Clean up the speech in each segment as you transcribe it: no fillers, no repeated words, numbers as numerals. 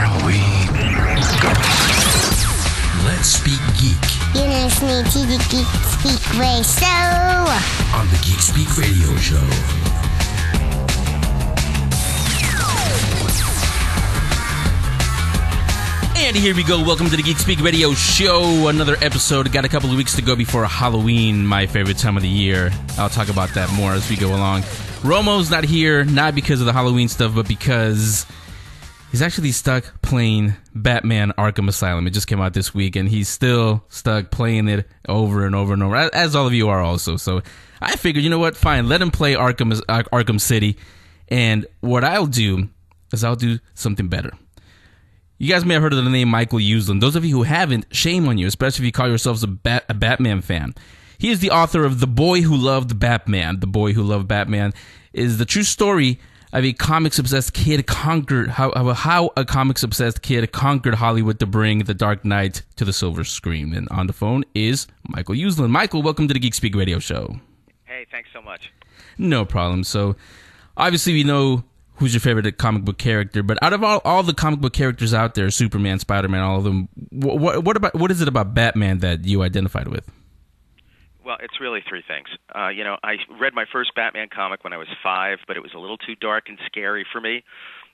are we? Go. Let's speak geek. You're listening to the Geek Speak Radio On the Geek Speak Radio Show. And here we go. Welcome to the Geek Speak Radio Show. Another episode. Got a couple of weeks to go before Halloween, my favorite time of the year. I'll talk about that more as we go along. Romo's not here, not because of the Halloween stuff, but because he's actually stuck playing Batman Arkham Asylum. It just came out this week, and he's still stuck playing it over and over and over, as all of you are also. So I figured, you know what? Fine, let him play Arkham City. And what I'll do is I'll do something better. You guys may have heard of the name Michael Uslan. Those of you who haven't, shame on you, especially if you call yourselves a Batman fan. He is the author of The Boy Who Loved Batman. The Boy Who Loved Batman is the true story of a comics-obsessed kid conquered how a comics-obsessed kid conquered Hollywood to bring the Dark Knight to the silver screen. And on the phone is Michael Uslan. Michael, welcome to the Geek Speak Radio Show. Hey, thanks so much. No problem. So, obviously, we know who's your favorite comic book character, but out of all the comic book characters out there, Superman, Spider-Man, all of them, what is it about Batman that you identified with? Well, it's really three things. I read my first Batman comic when I was 5, but it was a little too dark and scary for me.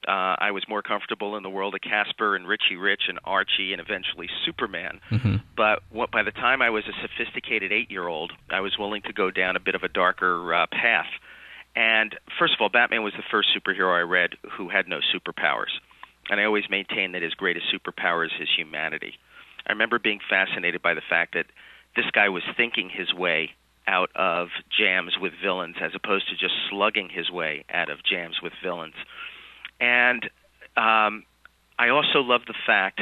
I was more comfortable in the world of Casper and Richie Rich and Archie and eventually Superman. Mm-hmm. But by the time I was a sophisticated 8-year-old, I was willing to go down a bit of a darker path. And first of all, Batman was the first superhero I read who had no superpowers. And I always maintained that his greatest superpower is his humanity. I remember being fascinated by the fact that this guy was thinking his way out of jams with villains as opposed to just slugging his way out of jams with villains. And I also loved the fact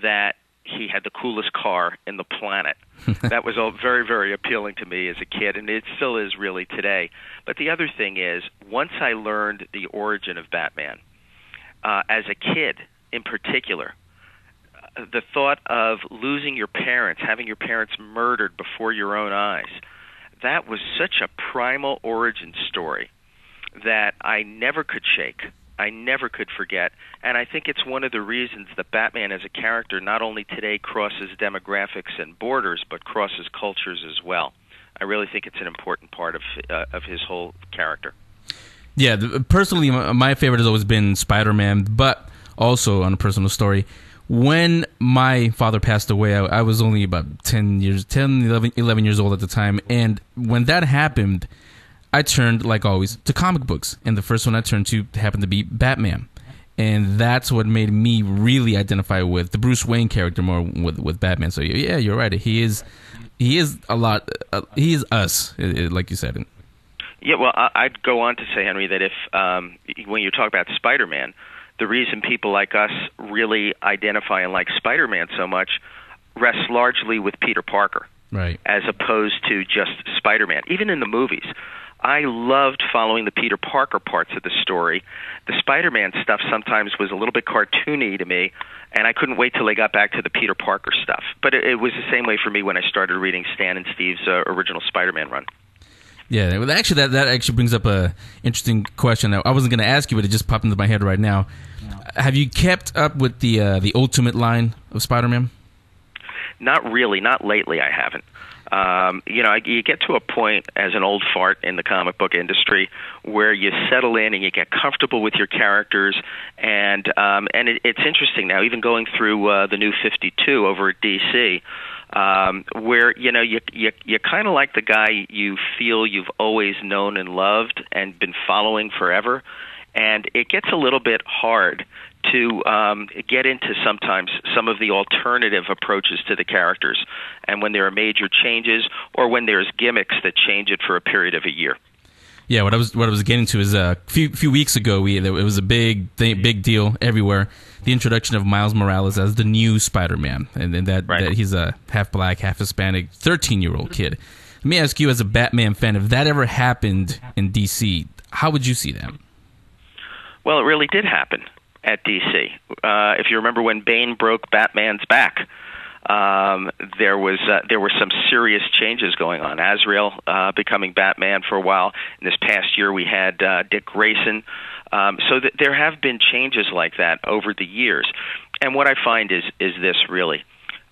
that he had the coolest car in the planet. That was all very, very appealing to me as a kid, and it still is really today. But the other thing is, once I learned the origin of Batman, as a kid in particular, the thought of losing your parents, having your parents murdered before your own eyes, that was such a primal origin story that I never could shake. I never could forget, and I think it's one of the reasons that Batman as a character not only today crosses demographics and borders, but crosses cultures as well. I really think it's an important part of his whole character. Yeah, personally, my favorite has always been Spider-Man, but also on a personal story, when my father passed away, I was only about 11 years old at the time, and when that happened, I turned, like always, to comic books, and the first one I turned to happened to be Batman, and that's what made me really identify with the Bruce Wayne character more with Batman. So yeah, you're right. He is a lot. He is us, like you said. Yeah, well, I'd go on to say, Henry, that if when you talk about Spider-Man, the reason people like us really identify and like Spider-Man so much rests largely with Peter Parker, right, as opposed to just Spider-Man. Even in the movies, I loved following the Peter Parker parts of the story. The Spider-Man stuff sometimes was a little bit cartoony to me, and I couldn't wait till they got back to the Peter Parker stuff. But it was the same way for me when I started reading Stan and Steve's original Spider-Man run. Yeah, well, actually, that actually brings up a interesting question. I wasn't going to ask you, but it just popped into my head right now. Have you kept up with the Ultimate line of Spider-Man? Not really. Not lately, I haven't. You get to a point as an old fart in the comic book industry where you settle in and you get comfortable with your characters, and it's interesting now, even going through the New 52 over at DC, where you kind of like the guy you feel you've always known and loved and been following forever, and it gets a little bit hard to get into sometimes some of the alternative approaches to the characters, and when there are major changes or when there's gimmicks that change it for a period of a year. Yeah, what I was getting to is a few weeks ago, it was a big deal everywhere. The introduction of Miles Morales as the new Spider-Man, and that he's a half black, half Hispanic, 13-year-old kid. Let me ask you, as a Batman fan, if that ever happened in DC, how would you see that? Well, it really did happen at DC. If you remember when Bane broke Batman's back, there were some serious changes going on. Azrael becoming Batman for a while. In this past year, we had Dick Grayson There have been changes like that over the years. And what I find is this, really.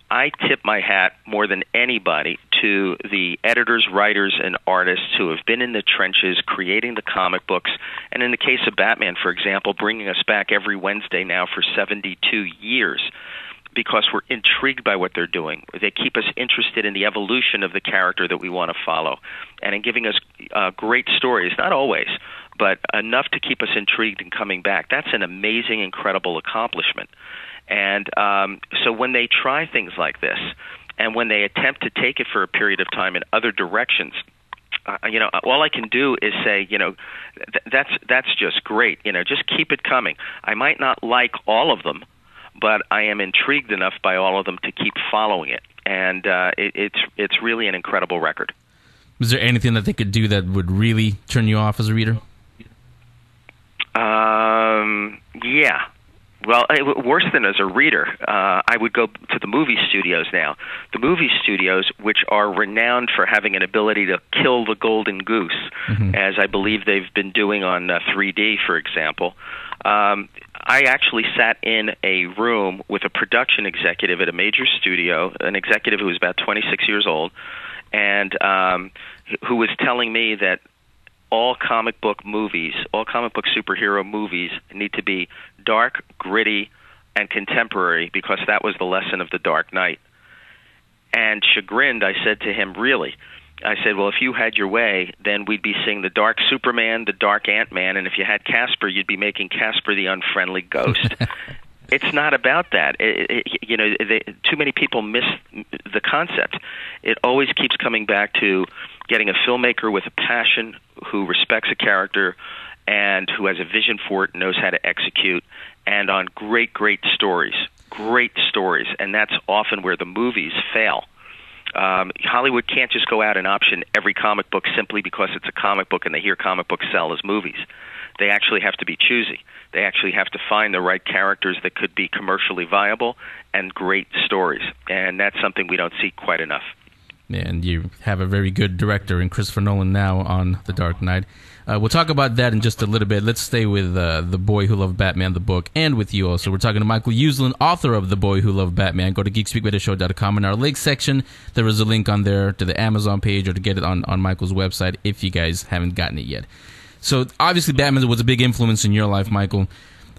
I tip my hat more than anybody to the editors, writers, and artists who have been in the trenches creating the comic books. And in the case of Batman, for example, bringing us back every Wednesday now for 72 years. Because we're intrigued by what they're doing. They keep us interested in the evolution of the character that we want to follow, and in giving us great stories, not always, but enough to keep us intrigued and coming back. That's an amazing, incredible accomplishment. And so when they try things like this, and when they attempt to take it for a period of time in other directions, all I can do is say, that's just great. Just keep it coming. I might not like all of them, but I am intrigued enough by all of them to keep following it, and it's really an incredible record. Is there anything that they could do that would really turn you off as a reader? Yeah. Well, worse than as a reader, I would go to the movie studios now. The movie studios, which are renowned for having an ability to kill the golden goose, as I believe they've been doing on 3D, for example. I actually sat in a room with a production executive at a major studio, an executive who was about 26 years old, and who was telling me that all comic book superhero movies need to be dark, gritty, and contemporary, because that was the lesson of The Dark Knight. And chagrined, I said to him, really? I said, well, if you had your way, then we'd be seeing the Dark Superman, the Dark Ant-Man, and if you had Casper, you'd be making Casper the unfriendly ghost. It's not about that. Too many people miss the concept. It always keeps coming back to getting a filmmaker with a passion, who respects a character, and who has a vision for it, knows how to execute, and on great, great stories. And that's often where the movies fail. Hollywood can't just go out and option every comic book simply because it's a comic book and they hear comic books sell as movies. They actually have to be choosy. They actually have to find the right characters that could be commercially viable and great stories. And that's something we don't see quite enough. And you have a very good director in Christopher Nolan now on The Dark Knight. We'll talk about that in just a little bit. Let's stay with The Boy Who Loved Batman, the book, and with you also. We're talking to Michael Uslan, author of The Boy Who Loved Batman. Go to geekspeakradioshow.com. In our links section, there is a link on there to the Amazon page or to get it on Michael's website if you guys haven't gotten it yet. So, obviously, Batman was a big influence in your life, Michael.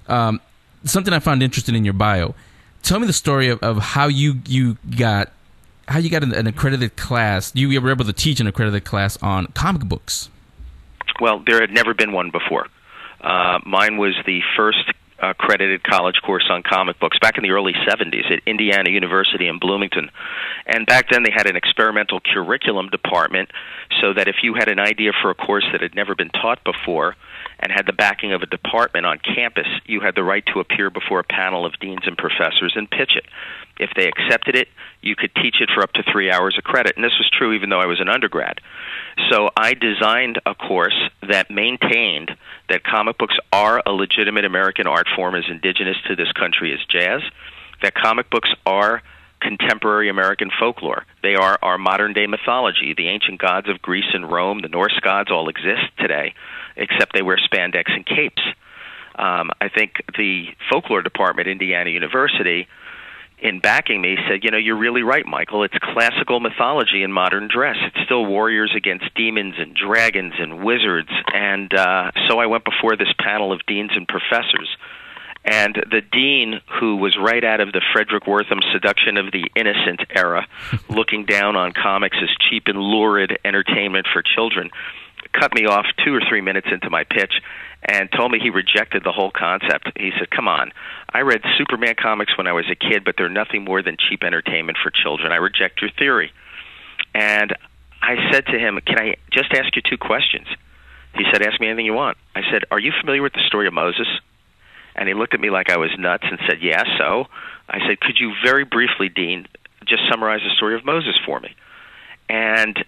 Something I found interesting in your bio. Tell me the story of how you got an accredited class. You were able to teach an accredited class on comic books. Well, there had never been one before. Mine was the first accredited college course on comic books back in the early 70s at Indiana University in Bloomington. And back then they had an experimental curriculum department, so that if you had an idea for a course that had never been taught before and had the backing of a department on campus, you had the right to appear before a panel of deans and professors and pitch it. If they accepted it, you could teach it for up to 3 hours of credit. And this was true even though I was an undergrad. So I designed a course that maintained that comic books are a legitimate American art form as indigenous to this country as jazz, that comic books are contemporary American folklore. They are our modern-day mythology. The ancient gods of Greece and Rome, the Norse gods, all exist today, except they wear spandex and capes. I think the folklore department at Indiana University, in backing me, said, you're really right, Michael. It's classical mythology in modern dress. It's still warriors against demons and dragons and wizards. And so I went before this panel of deans and professors. And the dean, who was right out of the Frederick Wortham Seduction of the Innocent era, looking down on comics as cheap and lurid entertainment for children, cut me off 2 or 3 minutes into my pitch and told me he rejected the whole concept. He said, come on, I read Superman comics when I was a kid, but they're nothing more than cheap entertainment for children. I reject your theory. And I said to him, can I just ask you 2 questions? He said, ask me anything you want. I said, are you familiar with the story of Moses? And he looked at me like I was nuts and said, yeah, so? I said, could you very briefly, Dean, just summarize the story of Moses for me? And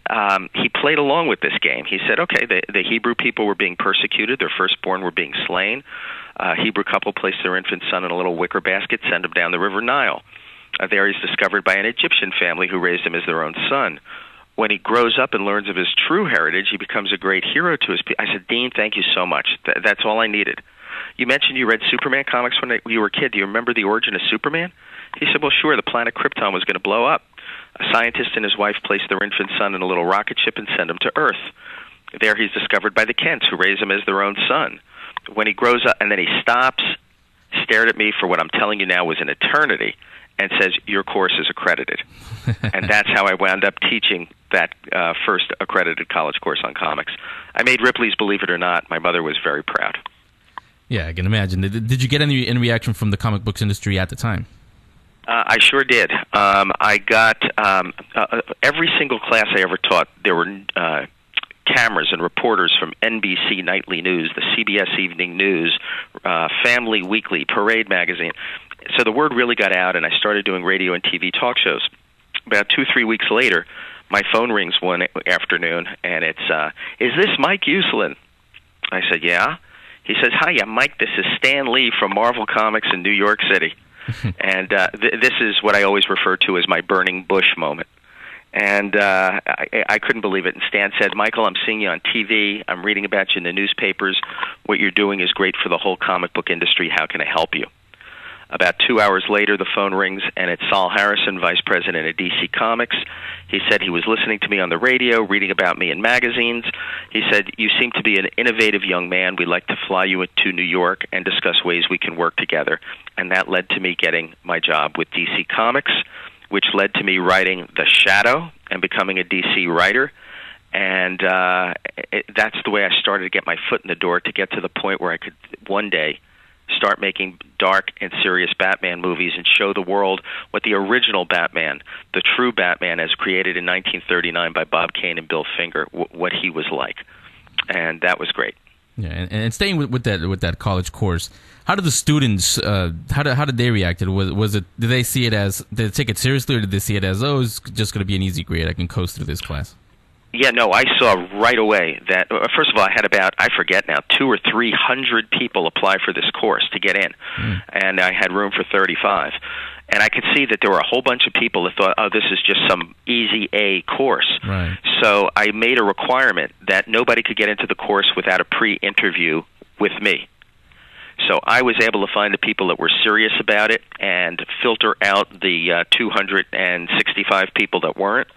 he played along with this game. He said, okay, the Hebrew people were being persecuted. Their firstborn were being slain. A Hebrew couple placed their infant son in a little wicker basket, sent him down the River Nile. There he's discovered by an Egyptian family who raised him as their own son. When he grows up and learns of his true heritage, he becomes a great hero to his people. I said, Dean, thank you so much. That's all I needed. you mentioned you read Superman comics when you were a kid. Do you remember the origin of Superman? He said, well, sure, the planet Krypton was going to blow up. A scientist and his wife placed their infant son in a little rocket ship and sent him to Earth. There he's discovered by the Kents, who raise him as their own son. When he grows up, and then he stops, stared at me for what I'm telling you now was an eternity, and says, your course is accredited. And that's how I wound up teaching that first accredited college course on comics. I made Ripley's Believe It or Not. My mother was very proud. Yeah, I can imagine. Did you get any reaction from the comic books industry at the time? I sure did. I got every single class I ever taught, there were cameras and reporters from NBC Nightly News, the CBS Evening News, Family Weekly, Parade Magazine. So the word really got out, and I started doing radio and TV talk shows. About 2-3 weeks later, my phone rings one afternoon, and it's, is this Mike Uslan? I said, yeah. He says, hiya, Mike, this is Stan Lee from Marvel Comics in New York City. And this is what I always refer to as my burning bush moment. And I couldn't believe it. And Stan said, Michael, I'm seeing you on TV. I'm reading about you in the newspapers. What you're doing is great for the whole comic book industry. How can I help you? About 2 hours later, the phone rings, and it's Saul Harrison, Vice President of DC Comics. He said he was listening to me on the radio, reading about me in magazines. He said, you seem to be an innovative young man. We'd like to fly you to New York and discuss ways we can work together. And that led to me getting my job with DC Comics, which led to me writing The Shadow and becoming a DC writer. And that's the way I started to get my foot in the door, to get to the point where I could one day start making dark and serious Batman movies and show the world what the original Batman, the true Batman as created in 1939 by Bob Kane and Bill Finger, what he was like. And that was great. Yeah, and staying with that college course, how did the students how did they react? Was it, did they see it as, did they take it seriously, or did they see it as, oh, it's just going to be an easy grade, I can coast through this class? Yeah, no, I saw right away that, first of all, I had about, I forget now, 200 or 300 people apply for this course to get in, and I had room for 35. And I could see that there were a whole bunch of people that thought, oh, this is just some easy A course. Right. So I made a requirement that nobody could get into the course without a pre-interview with me. So I was able to find the people that were serious about it and filter out the 265 people that weren't,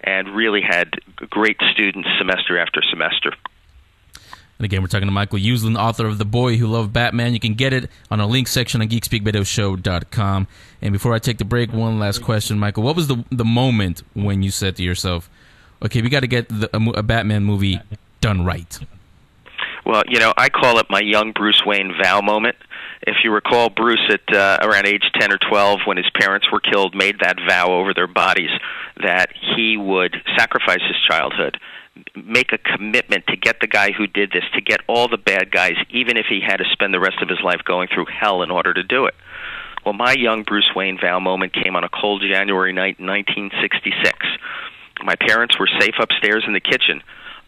and really had great students semester after semester. And again, we're talking to Michael Uslan, author of The Boy Who Loved Batman. You can get it on our link section on GeekSpeakRadioShow.com. And before I take the break, one last question, Michael. What was the moment when you said to yourself, okay, we got to get a Batman movie done right? Well, you know, I call it my young Bruce Wayne vow moment. If you recall, Bruce at around age 10 or 12, when his parents were killed, made that vow over their bodies that he would sacrifice his childhood, make a commitment to get the guy who did this, to get all the bad guys, even if he had to spend the rest of his life going through hell in order to do it. Well, my young Bruce Wayne vow moment came on a cold January night in 1966. My parents were safe upstairs in the kitchen,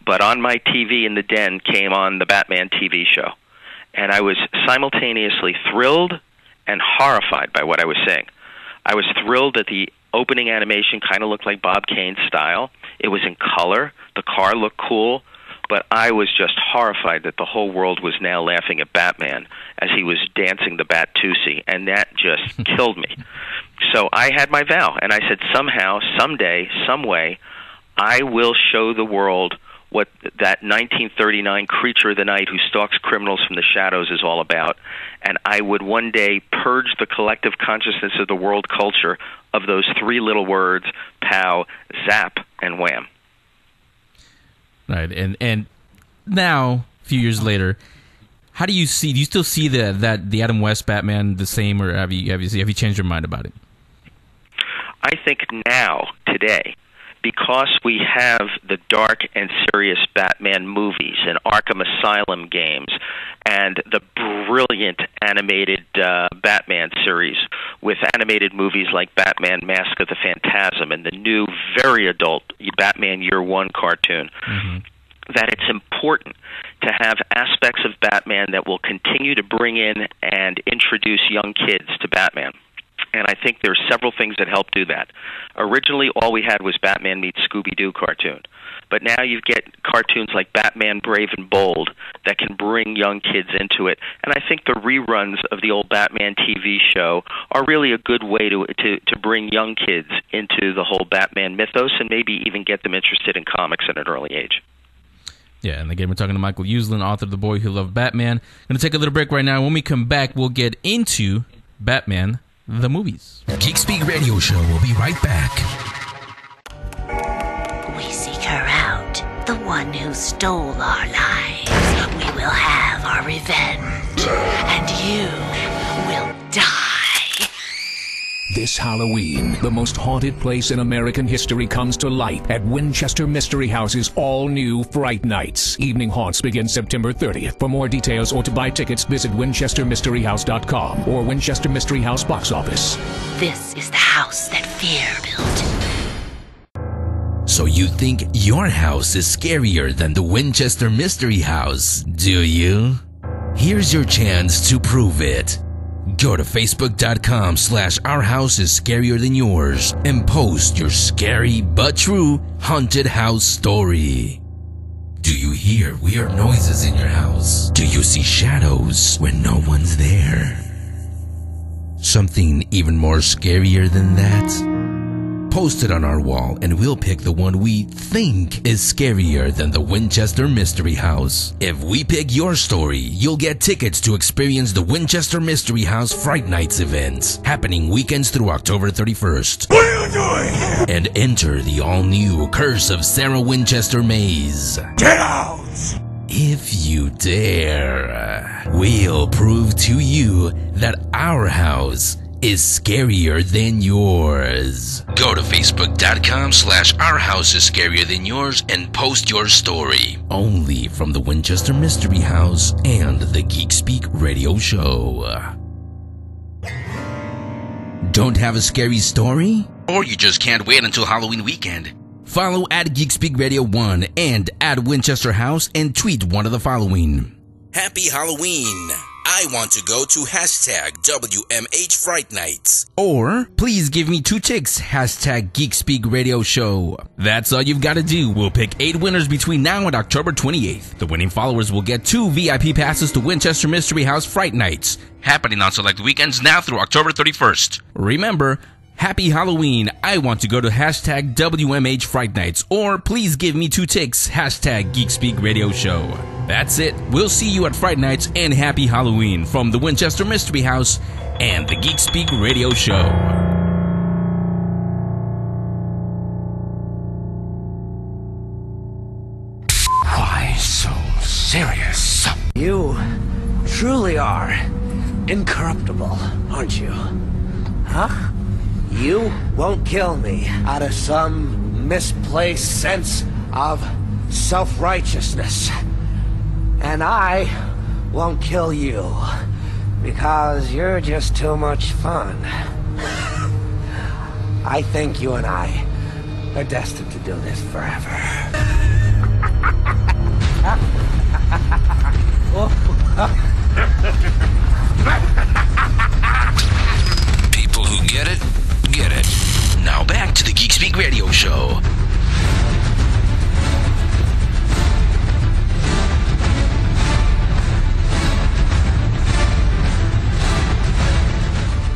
but on my TV in the den came on the Batman TV show. And I was simultaneously thrilled and horrified by what I was seeing. I was thrilled that the opening animation kind of looked like Bob Kane's style. It was in color. The car looked cool. But I was just horrified that the whole world was now laughing at Batman as he was dancing the Bat-Tusi, and that just killed me. So I had my vow, and I said, somehow, someday, some way, I will show the world what that 1939 creature of the night who stalks criminals from the shadows is all about, and I would one day purge the collective consciousness of the world culture of those three little words, pow, zap, and wham. Right, and now, a few years later, how do you see? Do you still see the Adam West Batman the same, or have you changed your mind about it? I think now, today, because we have the dark and serious Batman movies and Arkham Asylum games and the brilliant animated Batman series with animated movies like Batman Mask of the Phantasm and the new, very adult Batman Year One cartoon, that it's important to have aspects of Batman that will continue to bring in and introduce young kids to Batman. And I think there's several things that help do that. Originally, all we had was Batman meets Scooby-Doo cartoon. But now you get cartoons like Batman Brave and Bold that can bring young kids into it. And I think the reruns of the old Batman TV show are really a good way to bring young kids into the whole Batman mythos and maybe even get them interested in comics at an early age. Yeah, and again, we're talking to Michael Uslan, author of The Boy Who Loved Batman. Going to take a little break right now. When we come back, we'll get into Batman the movies. Geek Speak Radio Show will be right back. We seek her out, the one who stole our lives. We will have our revenge, and you will die. This Halloween, the most haunted place in American history comes to light at Winchester Mystery House's all-new Fright Nights. Evening haunts begin September 30th. For more details or to buy tickets, visit winchestermysteryhouse.com or Winchester Mystery House box office. This is the house that fear built. So you think your house is scarier than the Winchester Mystery House, do you? Here's your chance to prove it. Go to facebook.com/ourhouseisscarier-than-yours and post your scary but true haunted house story. Do you hear weird noises in your house? Do you see shadows when no one's there? Something even more scarier than that? Post it on our wall and we'll pick the one we think is scarier than the Winchester Mystery House. If we pick your story, you'll get tickets to experience the Winchester Mystery House Fright Nights events, happening weekends through October 31st. What are you doing here? And enter the all-new Curse of Sarah Winchester maze. Get out! If you dare, we'll prove to you that our house is scarier than yours. Go to facebook.com/ourhouseisscarier-than-yours and post your story. Only from the Winchester Mystery House and the Geek Speak Radio Show. Don't have a scary story? Or you just can't wait until Halloween weekend? Follow at Geek Speak Radio 1 and at Winchester House and tweet one of the following. Happy Halloween! I want to go to #WMH Fright Nights. Or, please give me 2 ticks, #Geek Speak Radio Show. That's all you've got to do. We'll pick 8 winners between now and October 28th. The winning followers will get 2 VIP passes to Winchester Mystery House Fright Nights, happening on select weekends now through October 31st. Remember, Happy Halloween. I want to go to #WMH Fright Nights. Or please give me 2 ticks, Geek Speak Radio Show. That's it. We'll see you at Fright Nights and Happy Halloween from the Winchester Mystery House and the Geek Speak Radio Show. Why so serious? You truly are incorruptible, aren't you? Huh? You won't kill me out of some misplaced sense of self-righteousness. And I won't kill you because you're just too much fun. I think you and I are destined to do this forever. People who get it, get it. Now back to the Geek Speak Radio Show.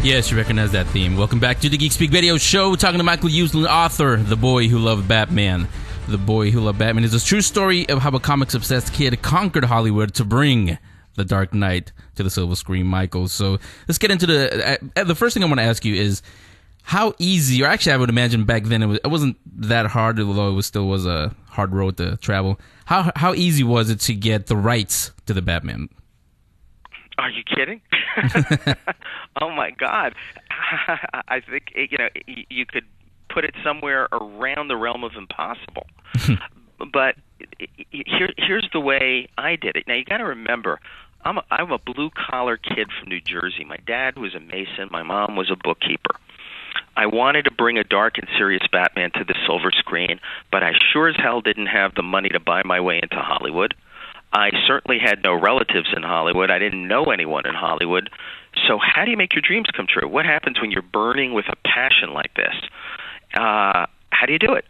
Yes, you recognize that theme. Welcome back to the Geek Speak Radio Show. Talking to Michael Uslan, author, The Boy Who Loved Batman. The Boy Who Loved Batman is a true story of how a comics-obsessed kid conquered Hollywood to bring the Dark Knight to the silver screen, Michael. So let's get into the first thing I want to ask you is how easy, or actually I would imagine back then it wasn't that hard, although it still was a hard road to travel. How easy was it to get the rights to the Batman? Are you kidding? Oh my God! I think you could put it somewhere around the realm of impossible. But here's the way I did it. Now you got to remember, I'm a blue collar kid from New Jersey. My dad was a mason. My mom was a bookkeeper. I wanted to bring a dark and serious Batman to the silver screen, but I sure as hell didn't have the money to buy my way into Hollywood. I certainly had no relatives in Hollywood. I didn't know anyone in Hollywood. So how do you make your dreams come true? What happens when you're burning with a passion like this? How do you do it?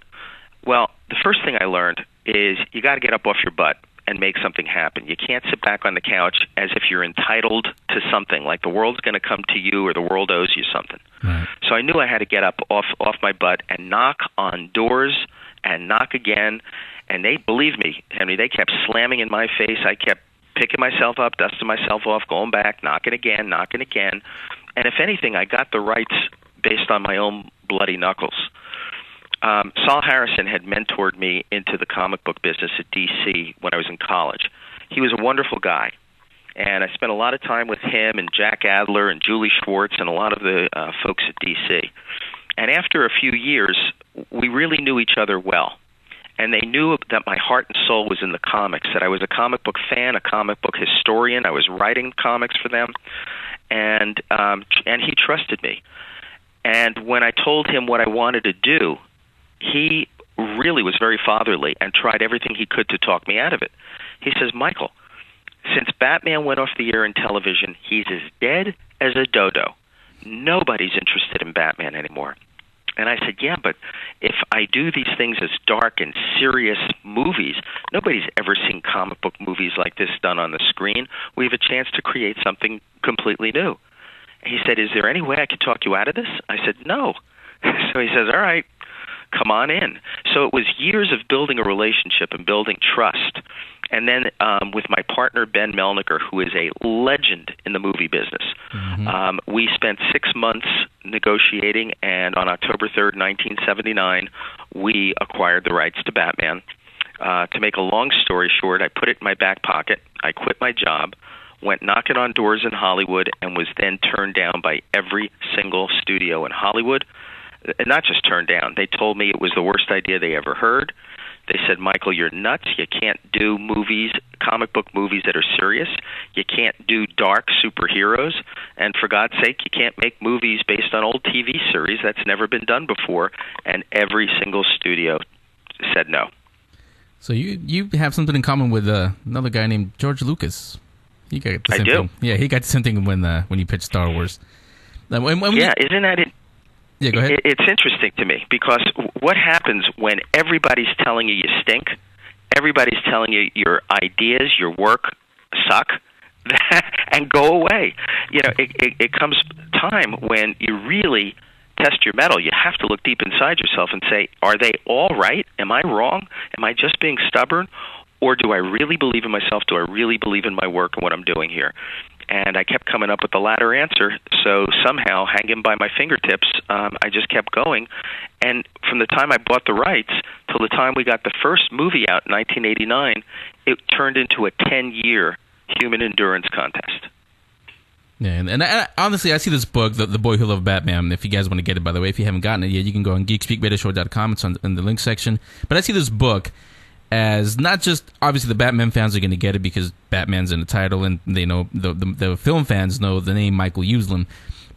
Well, the first thing I learned is you got to get up off your butt and make something happen. You can't sit back on the couch as if you're entitled to something, like the world's going to come to you or the world owes you something. Right. So I knew I had to get up off my butt and knock on doors and knock again. And they, believe me, Henry, they kept slamming in my face. I kept picking myself up, dusting myself off, going back, knocking again. And if anything, I got the rights based on my own bloody knuckles. Saul Harrison had mentored me into the comic book business at D.C. when I was in college. He was a wonderful guy, and I spent a lot of time with him and Jack Adler and Julie Schwartz and a lot of the folks at D.C. And after a few years, we really knew each other well. And they knew that my heart and soul was in the comics, that I was a comic book fan, a comic book historian. I was writing comics for them, and he trusted me. And when I told him what I wanted to do, he really was very fatherly and tried everything he could to talk me out of it. He says, Michael, since Batman went off the air in television, he's as dead as a dodo. Nobody's interested in Batman anymore. And I said, yeah, but if I do these things as dark and serious movies, nobody's ever seen comic book movies like this done on the screen. We have a chance to create something completely new. He said, is there any way I could talk you out of this? I said, no. So he says, all right, come on in. So it was years of building a relationship and building trust. And then with my partner, Ben Melniker, who is a legend in the movie business, we spent 6 months negotiating, and on October 3rd, 1979, we acquired the rights to Batman. To make a long story short, I put it in my back pocket. I quit my job, went knocking on doors in Hollywood, and was then turned down by every single studio in Hollywood. Not just turned down. They told me it was the worst idea they ever heard. They said, Michael, you're nuts. You can't do movies, comic book movies that are serious. You can't do dark superheroes. And for God's sake, you can't make movies based on old TV series. That's never been done before. And every single studio said no. So you have something in common with another guy named George Lucas. He got the same thing. Yeah, he got the same thing when you pitched Star Wars. Isn't that it? Yeah, go ahead. It's interesting to me because what happens when everybody's telling you stink, everybody's telling you your ideas, your work suck, and go away. You know, it comes time when you really test your mettle. You have to look deep inside yourself and say, are they all right? Am I wrong? Am I just being stubborn? Or do I really believe in myself? Do I really believe in my work and what I'm doing here? And I kept coming up with the latter answer. So somehow, hanging by my fingertips, I just kept going. And from the time I bought the rights till the time we got the first movie out in 1989, it turned into a 10-year human endurance contest. Yeah, and honestly, I see this book, The Boy Who Loved Batman. If you guys want to get it, by the way, if you haven't gotten it yet, you can go on geekspeakradioshow.com. It's in the link section. But I see this book as not just, obviously the Batman fans are going to get it because Batman's in the title and they know, the film fans know the name Michael Uslan,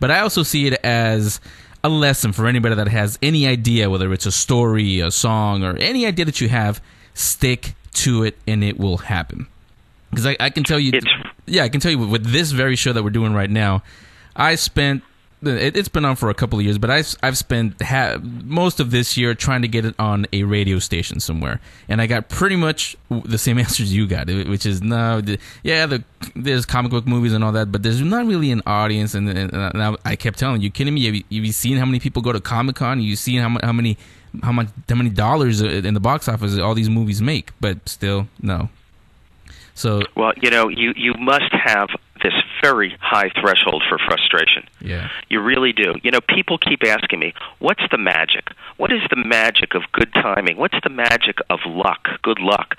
but I also see it as a lesson for anybody that has any idea, whether it's a story, a song, or any idea that you have, stick to it and it will happen. Because I can tell you, I can tell you with this very show that we're doing right now, it's been on for a couple of years, but I've spent most of this year trying to get it on a radio station somewhere, and I got pretty much the same answers you got, which is there's comic book movies and all that, but there's not really an audience. And I kept telling you, kidding me? Have you seen how many people go to Comic-Con? You've seen how many dollars in the box office all these movies make? But still, no. So well, you must have this very high threshold for frustration. Yeah. You really do. People keep asking me, what's the magic? What is the magic of good timing? What's the magic of luck, good luck?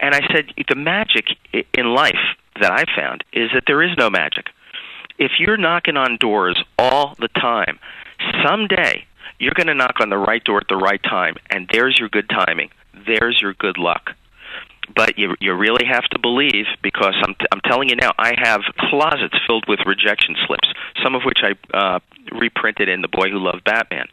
And I said, the magic in life that I found is that there is no magic. If you're knocking on doors all the time, someday you're going to knock on the right door at the right time, and there's your good timing. There's your good luck. But you really have to believe, because I'm telling you now, I have closets filled with rejection slips, some of which I reprinted in The Boy Who Loved Batman.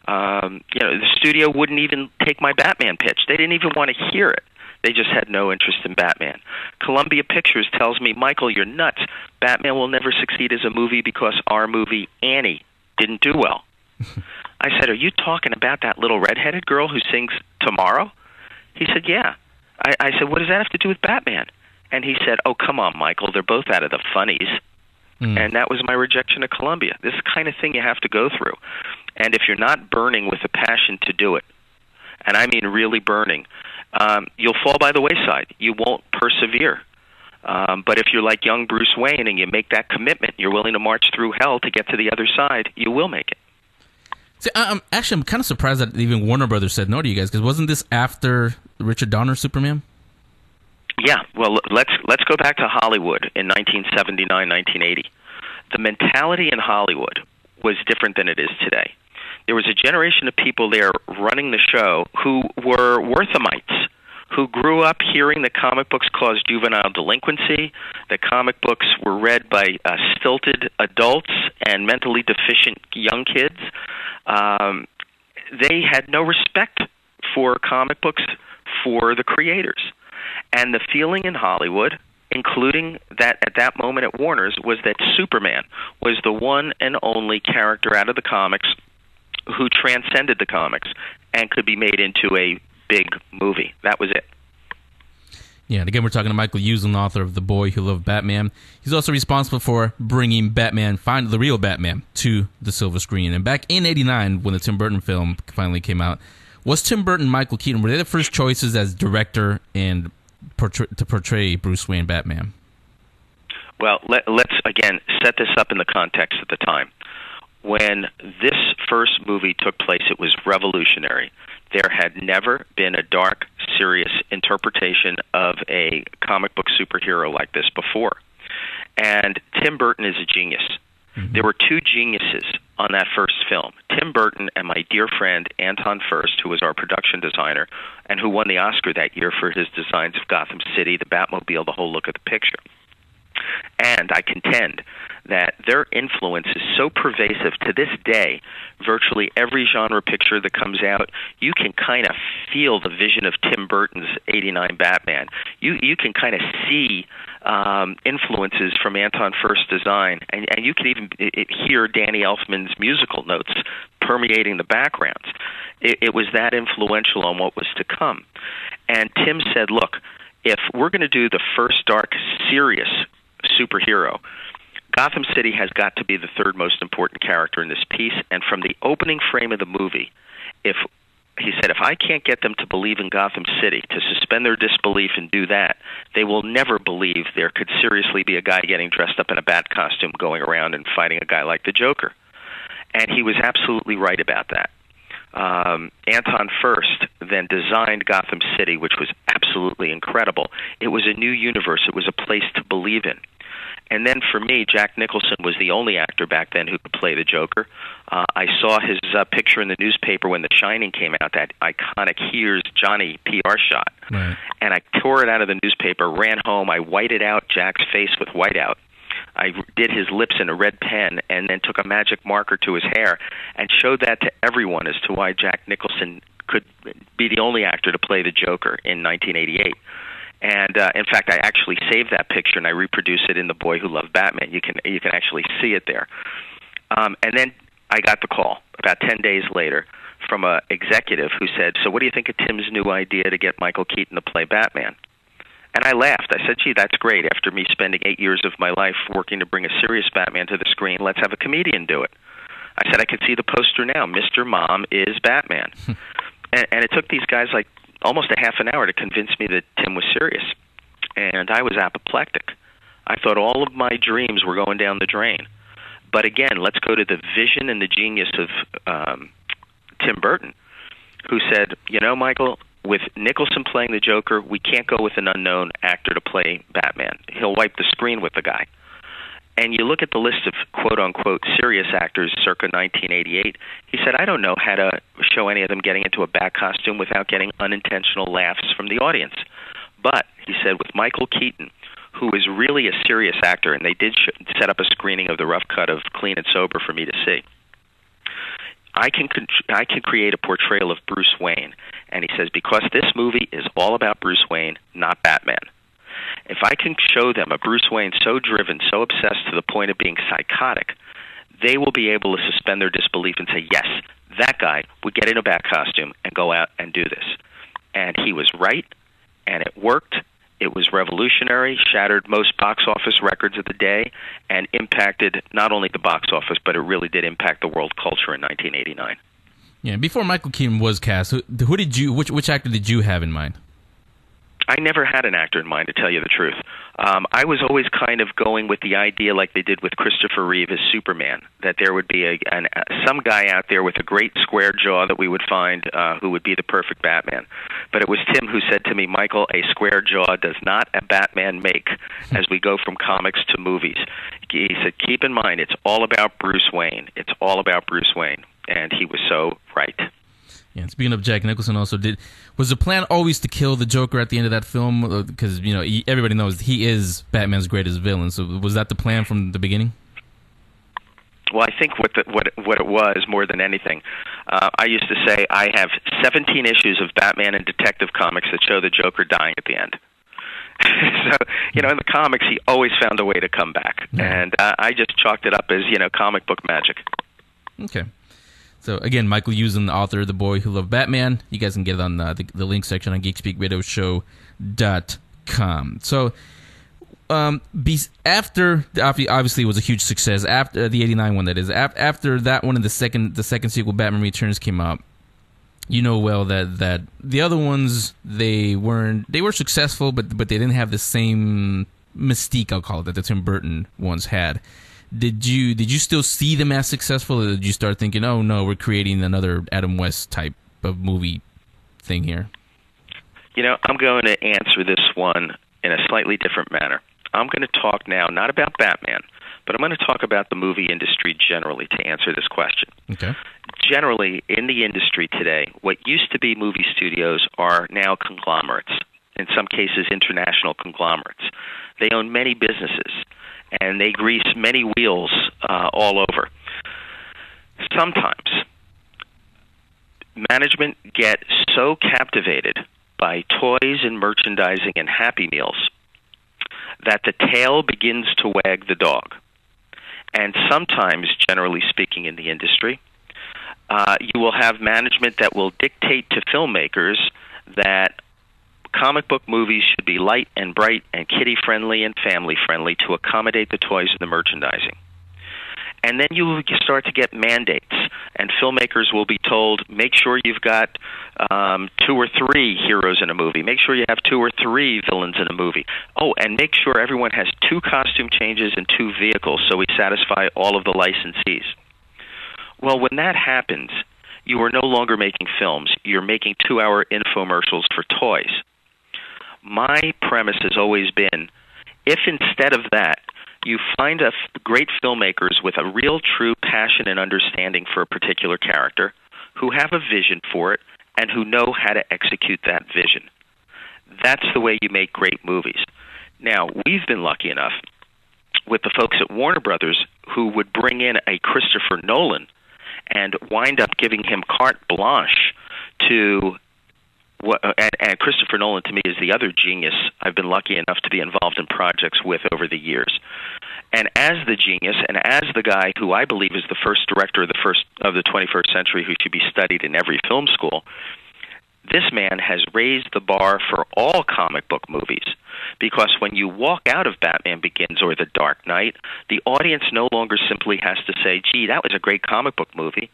The studio wouldn't even take my Batman pitch. They didn't even want to hear it. They just had no interest in Batman. Columbia Pictures tells me, Michael, you're nuts. Batman will never succeed as a movie because our movie, Annie, didn't do well. I said, are you talking about that little redheaded girl who sings Tomorrow? He said, yeah. I said, what does that have to do with Batman? And he said, oh, come on, Michael, they're both out of the funnies. And that was my rejection of Columbia. This is the kind of thing you have to go through. And if you're not burning with a passion to do it, and I mean really burning, you'll fall by the wayside. You won't persevere. But if you're like young Bruce Wayne and you make that commitment, you're willing to march through hell to get to the other side, you will make it. See, I'm kind of surprised that even Warner Brothers said no to you guys, because wasn't this after Richard Donner's Superman? Yeah, well, let's go back to Hollywood in 1979, 1980. The mentality in Hollywood was different than it is today. There was a generation of people there running the show who were Worthamites, who grew up hearing that comic books caused juvenile delinquency, that comic books were read by stilted adults and mentally deficient young kids. They had no respect for comic books, for the creators. And the feeling in Hollywood, including that at that moment at Warner's, was that Superman was the one and only character out of the comics who transcended the comics and could be made into a big movie. That was it. Yeah, and again, we're talking to Michael Uslan, author of The Boy Who Loved Batman. He's also responsible for bringing Batman, Find the Real Batman, to the silver screen. And back in '89, when the Tim Burton film finally came out, was Tim Burton and Michael Keaton, were they the first choices as director and to portray Bruce Wayne Batman? Well, let's, again, set this up in the context at the time. When this first movie took place, it was revolutionary. There had never been a dark, serious interpretation of a comic book superhero like this before. And Tim Burton is a genius. Mm-hmm. There were two geniuses on that first film, Tim Burton and my dear friend Anton Furst, who was our production designer and who won the Oscar that year for his designs of Gotham City, the Batmobile, the whole look of the picture. And I contend that their influence is so pervasive to this day, virtually every genre picture that comes out, you can kind of feel the vision of Tim Burton's '89 Batman. You can kind of see influences from Anton Furst's design, and you can even hear Danny Elfman's musical notes permeating the backgrounds. It was that influential on what was to come. And Tim said, look, if we're going to do the first dark, serious superhero, Gotham City has got to be the third most important character in this piece. And from the opening frame of the movie, he said, if I can't get them to believe in Gotham City, to suspend their disbelief and do that, they will never believe there could seriously be a guy getting dressed up in a bat costume going around and fighting a guy like the Joker. And he was absolutely right about that. Anton Furst then designed Gotham City, which was absolutely incredible. It was a new universe. It was a place to believe in. And then for me, Jack Nicholson was the only actor back then who could play the Joker. I saw his picture in the newspaper when The Shining came out, that iconic Here's Johnny PR shot. Right. And I tore it out of the newspaper, ran home, I whited out Jack's face with whiteout. I did his lips in a red pen and then took a magic marker to his hair and showed that to everyone as to why Jack Nicholson could be the only actor to play the Joker in 1988. And in fact, I actually saved that picture and I reproduce it in The Boy Who Loved Batman. You can actually see it there. And then I got the call about 10 days later from an executive who said, so what do you think of Tim's new idea to get Michael Keaton to play Batman? And I laughed. I said, gee, that's great. After me spending 8 years of my life working to bring a serious Batman to the screen, let's have a comedian do it. I said, I can see the poster now. Mr. Mom is Batman. And it took these guys like almost a half an hour to convince me that Tim was serious. And I was apoplectic. I thought all of my dreams were going down the drain. But again, let's go to the vision and the genius of Tim Burton, who said, you know, Michael, with Nicholson playing the Joker, we can't go with an unknown actor to play Batman. He'll wipe the screen with the guy. And you look at the list of quote-unquote serious actors circa 1988, he said, I don't know how to show any of them getting into a bat costume without getting unintentional laughs from the audience. But, he said, with Michael Keaton, who is really a serious actor, and they did set up a screening of the rough cut of Clean and Sober for me to see, I can create a portrayal of Bruce Wayne And he says, because this movie is all about Bruce Wayne, not Batman. If I can show them a Bruce Wayne so driven, so obsessed to the point of being psychotic, they will be able to suspend their disbelief and say, yes, that guy would get in a bat costume and go out and do this. And he was right, and it worked. It was revolutionary, shattered most box office records of the day, and impacted not only the box office, but it really did impact the world culture in 1989. Yeah, before Michael Keaton was cast, which actor did you have in mind? I never had an actor in mind, to tell you the truth. I was always kind of going with the idea, like they did with Christopher Reeve as Superman, that there would be some guy out there with a great square jaw that we would find who would be the perfect Batman. But it was Tim who said to me, Michael, a square jaw does not a Batman make as we go from comics to movies. He said, keep in mind, it's all about Bruce Wayne. It's all about Bruce Wayne. And he was so right. Yeah, speaking of Jack Nicholson, was the plan always to kill the Joker at the end of that film? Because everybody knows he is Batman's greatest villain. So was that the plan from the beginning? Well, I think what it was more than anything, I used to say I have 17 issues of Batman and Detective Comics that show the Joker dying at the end. So in the comics, he always found a way to come back, and I just chalked it up as comic book magic. Okay. So, again, Michael Usen, the author of The Boy Who Loved Batman. You guys can get it on the link section on GeekSpeakRadioShow.com. So, after, obviously it was a huge success, after the 89 one, that is, after that one and the second sequel, Batman Returns, came out, you know well that the other ones, they were successful, but they didn't have the same mystique, I'll call it, that the Tim Burton ones had. Did you still see them as successful, or did you start thinking, oh no, we're creating another Adam West type of movie thing here? I'm going to answer this one in a slightly different manner. I'm going to talk now not about Batman, but I'm going to talk about the movie industry generally to answer this question. Okay. Generally, in the industry today, what used to be movie studios are now conglomerates, in some cases international conglomerates. They own many businesses, and they grease many wheels all over. Sometimes management get so captivated by toys and merchandising and Happy Meals that the tail begins to wag the dog. And sometimes, generally speaking in the industry, you will have management that will dictate to filmmakers that comic book movies should be light and bright and kiddie-friendly and family-friendly to accommodate the toys and the merchandising. And then you start to get mandates, and filmmakers will be told, make sure you've got 2 or 3 heroes in a movie. Make sure you have 2 or 3 villains in a movie. Oh, and make sure everyone has 2 costume changes and 2 vehicles so we satisfy all of the licensees. Well, when that happens, you are no longer making films. You're making 2-hour infomercials for toys. My premise has always been, if instead of that, you find great filmmakers with a real, true passion and understanding for a particular character, who have a vision for it, and who know how to execute that vision. That's the way you make great movies. Now, we've been lucky enough with the folks at Warner Brothers who would bring in a Christopher Nolan and wind up giving him carte blanche to... And Christopher Nolan, to me, is the other genius I've been lucky enough to be involved in projects with over the years. And as the genius, and as the guy who I believe is the first director of the 21st century who should be studied in every film school, this man has raised the bar for all comic book movies. Because when you walk out of Batman Begins or The Dark Knight, the audience no longer simply has to say, gee, that was a great comic book movie.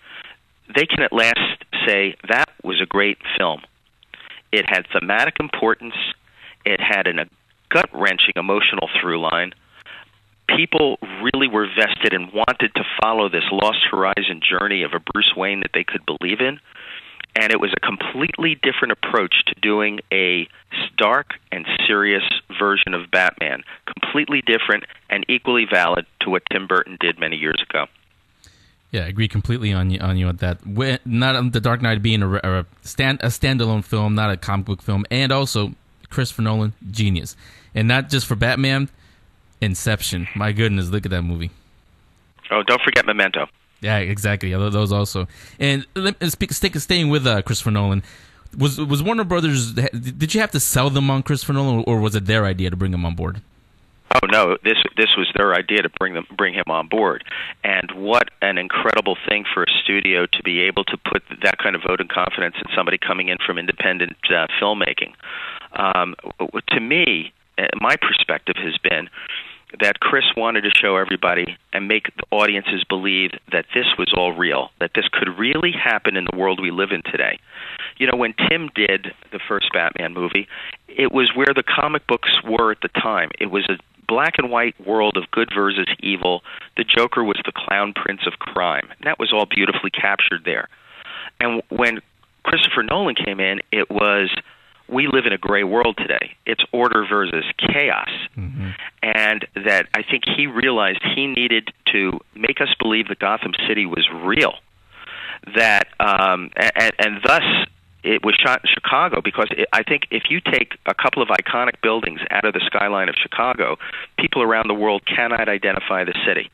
They can at last say, that was a great film. It had thematic importance. It had a gut-wrenching emotional through line. People really were vested and wanted to follow this Lost Horizon journey of a Bruce Wayne that they could believe in. And it was a completely different approach to doing a dark and serious version of Batman. Completely different and equally valid to what Tim Burton did many years ago. Yeah, I agree completely on you on that. Not The Dark Knight being a standalone film, not a comic book film, and also Christopher Nolan, genius, and not just for Batman, Inception. My goodness, look at that movie. Oh, don't forget Memento. Yeah, exactly. Those also. And staying with Christopher Nolan, Was Warner Brothers? Did you have to sell them on Christopher Nolan, or was it their idea to bring him on board? Oh no, this was their idea to bring him on board, and what an incredible thing for a studio to be able to put that kind of vote of confidence in somebody coming in from independent filmmaking. To me, my perspective has been that Chris wanted to show everybody and make the audiences believe that this was all real, that this could really happen in the world we live in today. You know, when Tim did the first Batman movie, it was where the comic books were at the time. It was a black and white world of good versus evil. The Joker was the clown prince of crime. And that was all beautifully captured there. And when Christopher Nolan came in, it was, we live in a gray world today. It's order versus chaos. Mm-hmm. And that I think he realized he needed to make us believe that Gotham City was real. That and thus it was shot in Chicago, because I think if you take a couple of iconic buildings out of the skyline of Chicago, people around the world cannot identify the city.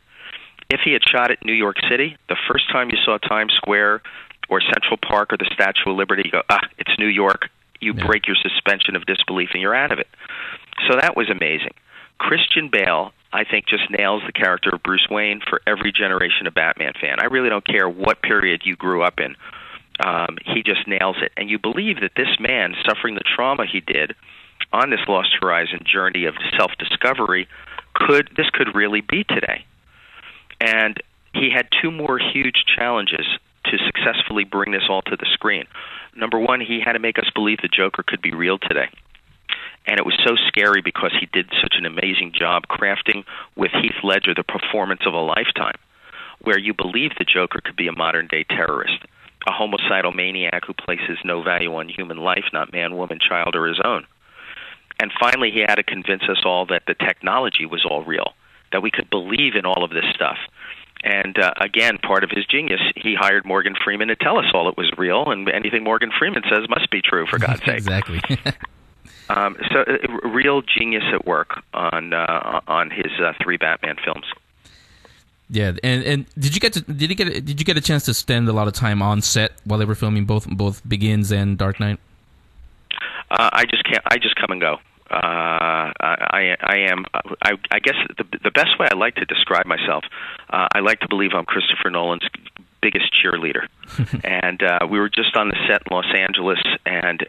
If he had shot it in New York City, the first time you saw Times Square or Central Park or the Statue of Liberty, you go, it's New York. You break your suspension of disbelief and you're out of it. So that was amazing. Christian Bale, I think, just nails the character of Bruce Wayne for every generation of Batman fan. I really don't care what period you grew up in. He just nails it. And you believe that this man, suffering the trauma he did on this Lost Horizon journey of self-discovery, could really be today. And he had two more huge challenges to successfully bring this all to the screen. Number one, he had to make us believe the Joker could be real today. And it was so scary because he did such an amazing job crafting with Heath Ledger the performance of a lifetime, where you believe the Joker could be a modern-day terrorist, a homicidal maniac who places no value on human life, not man, woman, child, or his own. And finally, he had to convince us all that the technology was all real, that we could believe in all of this stuff. And again, part of his genius, he hired Morgan Freeman to tell us all it was real, and anything Morgan Freeman says must be true, for God's sake. Exactly. So real genius at work on his three Batman films. Yeah, and did you get a chance to spend a lot of time on set while they were filming both Begins and Dark Knight? I just come and go. I guess the best way I like to describe myself, I like to believe I'm Christopher Nolan's biggest cheerleader. And we were just on the set in Los Angeles and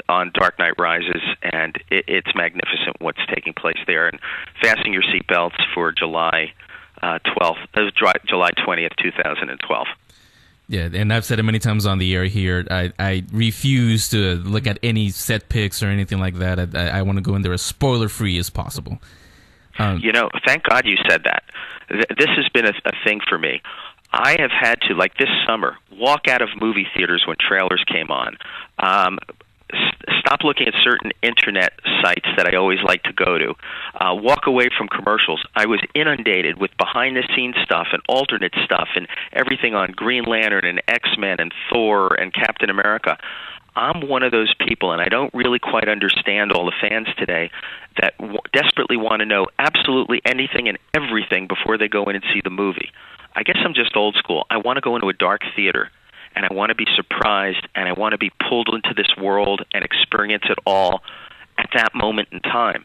on Dark Knight Rises, and it's magnificent what's taking place there. And fasten your seatbelts for July 12th. It was July 20th, 2012. Yeah, and I've said it many times on the air here. I refuse to look at any set pics or anything like that. I want to go in there as spoiler-free as possible. Thank God you said that. This has been a thing for me. I have had to, like this summer, walk out of movie theaters when trailers came on. Stop looking at certain internet sites that I always like to go to. Walk away from commercials. I was inundated with behind-the-scenes stuff and alternate stuff and everything on Green Lantern and X-Men and Thor and Captain America. I'm one of those people, and I don't really quite understand all the fans today that desperately want to know absolutely anything and everything before they go in and see the movie. I guess I'm just old school. I want to go into a dark theater, and I want to be surprised, and I want to be pulled into this world and experience it all at that moment in time.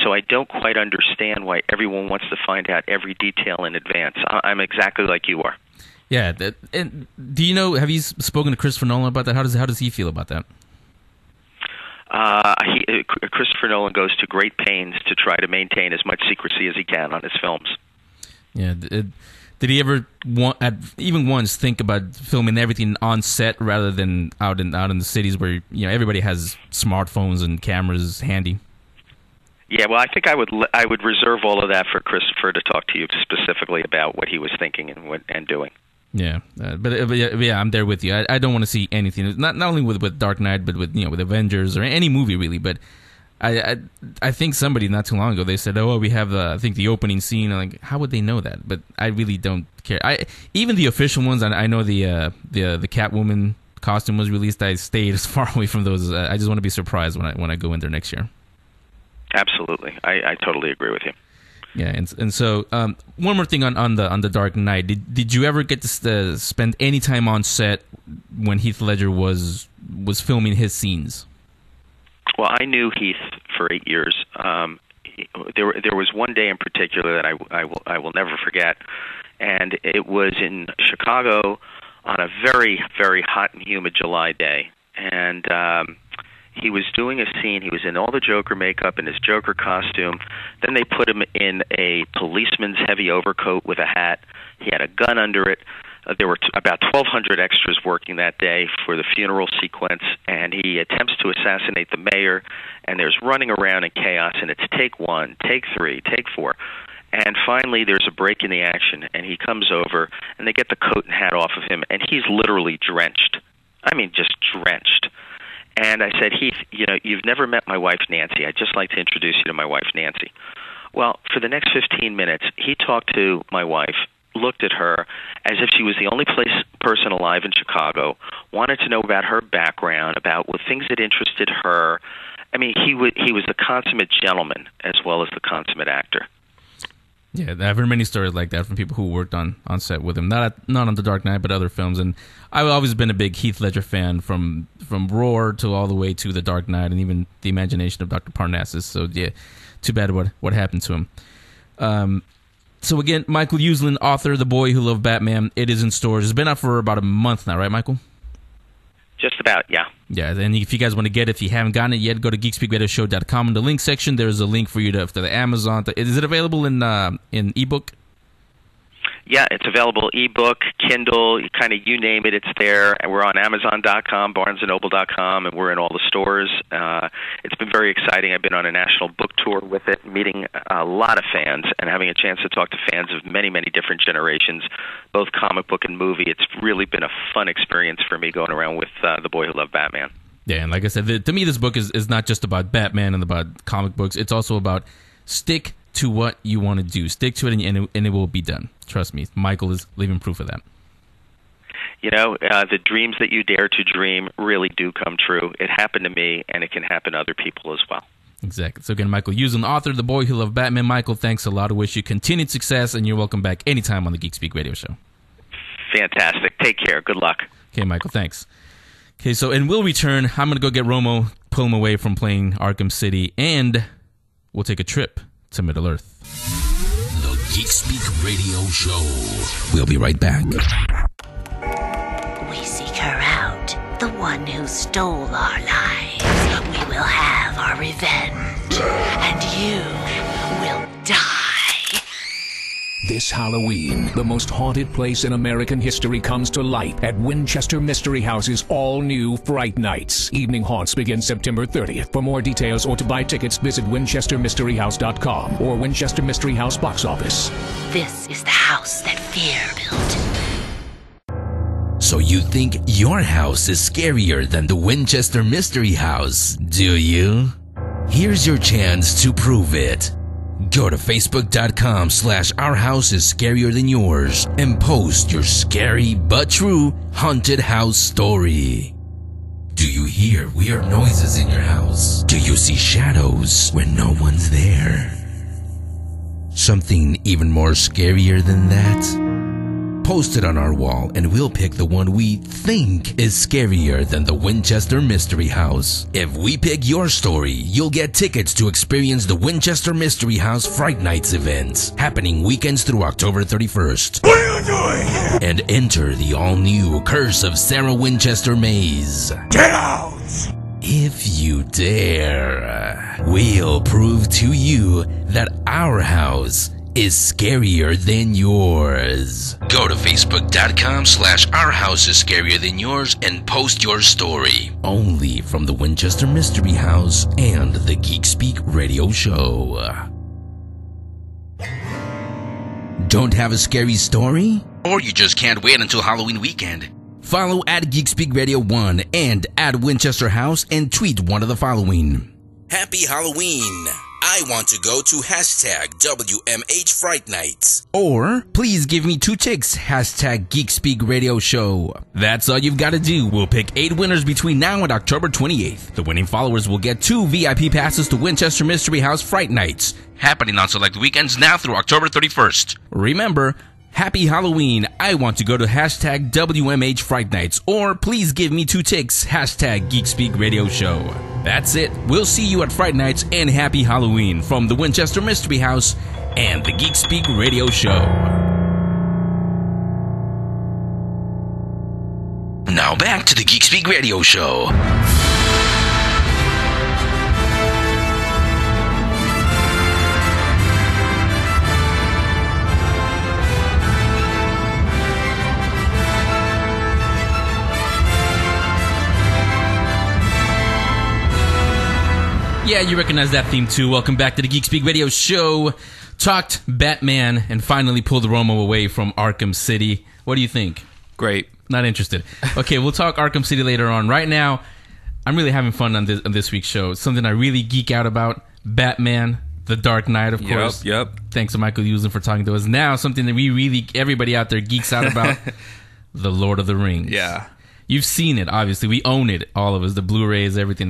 So I don't quite understand why everyone wants to find out every detail in advance. I'm exactly like you are. Yeah, and do you know? Have you spoken to Christopher Nolan about that? How does he feel about that? Christopher Nolan goes to great pains to try to maintain as much secrecy as he can on his films. Yeah. Did he ever even once think about filming everything on set rather than out in the cities where everybody has smartphones and cameras handy? Yeah, well, I think I would reserve all of that for Christopher to talk to you specifically about what he was thinking and doing. Yeah, but I'm there with you. I don't want to see anything. Not only with Dark Knight, but with Avengers or any movie really. But I think somebody not too long ago they said, "Oh, we have I think the opening scene." I'm like, how would they know that? But I really don't care. Even the official ones. I know the Catwoman costume was released. I stayed as far away from those. I just want to be surprised when I go in there next year. Absolutely, I totally agree with you. Yeah, and so one more thing on the Dark Knight. Did you ever get to spend any time on set when Heath Ledger was was filming his scenes? Well, I knew Heath for 8 years. There was one day in particular that I will never forget, and it was in Chicago on a very, very hot and humid July day, and he was doing a scene. He was in all the Joker makeup and his Joker costume. Then they put him in a policeman's heavy overcoat with a hat. He had a gun under it. There were about 1,200 extras working that day for the funeral sequence, and he attempts to assassinate the mayor, and there's running around in chaos, and it's take 1, take 3, take 4. And finally, there's a break in the action, and he comes over, and they get the coat and hat off of him, and he's literally drenched. I mean, just drenched. And I said, Heath, you've never met my wife, Nancy. I'd just like to introduce you to my wife, Nancy. Well, for the next 15 minutes, he talked to my wife, looked at her as if she was the only person alive in Chicago, wanted to know about her background, about what things that interested her. I mean, he was the consummate gentleman as well as the consummate actor. Yeah, I've heard many stories like that from people who worked on set with him. Not on The Dark Knight, but other films. And I've always been a big Heath Ledger fan, from Roar to all the way to The Dark Knight, and even The Imagination of Dr. Parnassus. So yeah, too bad what happened to him. So again, Michael Uslan, author, The Boy Who Loved Batman. It is in stores. It's been out for about a month now, right, Michael? Just about, yeah. Yeah, and if you guys want to get it, if you haven't gotten it yet, go to geekspeakradioshow.com. In the link section, there's a link for you to the Amazon. Is it available in ebook? Yeah, it's available ebook, Kindle, kind of you name it, it's there. And we're on Amazon.com, BarnesandNoble.com, and we're in all the stores. It's been very exciting. I've been on a national book tour with it, meeting a lot of fans and having a chance to talk to fans of many, many different generations, both comic book and movie. It's really been a fun experience for me going around with The Boy Who Loved Batman. Yeah, and like I said, to me, this book is not just about Batman and about comic books. It's also about stick to what you want to do. Stick to it, and it will be done. Trust me, Michael is living proof of that. The dreams that you dare to dream really do come true. It happened to me, and it can happen to other people as well. Exactly. So again, Michael Uslan, author, The Boy Who Loved Batman. Michael, thanks a lot. I wish you continued success, and you're welcome back anytime on the Geek Speak Radio Show. Fantastic. Take care. Good luck. Okay, Michael, thanks. Okay, so, and we'll return. I'm going to go get Romo, pull him away from playing Arkham City, and we'll take a trip to Middle-earth. The Geek Speak Radio Show. We'll be right back. We seek her out, the one who stole our lives. We will have our revenge, and you will die. This Halloween, the most haunted place in American history comes to light at Winchester Mystery House's all-new Fright Nights. Evening haunts begin September 30th. For more details or to buy tickets, visit winchestermysteryhouse.com or Winchester Mystery House box office. This is the house that fear built. So you think your house is scarier than the Winchester Mystery House, do you? Here's your chance to prove it. Go to facebook.com/ourhouseisscarierthanyours and post your scary but true haunted house story. Do you hear weird noises in your house? Do you see shadows when no one's there? Something even more scarier than that? Post it on our wall and we'll pick the one we think is scarier than the Winchester Mystery House. If we pick your story, you'll get tickets to experience the Winchester Mystery House Fright Nights events, happening weekends through October 31st. What are you doing here? And enter the all-new Curse of Sarah Winchester maze. Get out! If you dare, we'll prove to you that our house is scarier than yours. Go to facebook.com/ourhouseisscarierthanyours and post your story. Only from the Winchester Mystery House and the Geek Speak Radio Show. Don't have a scary story? Or you just can't wait until Halloween weekend? Follow at Geek Speak Radio 1 and at Winchester House and tweet one of the following. Happy Halloween! I want to go to #WMH Fright Nights. Or, please give me 2 ticks, #Geek Speak Radio Show. That's all you've got to do. We'll pick 8 winners between now and October 28th. The winning followers will get 2 VIP passes to Winchester Mystery House Fright Nights, happening on select weekends now through October 31st. Remember, Happy Halloween. I want to go to hashtag WMH Fright Nights, or please give me 2 ticks, hashtag Geek Speak Radio Show. That's it. We'll see you at Fright Nights, and happy Halloween from the Winchester Mystery House and the Geek Speak Radio Show. Now back to the Geek Speak Radio Show. Yeah, you recognize that theme too. Welcome back to the Geek Speak Radio Show. Talked Batman and finally pulled Romo away from Arkham City. What do you think? Great. Not interested. Okay, we'll talk Arkham City later on. Right now, I'm really having fun on this week's show. Something I really geek out about: Batman, The Dark Knight, of course. Yep. Thanks to Michael Usen for talking to us. Now, something that everybody out there geeks out about: The Lord of the Rings. Yeah. You've seen it, obviously. We own it, all of us. The Blu-rays, everything.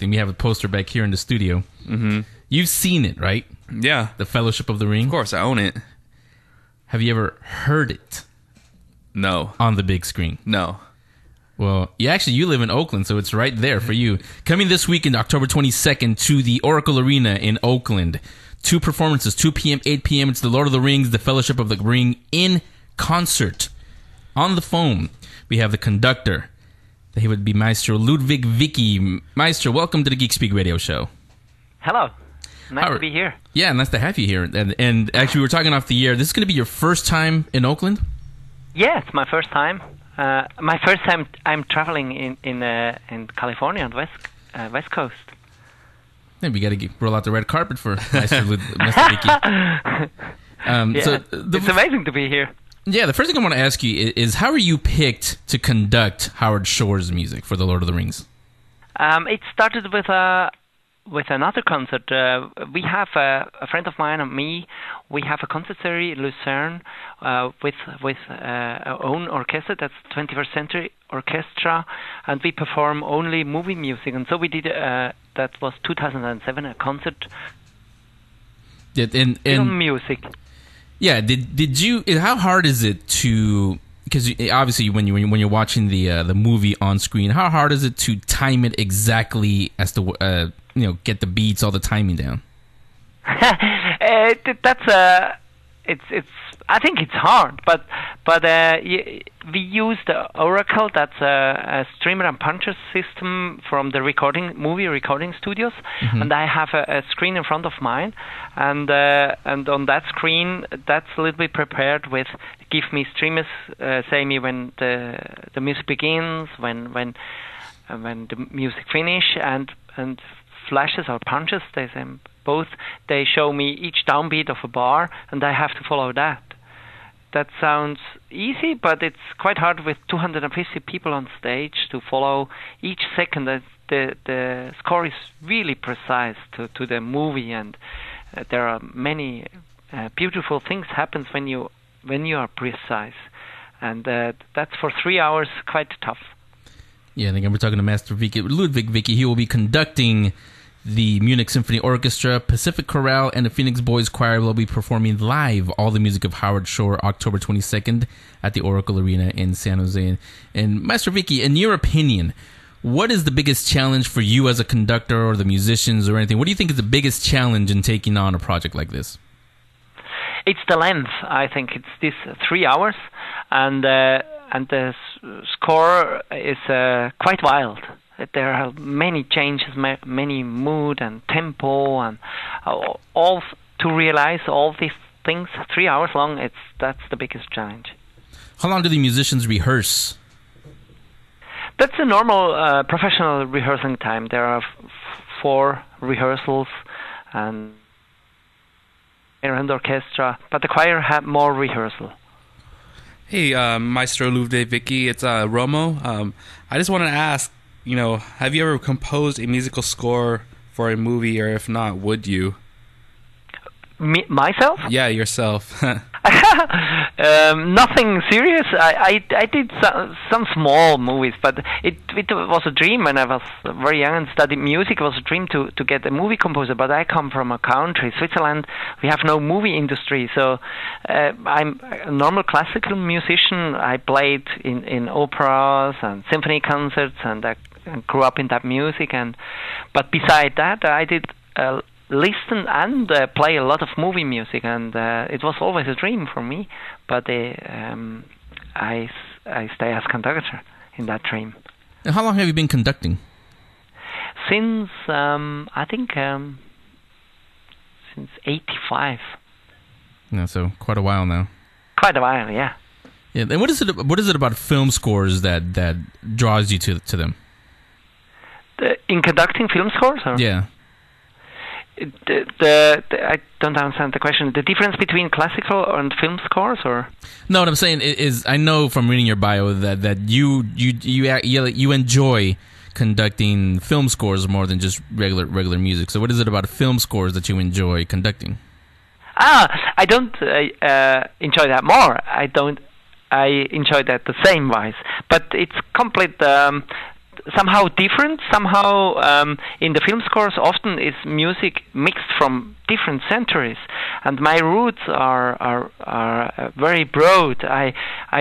We have a poster back here in the studio. Mm-hmm. You've seen it, right? Yeah. The Fellowship of the Ring. Of course, I own it. Have you ever heard it? No. On the big screen? No. Well, you live in Oakland, so it's right there for you. Coming this weekend, October 22nd, to the Oracle Arena in Oakland. 2 performances, 2 p.m., 8 p.m. It's The Lord of the Rings, The Fellowship of the Ring in concert. On the phone, we have the conductor. He would be Maestro Ludwig Vicky. Maestro, welcome to the Geek Speak Radio Show. Hello. Nice to be here. Yeah, nice to have you here. And actually, we were talking off the air. This is going to be your first time in Oakland? Yeah, it's my first time. My first time I'm traveling in California on West Coast. Yeah, we got to roll out the red carpet for Maestro Vicky. It's amazing to be here. Yeah, the first thing I want to ask you is how are you picked to conduct Howard Shore's music for The Lord of the Rings? It started with another concert. We have a friend of mine and me. We have a concert series in Lucerne with our own orchestra. That's 21st Century Orchestra, and we perform only movie music. And so we did. That was 2007, a concert. Film music. Yeah, did you? How hard is it to? Because obviously, when you're watching the movie on screen, how hard is it to time it exactly as to get the beats, all the timing down? It's. I think it's hard, but we use the Oracle. That's a streamer and puncher system from the movie recording studios, and I have a screen in front of mine, and on that screen, that's a little bit prepared with give me streamers, say me when the music begins, when the music finish, and flashes or punches. They show me each downbeat of a bar, and I have to follow that. That sounds easy, but it's quite hard with 250 people on stage to follow each second. The score is really precise to the movie, and there are many beautiful things happens when you are precise, and that's for 3 hours quite tough. Yeah, and again, we're talking to Master Ludwig Vicky. He will be conducting the Munich Symphony Orchestra, Pacific Chorale, and the Phoenix Boys Choir will be performing live all the music of Howard Shore October 22nd at the Oracle Arena in San Jose. And Master Vicky, in your opinion, what is the biggest challenge for you as a conductor or the musicians or anything? What do you think is the biggest challenge in taking on a project like this? It's the length. I think it's this 3 hours, and the score is quite wild. There are many changes, many mood and tempo, and all to realize all these things 3 hours long. That's the biggest challenge. How long do the musicians rehearse? That's a normal professional rehearsing time. There are 4 rehearsals and orchestra, but the choir have more rehearsal. Hey, Maestro Ludwig Vicky, it's Romo. I just wanted to ask, have you ever composed a musical score for a movie, or if not, would you? Myself? Yeah, yourself. Nothing serious. I did some small movies, but it was a dream when I was very young and studied music. It was a dream to get a movie composer, but I come from a country, Switzerland. We have no movie industry, so I'm a normal classical musician. I played in operas and symphony concerts, and I grew up in that music. But beside that, I did listen and play a lot of movie music, and it was always a dream for me, but I stay as conductor in that dream. And how long have you been conducting? Since I think since '85. Yeah, so quite a while now. Quite a while, yeah. Yeah, and what is it about film scores that draws you to them? In conducting film scores, or? Yeah. I don't understand the question. The difference between classical and film scores, or? No, what I'm saying is, I know from reading your bio that you enjoy conducting film scores more than just regular music. So, what is it about film scores that you enjoy conducting? I don't enjoy that more. I enjoy that the same wise, but it's complete. Somehow different. Somehow in the film scores often is music mixed from different centuries, and my roots are very broad. I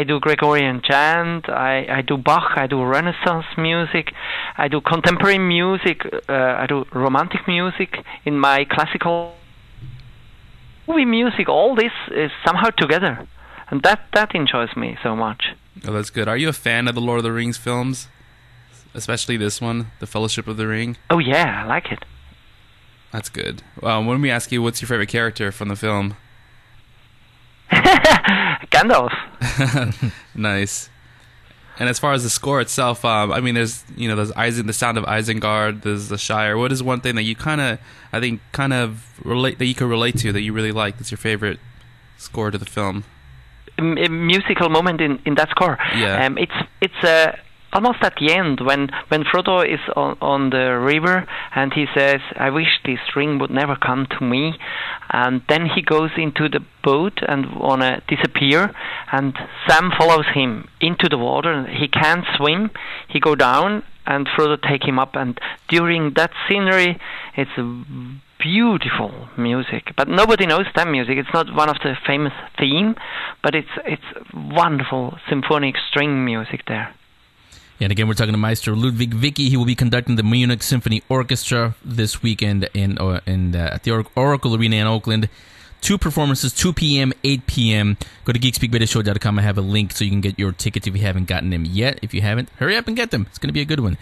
do Gregorian chant. I do Bach. I do Renaissance music. I do contemporary music. I do romantic music. In my classical movie music, all this is somehow together, and that enjoys me so much. Oh, that's good. Are you a fan of the Lord of the Rings films? Especially this one, The Fellowship of the Ring. Oh yeah, I like it. That's good. When we ask you, what's your favorite character from the film? Gandalf. Nice. And as far as the score itself, I mean, there's the sound of Isengard, there's the Shire. What is one thing that you kind of relate that you could relate to that you really like? That's your favorite score to the film? A musical moment in that score. Yeah. It's almost at the end, when Frodo is on the river and he says, "I wish this ring would never come to me," and then he goes into the boat and wanna disappear, and Sam follows him into the water. He can't swim. He go down, and Frodo take him up. And during that scenery, it's beautiful music, but nobody knows that music. It's not one of the famous theme, but it's wonderful symphonic string music there. Yeah, and again, we're talking to Maestro Ludwig Vicky. He will be conducting the Munich Symphony Orchestra this weekend at the Oracle Arena in Oakland. 2 performances, 2 p.m., 8 p.m. Go to geekspeakradioshow.com. I have a link so you can get your tickets if you haven't gotten them yet. If you haven't, hurry up and get them. It's going to be a good one.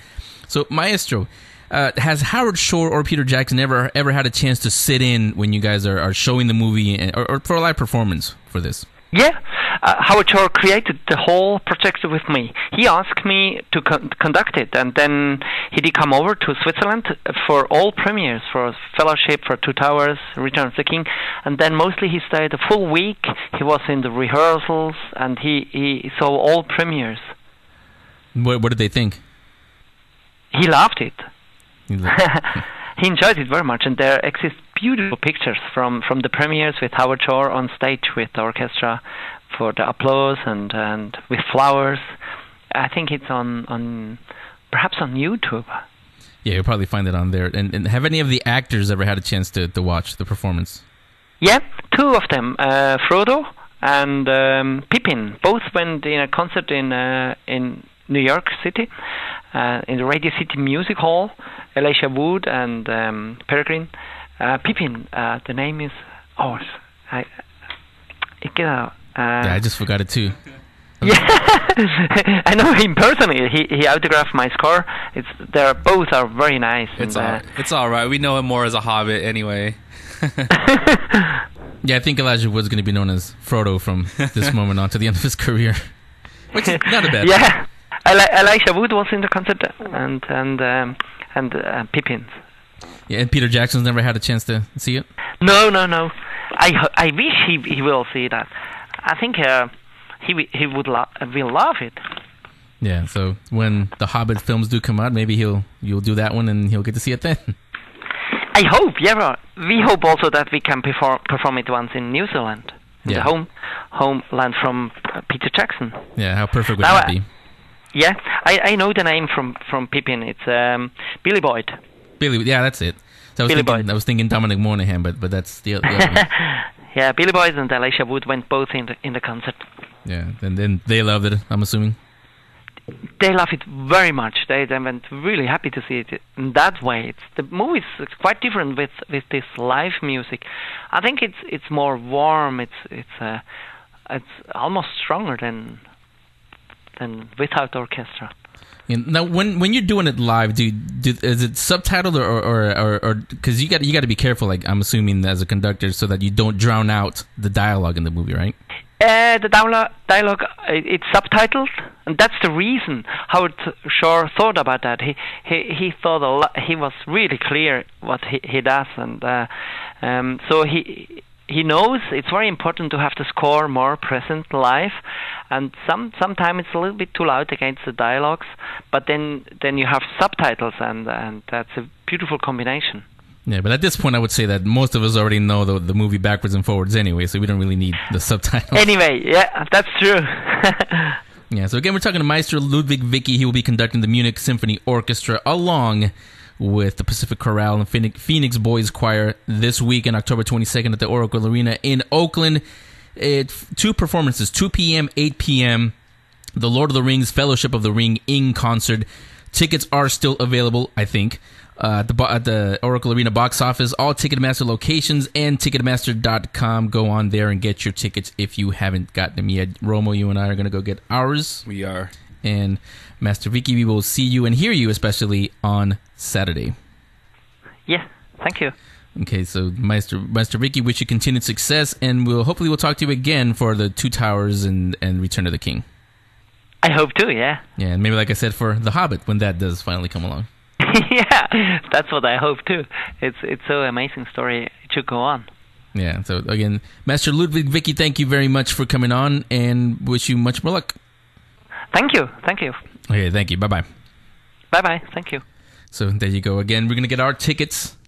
So, Maestro, has Howard Shore or Peter Jackson ever had a chance to sit in when you guys are showing the movie or for a live performance for this? Yeah, Howard Shore created the whole project with me. He asked me to conduct it, and then he did come over to Switzerland for all premieres, for Fellowship, for Two Towers, Return of the King, and then mostly he stayed a full week. He was in the rehearsals, and he saw all premieres. What did they think? He loved it. He enjoyed it very much, and there exist beautiful pictures from the premieres with Howard Shore on stage with the orchestra for the applause and with flowers. I think it's on perhaps on YouTube. Yeah, you'll probably find it on there. And have any of the actors ever had a chance to watch the performance? Yeah, 2 of them, Frodo and Pippin. Both went in a concert in New York City, in the Radio City Music Hall. Elisha Wood and Peregrine. Pippin, the name is I just forgot it too. Yeah, I know him personally. He autographed my score. Both are very nice. It's all right. We know him more as a Hobbit anyway. Yeah, I think Elijah Wood's going to be known as Frodo from this moment on to the end of his career, which is not a bad thing. Yeah, Elisha Wood was in the concert and Pippin. Yeah, and Peter Jackson's never had a chance to see it? No. I wish he will see that. I think he will love it. Yeah, so when the Hobbit films do come out, maybe you'll do that one and he'll get to see it then. I hope, yeah. we hope also that we can perform it once in New Zealand, Yeah. the homeland from Peter Jackson. Yeah, how perfect would Now, that be? Yeah, I know the name from Pippin. It's Billy Boyd. Billy, yeah, that's it. So I was thinking Dominic Monaghan, but that's the other one. Yeah, Billy Boyd and Elisha Wood went both in the concert. Yeah, and then they loved it, I'm assuming. They love it very much. They went really happy to see it in that way. The movie is quite different with this live music. I think it's more warm. It's almost stronger than without orchestra. And now, when you're doing it live, is it subtitled or because you got to be careful? Like I'm assuming as a conductor, so that you don't drown out the dialogue in the movie, right? The dialogue it's subtitled, and that's the reason Howard Shore thought about that. He thought a lot. He was really clear what he does, and so he knows it's very important to have the score more present live, and sometimes it's a little bit too loud against the dialogues, but then you have subtitles, and that's a beautiful combination. Yeah, but at this point, I would say that most of us already know the movie backwards and forwards anyway, so we don't really need the subtitles. Anyway, yeah, that's true. Yeah, so again, we're talking to Maestro Ludwig Vicky. He will be conducting the Munich Symphony Orchestra along with the Pacific Chorale and Phoenix Boys Choir this week on October 22nd at the Oracle Arena in Oakland. 2 performances, 2 p.m., 8 p.m., the Lord of the Rings Fellowship of the Ring in concert. Tickets are still available, I think, at the Oracle Arena box office, all Ticketmaster locations, and Ticketmaster.com. Go on there and get your tickets if you haven't got them yet. Romo, you and I are going to go get ours. We are. And Master Vicky, we will see you and hear you, especially on Saturday. Yeah, thank you. Okay, so Master Vicky, wish you continued success, and hopefully we'll talk to you again for the Two Towers and Return of the King. I hope too, yeah. Yeah, and maybe, like I said, for The Hobbit, when that does finally come along. Yeah, that's what I hope too. It's so amazing story. It should go on. Yeah, so again, Master Ludwig Vicky, thank you very much for coming on, and wish you much more luck. Thank you. Okay, thank you. Bye-bye. Bye-bye. Thank you. So there you go. Again, we're going to get our tickets.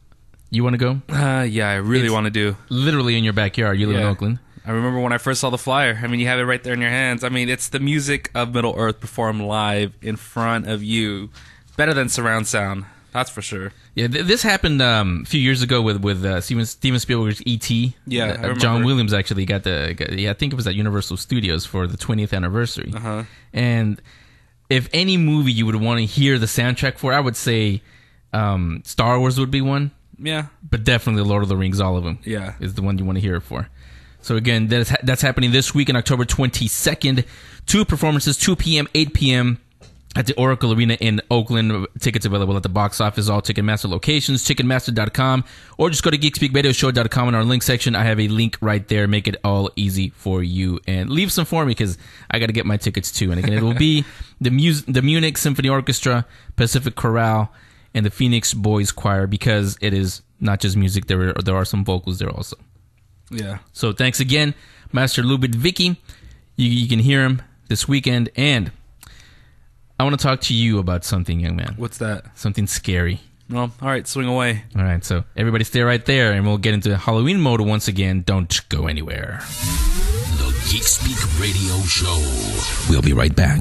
You want to go? Yeah, I really want to do. Literally in your backyard. You live in Oakland. I remember when I first saw the flyer. I mean, you have it right there in your hands. I mean, it's the music of Middle-earth performed live in front of you. Better than surround sound, that's for sure. Yeah, this happened a few years ago with Steven Spielberg's E.T. Yeah, I remember. John Williams actually got I think it was at Universal Studios for the 20th anniversary. Uh-huh. And if any movie you would want to hear the soundtrack for, I would say Star Wars would be one. Yeah. But definitely Lord of the Rings, all of them. Yeah. Is the one you want to hear it for. So again, that's happening this week on October 22nd. 2 performances, 2 p.m., 8 p.m., at the Oracle Arena in Oakland. Tickets available at the box office, all Ticketmaster locations, Ticketmaster.com, or just go to GeekSpeakRadioshow.com in our link section. I have a link right there. Make it all easy for you. And leave some for me because I got to get my tickets too. And again, it will be the Munich Symphony Orchestra, Pacific Chorale, and the Phoenix Boys Choir, because it is not just music. There are some vocals there also. Yeah. So thanks again, Master Ludwig Vicky. You can hear him this weekend, and I want to talk to you about something, young man. What's that? Something scary. Well, all right, swing away. All right, so everybody stay right there, and we'll get into Halloween mode once again. Don't go anywhere. The Geek Speak Radio Show. We'll be right back.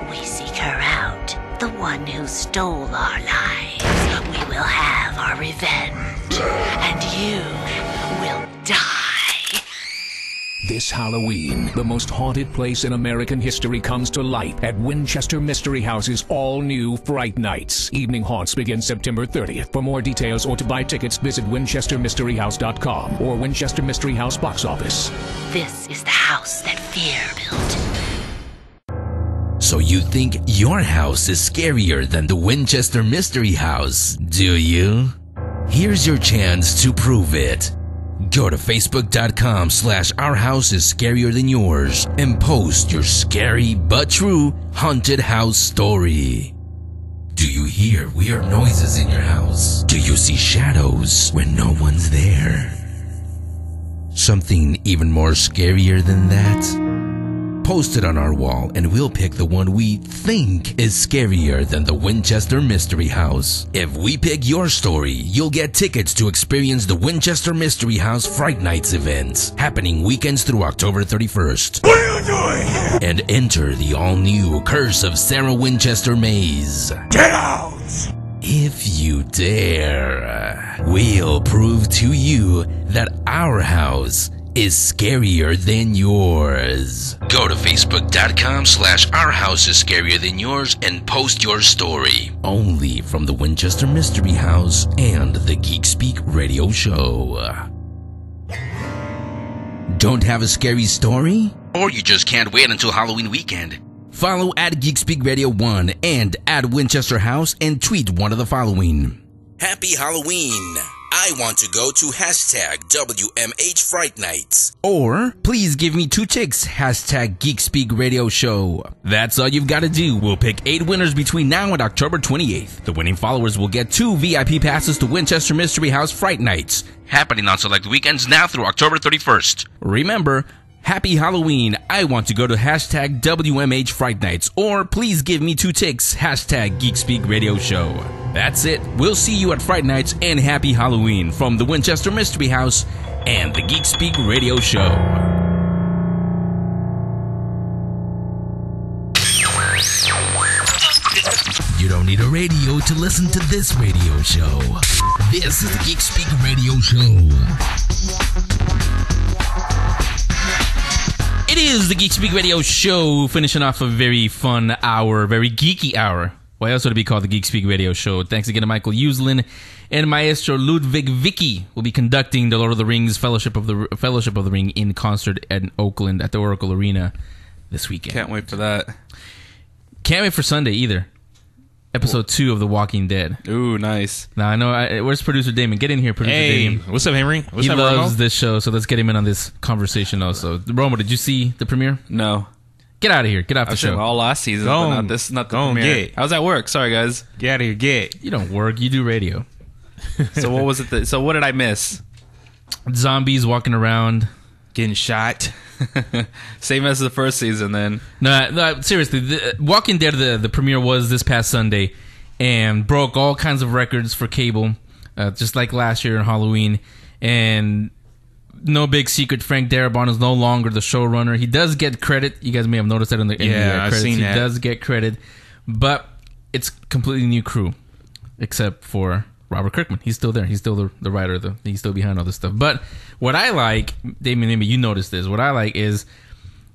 We seek her out, the one who stole our lives. We will have our revenge, and you will die. This Halloween, the most haunted place in American history comes to light at Winchester Mystery House's all-new Fright Nights. Evening haunts begin September 30th. For more details or to buy tickets, visit WinchesterMysteryHouse.com or Winchester Mystery House box office. This is the house that fear built. So you think your house is scarier than the Winchester Mystery House, do you? Here's your chance to prove it. Go to Facebook.com/OurHouseIsScarier-Than-Yours and post your scary but true haunted house story. Do you hear weird noises in your house? Do you see shadows when no one's there? Something even more scarier than that? post it on our wall, and we'll pick the one we think is scarier than the Winchester Mystery House. If we pick your story, you'll get tickets to experience the Winchester Mystery House Fright Nights events, happening weekends through October 31st. What are you doing here? And enter the all-new Curse of Sarah Winchester maze. Get out! If you dare, we'll prove to you that our house is scarier than yours. Go to facebook.com/ourhouseisscarierthanyours and post your story. Only from the Winchester Mystery House and the Geek Speak Radio Show. Don't have a scary story? Or you just can't wait until Halloween weekend? Follow at Geek Speak Radio 1 and at Winchester House and tweet one of the following. Happy Halloween! I want to go to #WMH Fright Nights. Or, please give me 2 ticks, Geek Speak Radio Show. That's all you've got to do. We'll pick 8 winners between now and October 28th. The winning followers will get 2 VIP passes to Winchester Mystery House Fright Nights, happening on select weekends now through October 31st. Remember, Happy Halloween. I want to go to #WMH Fright Nights. Or please give me 2 ticks, Geek Speak Radio Show. That's it. We'll see you at Fright Nights and Happy Halloween from the Winchester Mystery House and the Geek Speak Radio Show. You don't need a radio to listen to this radio show. This is the Geek Speak Radio Show. It is the Geek Speak Radio Show, finishing off a very fun hour, very geeky hour. Why else would it be called the Geek Speak Radio Show? Thanks again to Michael Uslin and Maestro Ludwig Vicky will be conducting the Lord of the Rings Fellowship of the Ring in concert in Oakland at the Oracle Arena this weekend. Can't wait for that. Can't wait for Sunday either. Episode 2 of The Walking Dead. Ooh, nice. Now I know. Where's producer Damon? Get in here, producer Damon. What's up, Henry? What's he up, loves Romo? this show, so let's get him in on this conversation also. Romo, did you see the premiere? No. Get out of here. Get off the show. All last season, but not this. Not the premiere. I was at work. Sorry, guys. Get out of here. Get. You don't work. You do radio. So what was it? So what did I miss? Zombies walking around, getting shot. Same as the first season, then. No, seriously. The Walking Dead, the premiere was this past Sunday, and broke all kinds of records for cable, just like last year on Halloween. And no big secret, Frank Darabont is no longer the showrunner. He does get credit. You guys may have noticed that in the credits. I've seen that. He does get credit, but it's completely new crew, except for Robert Kirkman. He's still there. He's still the writer. He's still behind all this stuff. But what I like, Damien, maybe you noticed this. What I like is,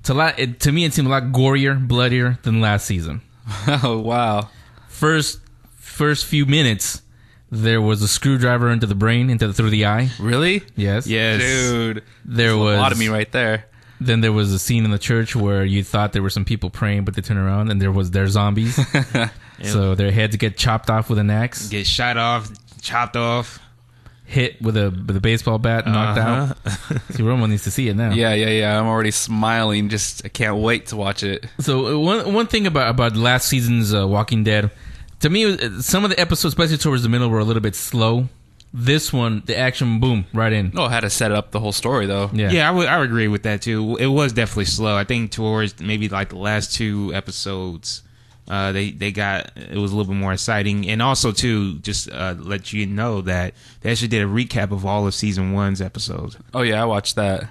to me, it seemed a lot gorier, bloodier than last season. Oh, wow. First few minutes, there was a screwdriver into the brain, through the eye. Really? Yes. Dude. There was lobotomy right there. Then there was a scene in the church where you thought there were some people praying, but they turn around and they're zombies. So their heads get chopped off with an axe. Get shot off, chopped off. Hit with a baseball bat, knocked out. See, Romo needs to see it now. Yeah. I'm already smiling. I can't wait to watch it. So one thing about last season's Walking Dead, to me, some of the episodes, especially towards the middle, were a little bit slow. This one, the action, boom, right in. Oh, I had to set up the whole story, though. Yeah, I would agree with that, too. It was definitely slow. I think towards maybe like the last 2 episodes, it was a little bit more exciting. And also, too, just let you know that they actually did a recap of all of season 1's episodes. Oh, yeah, I watched that.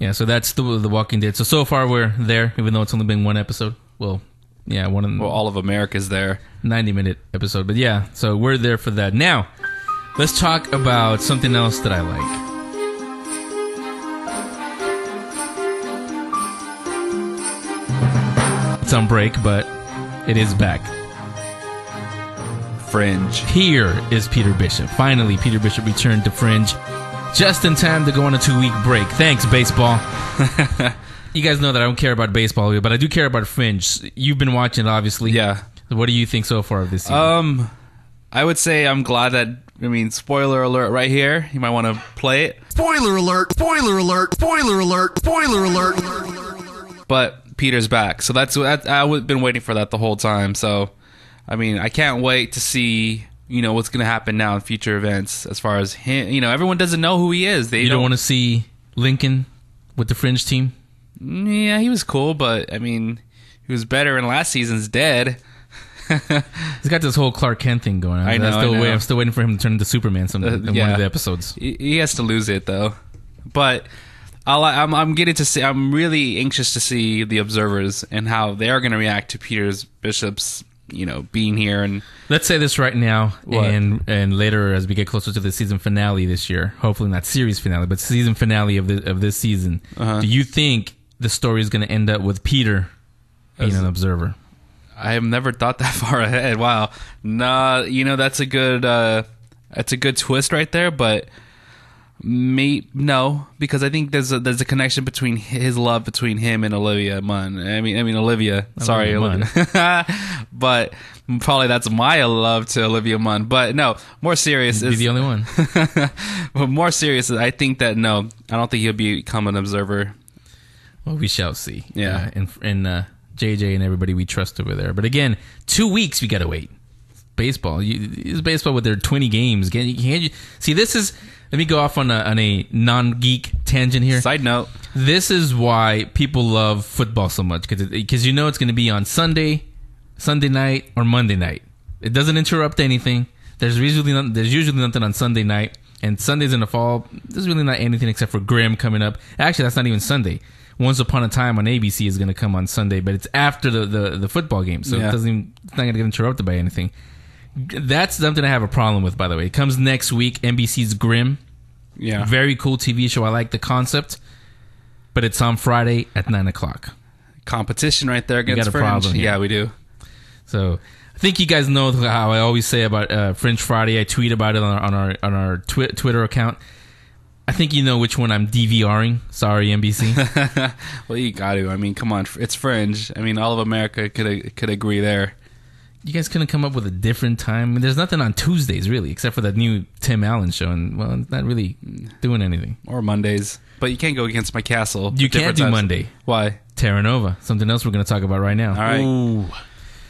Yeah, so that's the Walking Dead. So far we're there, even though it's only been 1 episode. Well, yeah, all of America's there. 90-minute episode. But yeah, so we're there for that. Now, let's talk about something else that I like. It's on break, but it is back. Fringe. Here is Peter Bishop. Finally, Peter Bishop returned to Fringe just in time to go on a 2-week break. Thanks, baseball. You guys know that I don't care about baseball, but I do care about Fringe. You've been watching it, obviously. Yeah. What do you think so far of this season? I would say I'm glad that, spoiler alert right here. You might want to play it. Spoiler alert, spoiler alert, spoiler alert, spoiler alert. But Peter's back. So I've been waiting for that the whole time. So, I can't wait to see, what's going to happen now in future events as far as him. Everyone doesn't know who he is. You don't want to see Lincoln with the Fringe team? Yeah, he was cool, but I mean, he was better in last season's Dead. He's got this whole Clark Kent thing going on. I know. I'm still waiting for him to turn into Superman in one of the episodes. He has to lose it though. But I'm getting to see. I'm really anxious to see the observers and how they're going to react to Peter's Bishop's, being here. And let's say this right now, What? and later as we get closer to the season finale this year, hopefully not series finale, but season finale of this season. Do you think the story is going to end up with Peter being an observer? I have never thought that far ahead. Wow. Nah, that's a good twist right there, but no, because I think there's a connection between his love between him and Olivia Munn. I mean Olivia. Sorry, Olivia. But probably that's my love to Olivia Munn. But no, more serious You'd be the only one. But more serious, I think that no, I don't think he'll become an observer. Well, we shall see. Yeah. And JJ and everybody we trust over there. But again, 2 weeks we gotta wait. Baseball. It's baseball with their 20 games. See, this is. Let me go off on a non-geek tangent here. Side note. This is why people love football so much, because it's going to be on Sunday night, or Monday night. It doesn't interrupt anything. There's usually nothing on Sunday night, and Sundays in the fall, there's really not anything except for Grimm coming up. Actually, that's not even Sunday. Once Upon a Time on ABC is going to come on Sunday, but it's after the football game, so it's not going to get interrupted by anything. That's something I have a problem with, by the way. It comes next week, NBC's Grimm. Yeah. Very cool TV show. I like the concept. But it's on Friday at 9 o'clock. Competition right there against got a Fringe. problem here. Yeah, we do. So I think you guys know how I always say about Fringe Friday. I tweet about it on our Twitter account. I think you know which one I'm DVRing. Sorry, NBC. Well, you got to. I mean, come on. It's Fringe. I mean, all of America could agree there. You guys couldn't come up with a different time? I mean, there's nothing on Tuesdays, really, except for that new Tim Allen show. And, well, it's not really doing anything. Or Mondays. But you can't go against my castle. You can't do Monday. Why? Terra Nova. Something else we're going to talk about right now. All right. Ooh.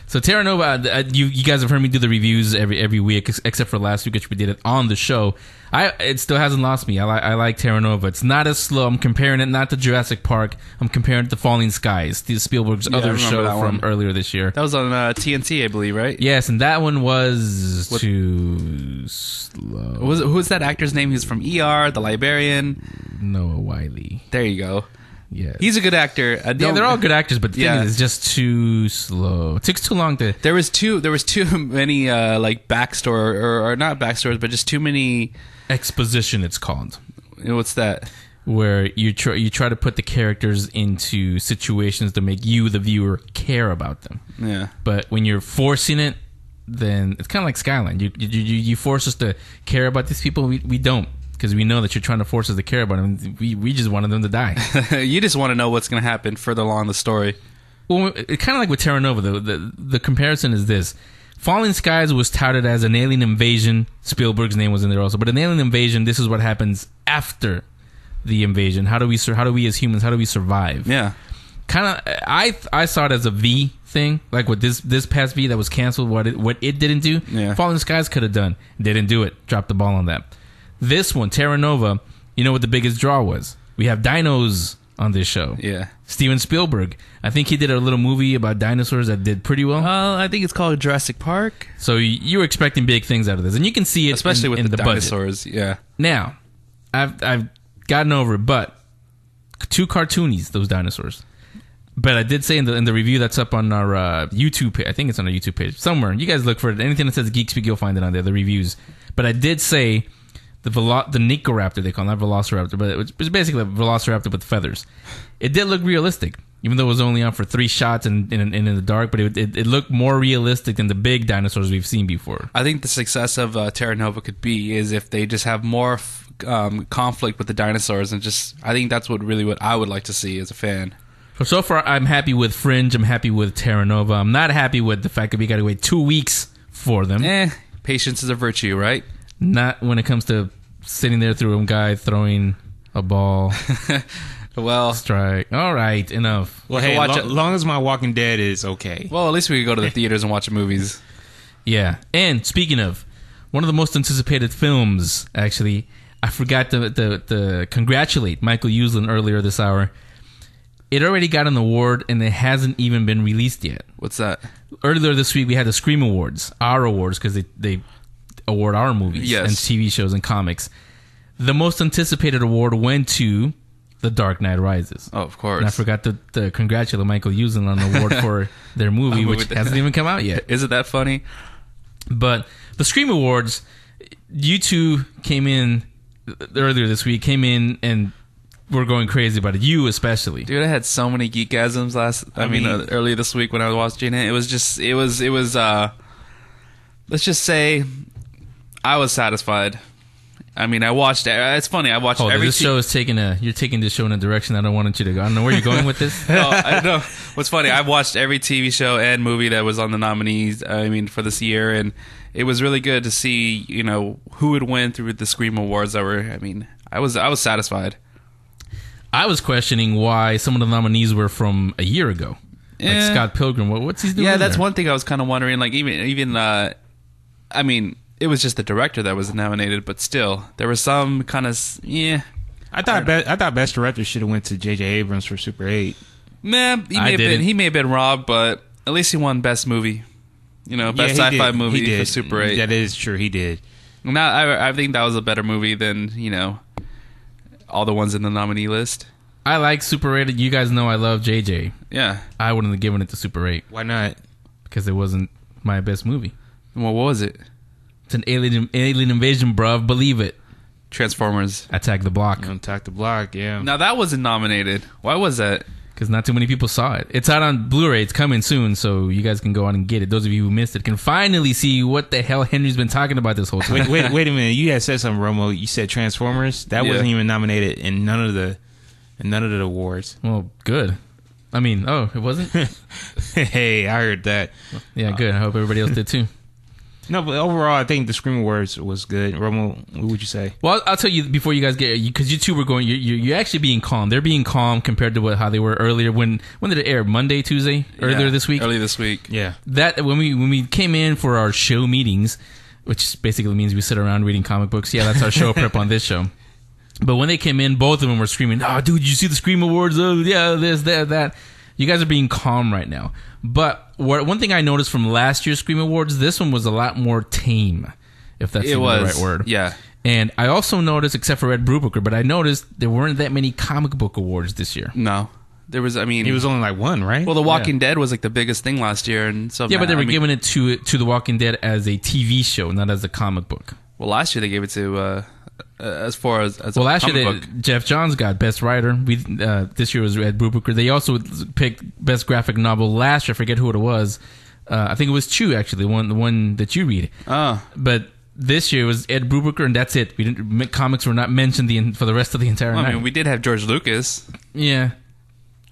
So Terra Nova, you guys have heard me do the reviews every week, except for last week, which we did it on the show. It still hasn't lost me. I like Terra Nova. It's not as slow. I'm comparing it not to Jurassic Park. I'm comparing it to Falling Skies, to Spielberg's other show from earlier this year. That was on TNT, I believe, right? Yes, and that one was too slow. Who's that actor's name? He's from ER, The Librarian. Noah Wiley. There you go. Yeah, he's a good actor. Yeah, they're all good actors, but the thing is, it's just too slow. It takes too long to. There was too many like backstory or not backstories, but just too many exposition. It's called. What's that? Where you try to put the characters into situations to make you, the viewer, care about them. Yeah. But when you're forcing it, then it's kind of like Skyline. You force us to care about these people. We don't. Because we know that you're trying to force us to care about them. We just wanted them to die. You just want to know what's going to happen further along the story. Well, it kind of like with Terra Nova, though. The comparison is this. Falling Skies was touted as an alien invasion. Spielberg's name was in there also. But an alien invasion, this is what happens after the invasion. How do we as humans, how do we survive? Yeah. Kind of, I saw it as a V thing. Like with this past V that was canceled, what it didn't do. Yeah. Falling Skies could have done. Didn't do it. Dropped the ball on that. This one, Terra Nova, you know what the biggest draw was? We have dinos on this show. Yeah. Steven Spielberg. I think he did a little movie about dinosaurs that did pretty well. I think it's called Jurassic Park. So you were expecting big things out of this. And you can see it especially with in the dinosaurs. Budget. Yeah. Now, I've gotten over it, but too cartoonies, those dinosaurs. But I did say in the review that's up on our YouTube page, I think it's on our YouTube page, somewhere. You guys look for it. Anything that says Geek Speak, you'll find it on there, the reviews. But I did say the Nicoraptor, they call it, not Velociraptor, but it was basically a Velociraptor with feathers. It did look realistic, even though it was only on for 3 shots and in the dark, but it looked more realistic than the big dinosaurs we've seen before. I think the success of Terra Nova could be is if they just have more conflict with the dinosaurs, and just I think that's what I would like to see as a fan. So far, I'm happy with Fringe. I'm happy with Terra Nova. I'm not happy with the fact that we got to wait 2 weeks for them. Patience is a virtue, right? Not when it comes to sitting there through a guy throwing a ball. Well, strike. All right, enough. Well, hey, long as my Walking Dead is okay. Well, at least we can go to the theaters and watch movies. Yeah, and speaking of, one of the most anticipated films, actually, I forgot to congratulate Michael Uslan earlier this hour. it already got an award, and it hasn't even been released yet. What's that? Earlier this week, we had the Scream Awards, our awards, because they award our movies Yes. and TV shows and comics. The most anticipated award went to The Dark Knight Rises. Oh, of course. And I forgot to congratulate Michael Usen on the award for their movie, which hasn't even come out yet. Isn't that funny? But the Scream Awards, you two came in earlier this week, and were going crazy about it. You especially. Dude, I had so many geekasms earlier this week when I was watching it. It was let's just say I was satisfied. I mean, I watched it's funny, I watched every this show is you're taking this show in a direction I don't want you to go. I don't know where you're going with this. No, I know. What's funny, I watched every TV show and movie that was on the nominees, for this year, and it was really good to see, who would win through the Scream Awards that were, I was satisfied. I was questioning why some of the nominees were from a year ago. Like Scott Pilgrim. What's he doing? Yeah, that's there? one thing I was kind of wondering. Like, even it was just the director that was nominated, but still, there was some kind of I thought Best Director should have went to J.J. Abrams for Super 8. Man, he may have been robbed, but at least he won Best Movie. Best sci-fi movie for Super 8. That is true. He did. Now, I think that was a better movie than all the ones in the nominee list. I like Super 8. You guys know I love JJ. Yeah. I wouldn't have given it to Super 8. Why not? Because it wasn't my best movie. Well, what was it? It's an alien invasion, bruv. Believe it. Transformers. Attack the Block. Attack the Block, yeah. Now, that wasn't nominated. Why was that? Because not too many people saw it. It's out on Blu-ray. It's coming soon, so you guys can go out and get it. Those of you who missed it can finally see what the hell Henry's been talking about this whole time. Wait a minute. You had said something, Romo. You said Transformers. That wasn't even nominated in none of the awards. Well, good. It wasn't? Hey, I heard that. Yeah, good. I hope everybody else did too. No, but overall, I think the Scream Awards was good. Romo, what would you say? Well, I'll tell you before you guys get, because you two were going, you're actually being calm. They're being calm compared to how they were earlier. When did it air? Monday, Tuesday, earlier this week. Early this week. Yeah. That when we came in for our show meetings, which basically means we sit around reading comic books. Yeah, that's our show prep on this show. But when they came in, both of them were screaming, "Oh, dude, you see the Scream Awards? Oh, yeah, this, that." You guys are being calm right now. But one thing I noticed from last year's Scream Awards, this one was a lot more tame, if that's even the right word. Yeah. And I also noticed, except for Ed Brubaker, but I noticed there weren't that many comic book awards this year. No. There was, it was only like one, right? Well, The Walking Dead was like the biggest thing last year. And so yeah, but they were giving it to The Walking Dead as a TV show, not as a comic book. Well, last year they gave it to... as far as last year Jeff Johns got Best Writer. This year was Ed Brubaker. They also picked Best Graphic Novel last year. I forget who it was. I think it was Chew, actually, the one that you read. Oh. But this year it was Ed Brubaker, and that's it. Comics were not mentioned for the rest of the entire night. We did have George Lucas. Yeah.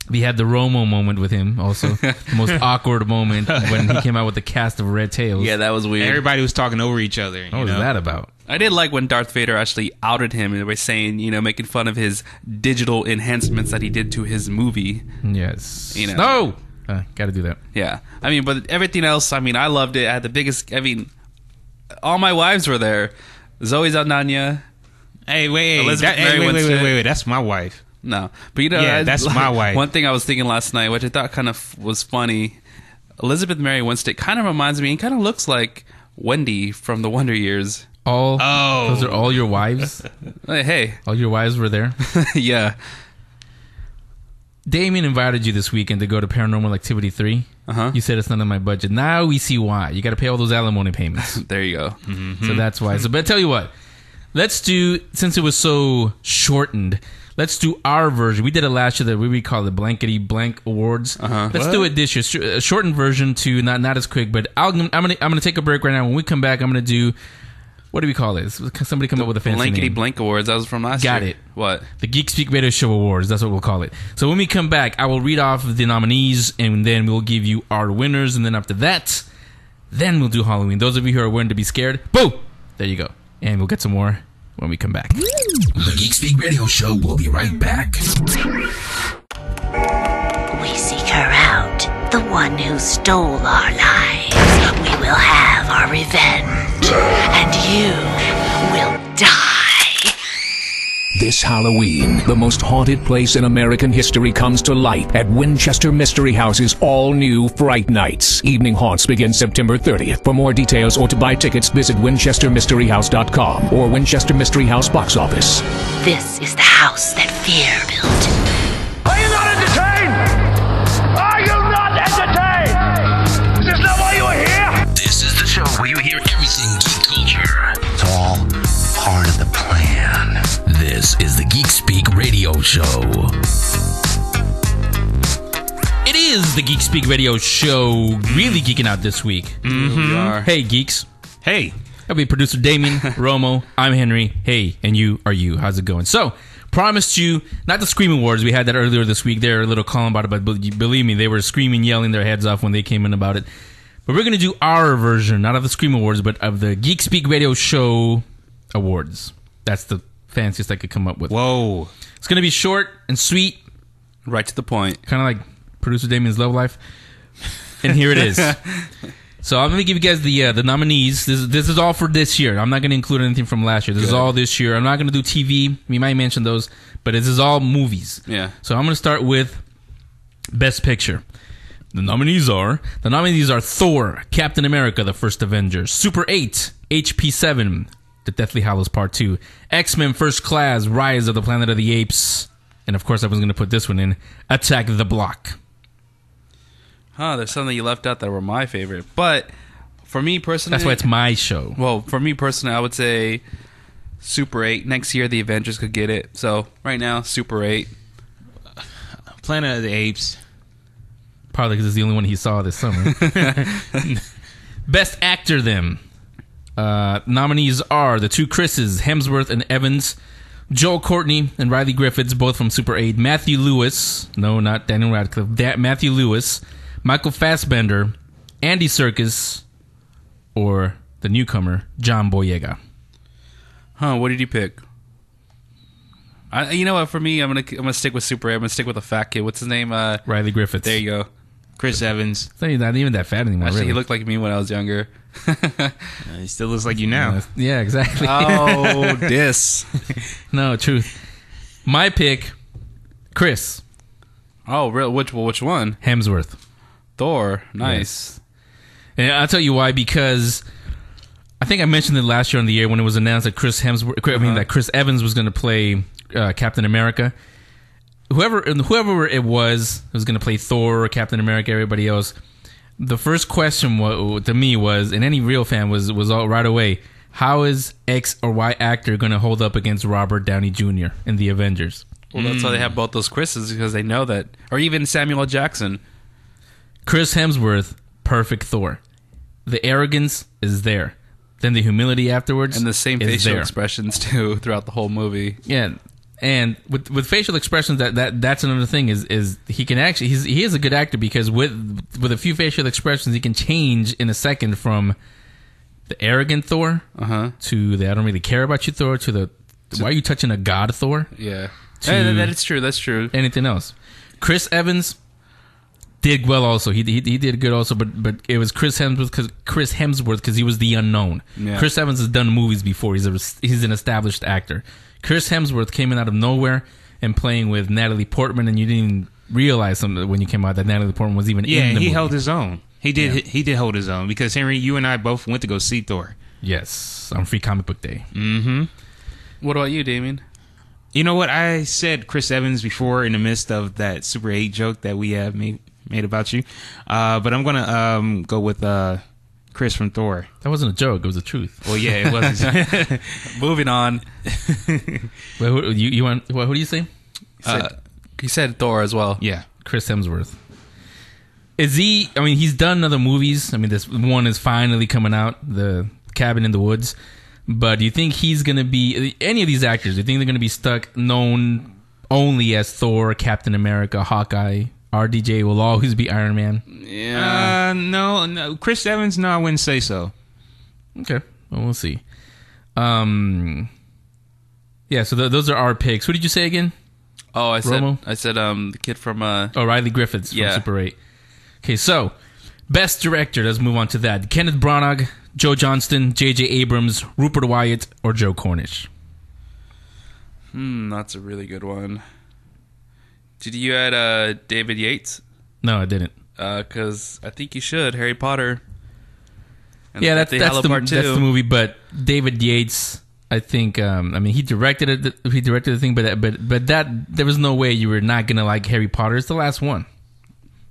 We had the Romo moment with him also. The most awkward moment when he came out with the cast of Red Tails. Yeah, that was weird. Everybody was talking over each other. What was that about? I did like when Darth Vader actually outed him by saying, making fun of his digital enhancements that he did to his movie. Yes. No! Gotta do that. Yeah. But everything else, I loved it. I had the biggest, all my wives were there. Zoe Saldana. Hey, wait. Wait. That's my wife. No. But, that's my wife. One thing I was thinking last night, which I thought kind of was funny, Elizabeth Mary Winstead kind of reminds me, and kind of looks like Wendy from the Wonder Years. Those are all your wives? Hey. All your wives were there? Yeah. Damien invited you this weekend to go to Paranormal Activity 3. Uh-huh. You said it's not in my budget. Now we see why. You got to pay all those alimony payments. There you go. Mm-hmm. So that's why. But I tell you what. Let's do, since it was so shortened, let's do our version. We did it last year that we call it Blankety Blank Awards. Uh-huh. Let's do it this year. A shortened version to not as quick, but I'm gonna take a break right now. When we come back, I'm gonna do, what do we call this? Somebody come up with a fancy Blankety name. Blank Awards. That was from last year. Got it. What? The Geek Speak Radio Show Awards. That's what we'll call it. So when we come back, I will read off the nominees, and then we'll give you our winners. And then after that, then we'll do Halloween. Those of you who are willing to be scared, boom! There you go. And we'll get some more when we come back. The Geek Speak Radio Show will be right back. We seek her out, the one who stole our lives. We will have our revenge, and you will die. This Halloween, the most haunted place in American history comes to light at Winchester Mystery House's all-new Fright Nights. Evening haunts begin September 30th. For more details or to buy tickets, visit winchestermysteryhouse.com or Winchester Mystery House box office. This is the house that fear built. Are you not entertained? Are you not entertained? Is this not why you are here? This is the show where you hear everything geek culture. It's all part of the plan. This is the Geek Speak Radio Show. It is the Geek Speak Radio Show. Really geeking out this week. We are. Hey, geeks. Hey. I'll be producer Damien, Romo. I'm Henry. Hey, and you are you. How's it going? So, promised you, not the Screaming Awards. We had that earlier this week. They're a little calm about it, but believe me, they were screaming, yelling their heads off when they came in about it. But we're going to do our version, not of the Scream Awards, but of the Geek Speak Radio Show Awards. That's the fanciest I could come up with. Whoa. It's going to be short and sweet. Right to the point. Kind of like producer Damien's love life. And here it is. So I'm going to give you guys the nominees. This is all for this year. I'm not going to include anything from last year. This is all this year. I'm not going to do TV. We might mention those, but this is all movies. Yeah. So I'm going to start with Best Picture. The nominees are Thor, Captain America, The First Avenger, Super 8, HP 7, The Deathly Hallows Part 2, X-Men First Class, Rise of the Planet of the Apes, and of course I was going to put this one in, Attack the Block. There's something you left out that were my favorite. But for me personally... That's why it's my show. Well, for me personally, I would say Super 8. Next year, the Avengers could get it. So right now, Super 8. Planet of the Apes. Probably because it's the only one he saw this summer. Best Actor, then. Nominees are the two Chris's, Hemsworth and Evans, Joel Courtney and Riley Griffiths, both from Super 8, Matthew Lewis, no, not Daniel Radcliffe, Matthew Lewis, Michael Fassbender, Andy Serkis, or the newcomer, John Boyega. What did you pick? You know what? For me, I'm gonna stick with Super 8. I'm gonna stick with the fat kid. What's his name? Riley Griffiths. There you go. Chris Evans. He's not even that fat anymore. Actually, really. he looked like me when I was younger. He still looks like you now. Yeah, exactly. Oh, this. No, truth. My pick, Chris. Oh, real? Which one? Hemsworth. Thor. Nice. Yes. And I'll tell you why, because I think I mentioned it last year on the air when it was announced that that Chris Evans was going to play Captain America. Whoever it was going to play Thor or Captain America, everybody else, the first question to me was, and any real fan was all right away, how is X or Y actor going to hold up against Robert Downey Jr. in the Avengers? Well, that's why they have both those Chris's, because they know that. Or even Samuel L. Jackson. Chris Hemsworth, perfect Thor. The arrogance is there. Then the humility afterwards, and the same facial expressions too throughout the whole movie. Yeah. And with facial expressions, that's another thing is he can actually he is a good actor, because with a few facial expressions he can change in a second from the arrogant Thor to the I don't really care about you Thor to the why are you touching a god Thor? Yeah, that is true. That's true. Anything else? Chris Evans did well also. He did good also, but it was Chris Hemsworth because he was the unknown. Yeah. Chris Evans has done movies before. He's an established actor. Chris Hemsworth came in out of nowhere and playing with Natalie Portman, and you didn't even realize when you came out that Natalie Portman was even in the movie. He held his own. He did hold his own, because Henry, you and I both went to go see Thor. Yes, on Free Comic Book Day. Mm-hmm. What about you, Damien? You know what? I said Chris Evans before in the midst of that Super 8 joke that we have made about you, but I'm gonna go with Chris from Thor. That wasn't a joke. It was the truth. Well, yeah, it wasn't. Moving on. Well, who do you say? He said Thor as well. Yeah, Chris Hemsworth. Is he? I mean, he's done other movies. I mean, this one is finally coming out, The Cabin in the Woods. But do you think he's going to be any of these actors? Do you think they're going to be known only as Thor, Captain America, Hawkeye? RDJ will always be Iron Man. Yeah. No. Chris Evans, no, I wouldn't say so. Okay. Well, we'll see. Yeah, so those are our picks. What did you say again? Oh, I said Romo? The kid from Riley Griffiths from Super 8. Okay, so Best Director, let's move on to that. Kenneth Branagh, Joe Johnston, J.J. Abrams, Rupert Wyatt, or Joe Cornish? That's a really good one. Did you add David Yates? No, I didn't. Because I think you should. Harry Potter. And Yeah, that's the movie. But David Yates, I think. I mean, he directed it. He directed the thing, but that there was no way you were not gonna like Harry Potter. It's the last one.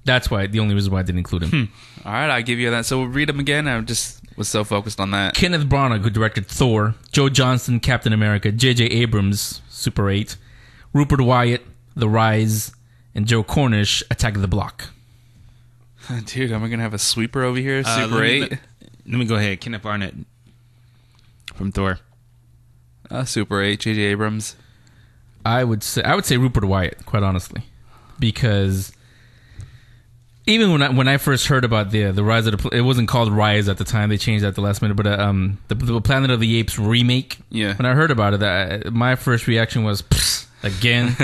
That's why the only reason why I didn't include him. All right, I'll give you that. So we'll read them again. I just was so focused on that. Kenneth Branagh, who directed Thor. Joe Johnston, Captain America. J.J. Abrams, Super 8. Rupert Wyatt, The Rise, and Joe Cornish, Attack of the Block. Dude, am I going to have a sweeper over here? Super 8? Let me go ahead. Kenneth Branagh from Thor. Super 8, J.J. Abrams. I would say Rupert Wyatt, quite honestly. Because even when I first heard about the Rise of the... It wasn't called Rise at the time. They changed that at the last minute. But the Planet of the Apes remake, yeah. When I heard about it, my first reaction was, again...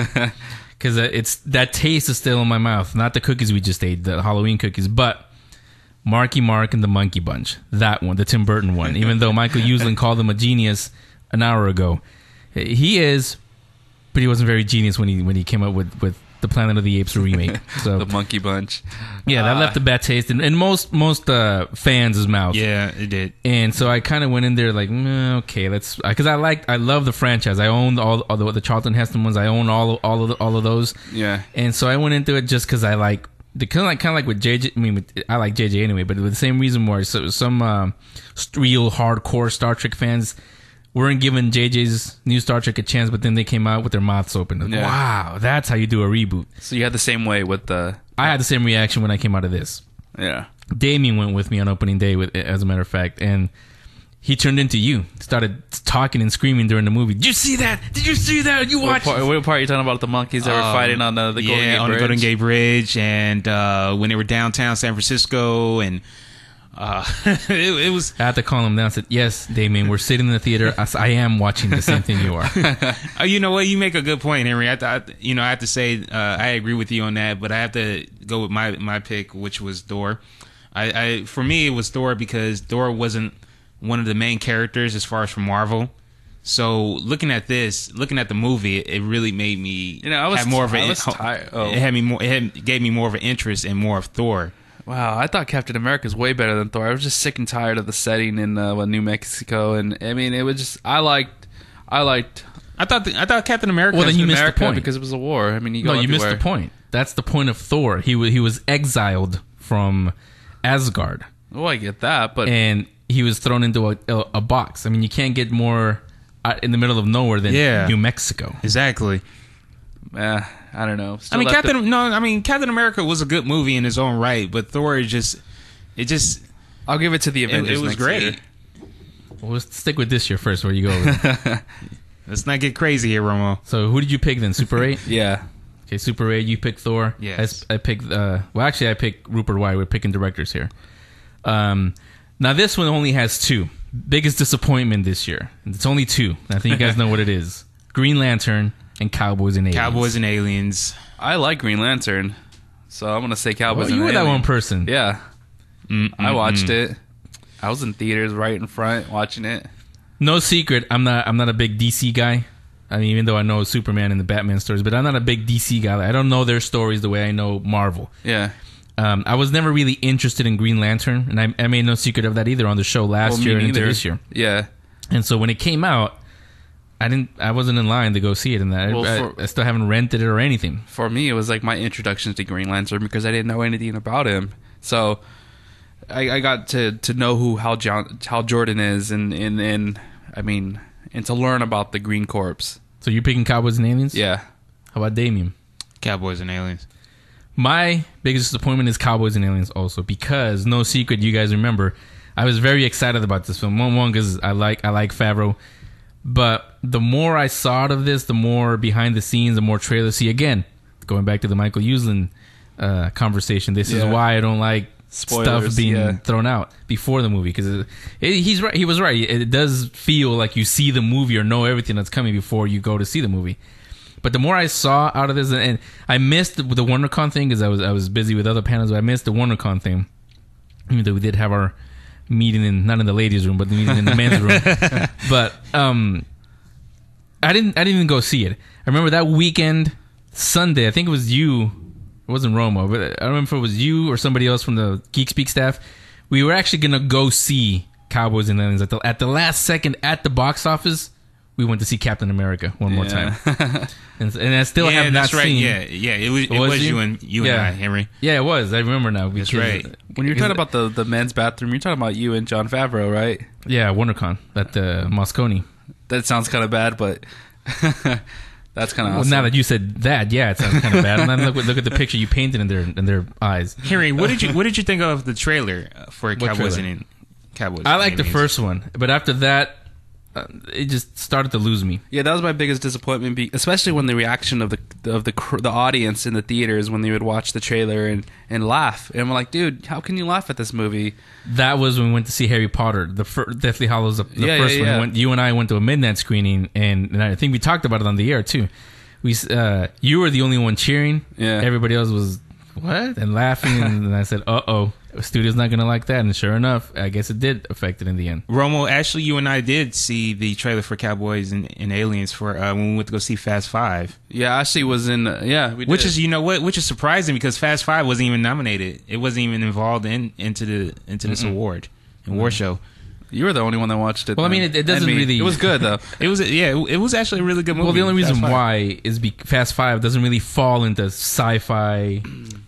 Because it's that taste is still in my mouth. Not the cookies we just ate, the Halloween cookies, but Marky Mark and the Monkey Bunch. That one, the Tim Burton one. Even though Michael Uslan called him a genius an hour ago, he is, but he wasn't very genius when he came up with the Planet of the Apes remake. So the Monkey Bunch. Yeah, that left a bad taste in most fans' mouth. Yeah, it did. And so I kind of went in there like, okay, let's, because I love the franchise. I own all the Charlton Heston ones. I own all of those. Yeah. And so I went into it just because I like kind of like with JJ. I mean, I like JJ anyway, but with the same reason why some real hardcore Star Trek fans weren't giving JJ's new Star Trek a chance, but then they came out with their mouths open. Like, yeah. Wow, that's how you do a reboot. So you had the same way with the... I had the same reaction when I came out of this. Yeah. Damien went with me on opening day, as a matter of fact, and he turned into you. Started talking and screaming during the movie. Did you see that? Did you see that? You watched it? What part are you talking about? The monkeys that were fighting on the Golden Gate Bridge? Yeah, on the Golden Gate Bridge, and when they were downtown San Francisco, and... it was. I had to call him down and said, yes, Damien, we're sitting in the theater. I am watching the same thing you are. You know what? You make a good point, Henry. I have to say, I agree with you on that, but I have to go with my pick, which was Thor. For me, it was Thor because Thor wasn't one of the main characters as far as from Marvel. So looking at the movie, it really made me have more of an. It gave me more of an interest in more of Thor. Wow, I thought Captain America is way better than Thor. I was just sick and tired of the setting in New Mexico, and I mean, it was just I thought Captain America. Well, then you missed the point because it was a war. I mean, you missed the point. That's the point of Thor. He was exiled from Asgard. Oh, I get that, but and he was thrown into a box. I mean, you can't get more in the middle of nowhere than New Mexico. Exactly. I don't know. Still Captain America was a good movie in his own right, but Thor is just. I'll give it to the Avengers. It was great. Year. Well, let's stick with this year first. Where you go? Let's not get crazy here, Romo. So, who did you pick then? Super 8? Yeah. Okay, Super 8. You picked Thor. Yes. I picked. I picked Rupert Wyatt. We're picking directors here. Now this one only has 2. Biggest disappointment this year. It's only 2. I think you guys know what it is. Green Lantern and Cowboys and Aliens. I like Green Lantern, so I'm gonna say Cowboys and Aliens. You were that one person. Yeah. I watched it. I was in theaters right in front watching it. No secret, I'm not a big DC guy. I mean, even though I know Superman and the Batman stories, but I'm not a big DC guy. I don't know their stories the way I know Marvel. Yeah. I was never really interested in Green Lantern, and I made no secret of that either on the show last year and into this year. Yeah. And so when it came out, I wasn't in line to go see it, and I still haven't rented it or anything. For me, it was like my introduction to Green Lantern because I didn't know anything about him. So I got to know who Hal Jordan is, and to learn about the Green Corps. So you're picking Cowboys and Aliens? Yeah. How about Damien? Cowboys and Aliens. My biggest disappointment is Cowboys and Aliens also, because no secret, you guys remember, I was very excited about this film. One because I like Favreau. But the more I saw out of this, the more behind the scenes, the more trailers. See, again, going back to the Michael Uslan conversation, this is why I don't like spoilers, stuff being thrown out before the movie, because he's right. He was right. It does feel like you see the movie or know everything that's coming before you go to see the movie. But the more I saw out of this, and I missed the WonderCon thing because I was busy with other panels. But I missed the WonderCon thing, even though we did have our meeting not in the ladies' room, but the meeting in the men's room. But I didn't even go see it. I remember that weekend, Sunday. I think it was you. It wasn't Romo, but I don't remember if it was you or somebody else from the Geek Speak staff. We were actually gonna go see Cowboys and Aliens at the last second at the box office. We went to see Captain America one more time, and I still have not right. seen. Yeah. It was you and I, Henry. Yeah, it was. I remember now. That's right. When you're talking about the men's bathroom, you're talking about you and Jon Favreau, right? Yeah, WonderCon at Moscone. That sounds kind of bad, but that's kind of awesome. Well, now that you said that, yeah, it sounds kind of bad. And then look at the picture you painted in their eyes. Henry, what did you think of the trailer for Cowboys and Cowboys? I liked the first one, but after that, it just started to lose me. Yeah, that was my biggest disappointment, especially when the reaction of the audience in the theaters when they would watch the trailer and laugh. And I'm like, dude, how can you laugh at this movie? That was when we went to see Harry Potter, the Deathly Hallows, the first one. You and I went to a midnight screening, and I think we talked about it on the air too. You were the only one cheering. Yeah. Everybody else was what and laughing, and I said, "Uh-oh, the studio's not gonna like that." And sure enough, I guess it did affect it in the end. Romo, actually, you and I did see the trailer for Cowboys and Aliens for when we went to go see Fast Five. Yeah, Ashley was in. We did. Which is, you know what? Which is surprising because Fast Five wasn't even nominated. It wasn't even involved into this award show. You were the only one that watched it. Well, then. I mean, it doesn't really. It was good though. It was actually a really good movie. Well, the only reason why is Fast Five doesn't really fall into sci-fi,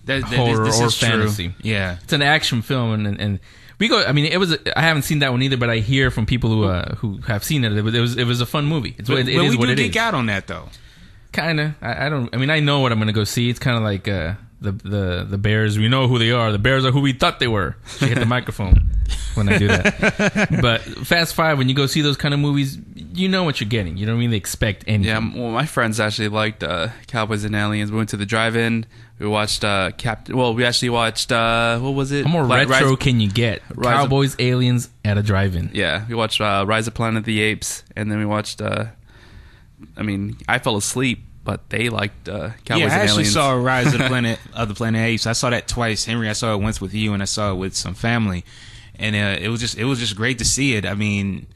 horror, or fantasy. True. Yeah, it's an action film, and we go. I mean, I haven't seen that one either, but I hear from people who have seen it. It was a fun movie. It is what it is. Geek out on that though. Kind of. I don't. I mean, I know what I'm going to go see. It's kind of like the Bears. We know who they are. The Bears are who we thought they were. She hit the microphone when I do that. But Fast Five, when you go see those kind of movies, you know what you're getting. You don't really expect anything. Yeah, well, my friends actually liked Cowboys and Aliens. We went to the drive-in. We watched we actually watched what was it? How more retro can you get? Cowboys, Aliens at a drive-in. Yeah, we watched Rise of Planet of the Apes, and then we watched. I fell asleep, but they liked Cowboys and Aliens. Yeah, I actually saw Rise of the Planet of the Apes. I saw that twice, Henry. I saw it once with you, and I saw it with some family, and it was just great to see it. I mean,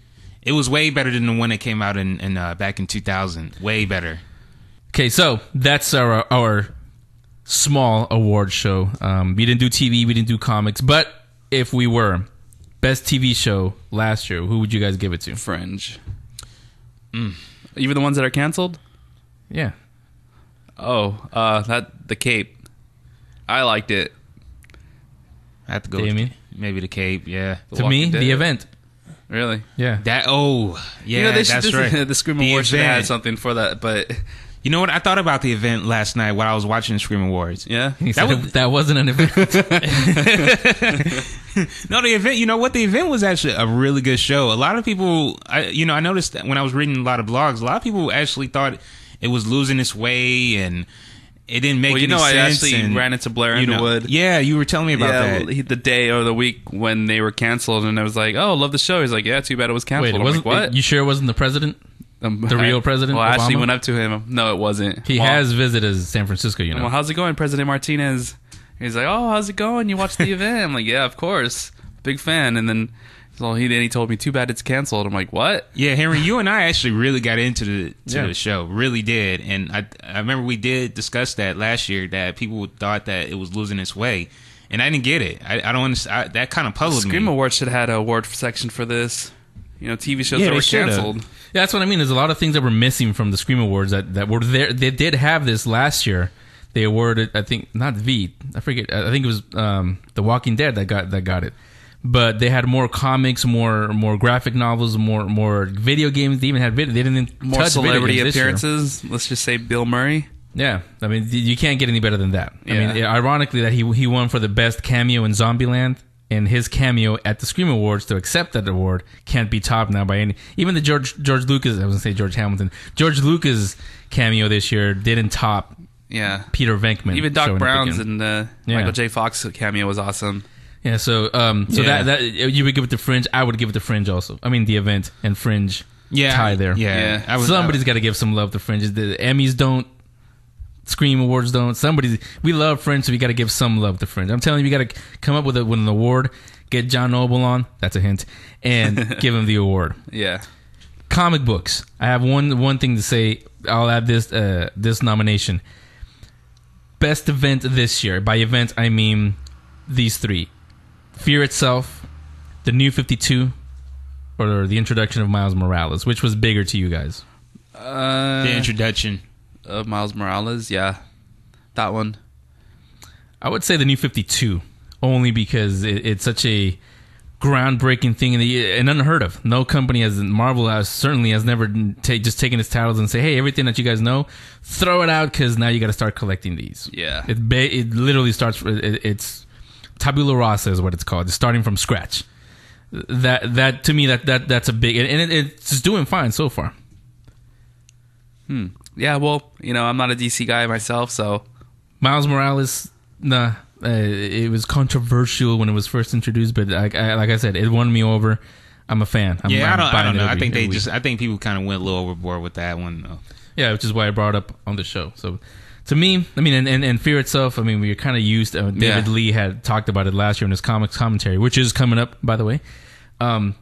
it was way better than the one that came out in back in 2000. Way better. Okay, so that's our small award show. We didn't do TV, we didn't do comics, but if we were best TV show last year, who would you guys give it to? Fringe. Even the ones that are canceled? Yeah. Oh, the Cape. I liked it. I have to go with maybe the Cape. Yeah. To me, The Event. Really? Yeah. That's right. The Scream Awards should have had something for that, but you know what? I thought about The Event last night while I was watching the Scream Awards. Yeah. That wasn't an event. No, The Event, you know what? The Event was actually a really good show. A lot of people, I noticed that when I was reading a lot of blogs, a lot of people actually thought it was losing its way and it didn't make any sense. I actually ran into Blair Underwood. Yeah, you were telling me about that. The day or the week when they were canceled, and I was like, oh, love the show. He's like, yeah, too bad it was canceled. Wait, what? You sure it wasn't the president? The real president? Well, I Obama? actually went up to him. No, it wasn't. He has visited San Francisco, you know. Well, how's it going, President Martinez? He's like, oh, how's it going? You watched the event? I'm like, yeah, of course. Big fan. And then he told me, too bad it's canceled. I'm like, what? Yeah, Henry, you and I actually really got into the show. Really did. And I remember we did discuss that last year, that people thought that it was losing its way. And I didn't get it. I don't understand. That kind of puzzled me. Scream Awards should have had an award section for this. TV shows that were canceled. Yeah, that's what I mean. There's a lot of things that were missing from the Scream Awards that were there. They did have this last year. They awarded, I think, not V. I forget. I think it was The Walking Dead that got it. But they had more comics, more graphic novels, more video games. They even had video. They didn't more touch celebrity video appearances. Let's just say Bill Murray. Yeah, I mean, you can't get any better than that. Yeah. I mean, ironically, that he won for the best cameo in Zombieland. And his cameo at the Scream Awards to accept that award can't be topped now by any. Even the George Lucas, I was gonna say George Hamilton. George Lucas cameo this year didn't top. Yeah, Peter Venkman. Even Doc Brown's and Michael J. Fox cameo was awesome. Yeah, so that you would give it to Fringe. I would give it to Fringe also. I mean, The Event and Fringe tie there. Yeah. Somebody's got to give some love to Fringe. The Emmys don't. Scream Awards don't. We love Fringe, so we got to give some love to Fringe. I'm telling you, we got to come up with an award, get John Noble on. That's a hint, and give him the award. Yeah. Comic books. I have one thing to say. I'll add this nomination. Best event this year. By event, I mean these three: Fear itself, the New 52, or the introduction of Miles Morales. Which was bigger to you guys? The introduction of Miles Morales. Yeah, that one. I would say the New 52, only because it's such a groundbreaking thing and unheard of. No company Marvel has never just taken its titles and say, hey, everything that you guys know, throw it out because now you got to start collecting these. Yeah. It literally starts, it's tabula rasa is what it's called. It's starting from scratch. That to me, that's a big, and it's doing fine so far. Yeah, well, I'm not a DC guy myself, so. Miles Morales, nah. It was controversial when it was first introduced, but like I said, it won me over. I'm a fan. I don't know. I think people kind of went a little overboard with that one, though. Yeah, which is why I brought it up on the show. So, to me, I mean, and Fear itself, I mean, we're kind of used. David Lee had talked about it last year in his comics commentary, which is coming up, by the way. But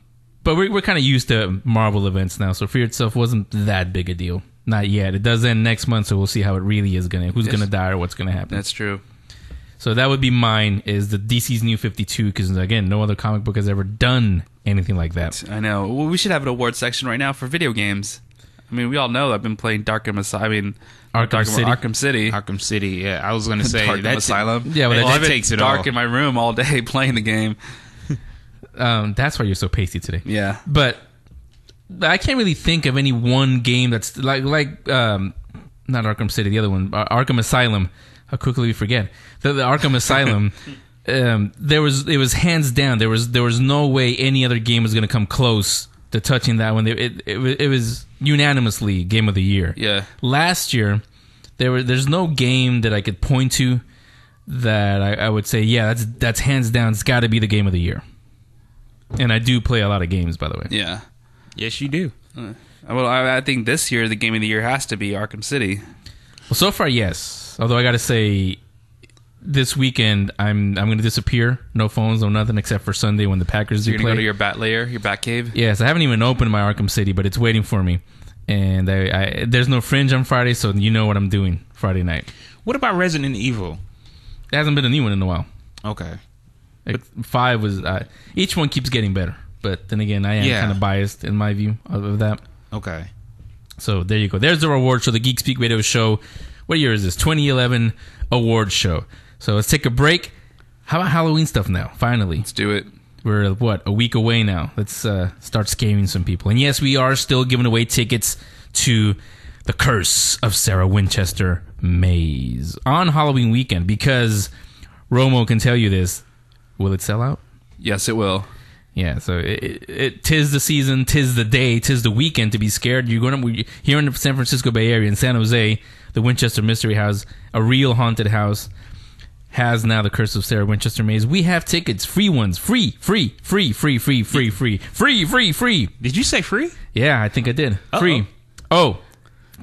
we're kind of used to Marvel events now, so Fear itself wasn't that big a deal. Not yet. It does end next month, so we'll see how it really is who's gonna die or what's gonna happen. That's true. So that would be mine, is the DC's New 52, because, again, no other comic book has ever done anything like that. I know. Well, we should have an award section right now for video games. I mean, we all know I've been playing Arkham City. Arkham City, yeah. I was going to say Arkham Asylum. Yeah, but that takes it dark all. In my room all day playing the game. That's why you're so pasty today. Yeah. But I can't really think of any one game that's like not Arkham City, the other one, Arkham Asylum. How quickly we forget the Arkham Asylum. It was hands down. There was no way any other game was going to come close to touching that one. It was unanimously game of the year. Yeah. Last year, there's no game that I could point to that I would say, yeah, that's hands down. It's got to be the game of the year. And I do play a lot of games, by the way. Yeah. Yes, you do. Well, I think this year the game of the year has to be Arkham City. Well, so far, yes. Although I got to say, this weekend I'm going to disappear. No phones, no nothing, except for Sunday when the Packers do play. You're going to go to your bat lair, your bat cave? Yes, I haven't even opened my Arkham City, but it's waiting for me. And there's no Fringe on Friday, so you know what I'm doing Friday night. What about Resident Evil? There hasn't been a new one in a while. Okay. Like 5 was... each one keeps getting better. But then again, I am kind of biased in my view of that. Okay. So there you go. There's the award show, the Geek Speak Radio Show. What year is this? 2011 award show. So let's take a break. How about Halloween stuff now? Finally. Let's do it. We're, a week away now. Let's start scaring some people. And yes, we are still giving away tickets to The Curse of Sarah Winchester Maze on Halloween weekend, because Romo can tell you this. Will it sell out? Yes, it will. Yeah, so tis the season, tis the day, tis the weekend to be scared. You're going here in the San Francisco Bay Area, in San Jose, the Winchester Mystery House, a real haunted house, has now The Curse of Sarah Winchester Maze. We have tickets, free ones, free. Did you say free? Yeah, I think I did. Uh-oh. Free. Oh,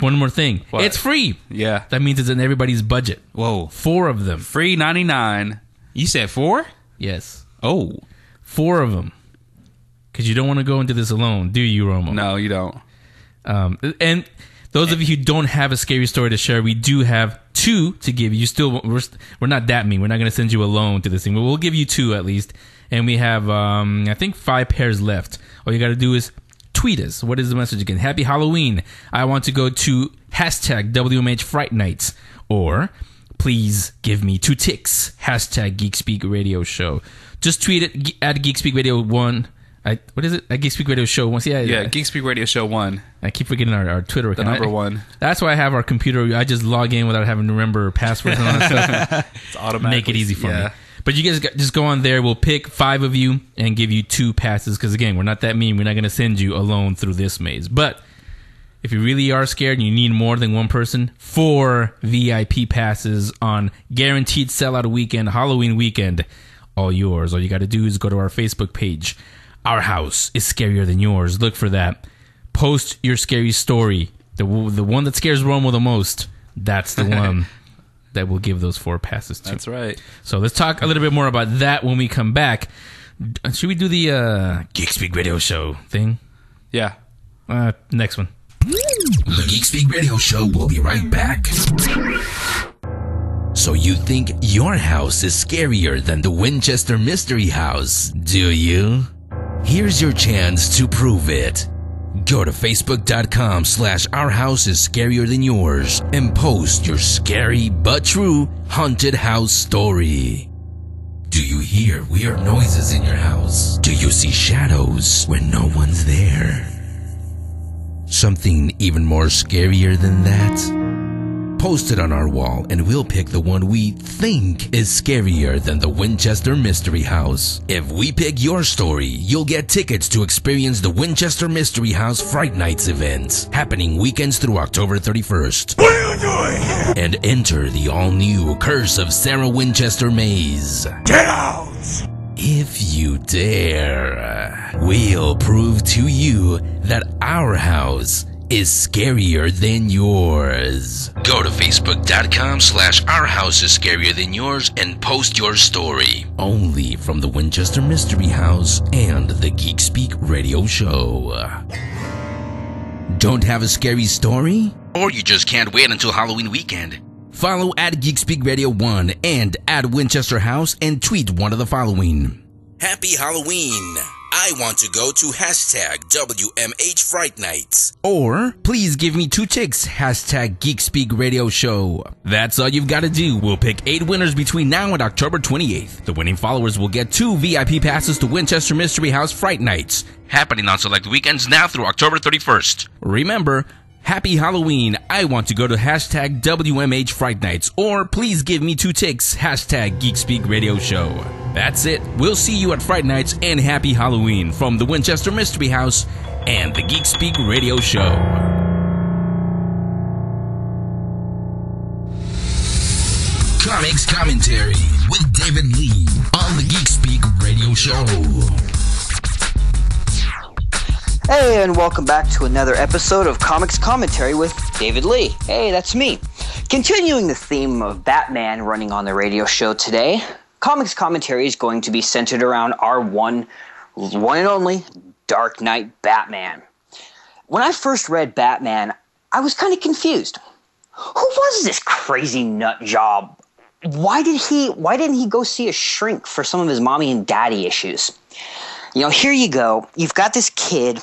one more thing. What? It's free. Yeah. That means it's in everybody's budget. Whoa. 4 of them. Free 99. You said 4? Yes. Oh. 4 of them. Because you don't want to go into this alone, do you, Romo? No, you don't. And those of you who don't have a scary story to share, we do have 2 to give you. We're not that mean. We're not going to send you alone to this thing, but we'll give you 2 at least. And we have, I think, 5 pairs left. All you got to do is tweet us. What is the message again? Happy Halloween. I want to go to hashtag WMH Fright Nights. Or, please give me 2 ticks. Hashtag Geek Speak Radio Show. Just tweet it at Geek Speak Radio 1. What is it? At Geek Speak Radio Show 1. Yeah, Geek Speak Radio Show 1. I keep forgetting our Twitter account. The number 1. That's why I have our computer. I just log in without having to remember passwords and all that stuff. It's automatic. Make it easy for me. But you guys just go on there. We'll pick 5 of you and give you 2 passes. Because again, we're not that mean. We're not going to send you alone through this maze. But if you really are scared and you need more than one person, 4 VIP passes on guaranteed sellout weekend, Halloween weekend. All yours. All you got to do is go to our Facebook page. Our house is scarier than yours. Look for that. Post your scary story. The one that scares Romo the most. That's the one that we'll give those 4 passes to. That's right. So let's talk a little bit more about that when we come back. Should we do the Geek Speak Radio Show thing? Yeah. Next one. The Geek Speak Radio Show will be right back. So you think your house is scarier than the Winchester Mystery House, do you? Here's your chance to prove it. Go to facebook.com/ourhouseisscarier-than-yours and post your scary but true haunted house story. Do you hear weird noises in your house? Do you see shadows when no one's there? Something even more scarier than that? Post it on our wall and we'll pick the one we think is scarier than the Winchester Mystery House. If we pick your story, you'll get tickets to experience the Winchester Mystery House Fright Nights event, happening weekends through October 31st. What are you doing here? And enter the all-new Curse of Sarah Winchester maze. Get out! If you dare, we'll prove to you that our house is scarier than yours. Go to facebook.com/ourhouseisscarier-than-yours and post your story. Only from the Winchester Mystery House and the Geek Speak Radio Show. Don't have a scary story? Or you just can't wait until Halloween weekend? Follow at Geek Speak Radio 1 and at Winchester House and tweet one of the following. Happy Halloween! I want to go to #WMH Fright Nights. Or, please give me 2 ticks, #Geek Speak Radio Show. That's all you've got to do. We'll pick 8 winners between now and October 28th. The winning followers will get 2 VIP passes to Winchester Mystery House Fright Nights, happening on select weekends now through October 31st. Remember, Happy Halloween, I want to go to #WMH Fright Nights, or please give me 2 ticks, #Geek Speak Radio Show. That's it. We'll see you at Fright Nights and Happy Halloween from the Winchester Mystery House and the Geek Speak Radio Show. Comics Commentary with David Lee on the Geek Speak Radio Show. Hey, and welcome back to another episode of Comics Commentary with David Lee. Hey, that's me. Continuing the theme of Batman running on the radio show today, Comics Commentary is going to be centered around our one and only Dark Knight Batman. When I first read Batman, I was kind of confused. Who was this crazy nut job? Why didn't he go see a shrink for some of his mommy and daddy issues? You know, here you go. You've got this kid,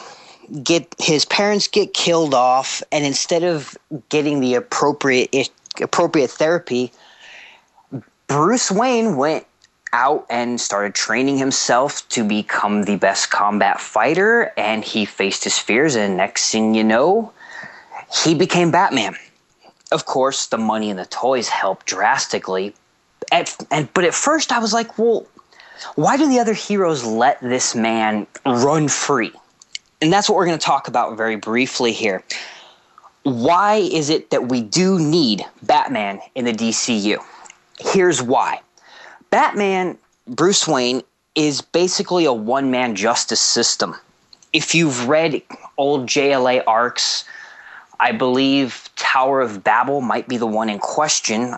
his parents get killed off, and instead of getting the appropriate therapy, Bruce Wayne went out and started training himself to become the best combat fighter, and he faced his fears, and next thing you know, he became Batman. Of course, the money and the toys helped drastically. But at first I was like, well, why do the other heroes let this man run free? And that's what we're going to talk about very briefly here. Why is it that we do need Batman in the DCU? Here's why. Batman, Bruce Wayne, is basically a one-man justice system. If you've read old JLA arcs, I believe Tower of Babel might be the one in question.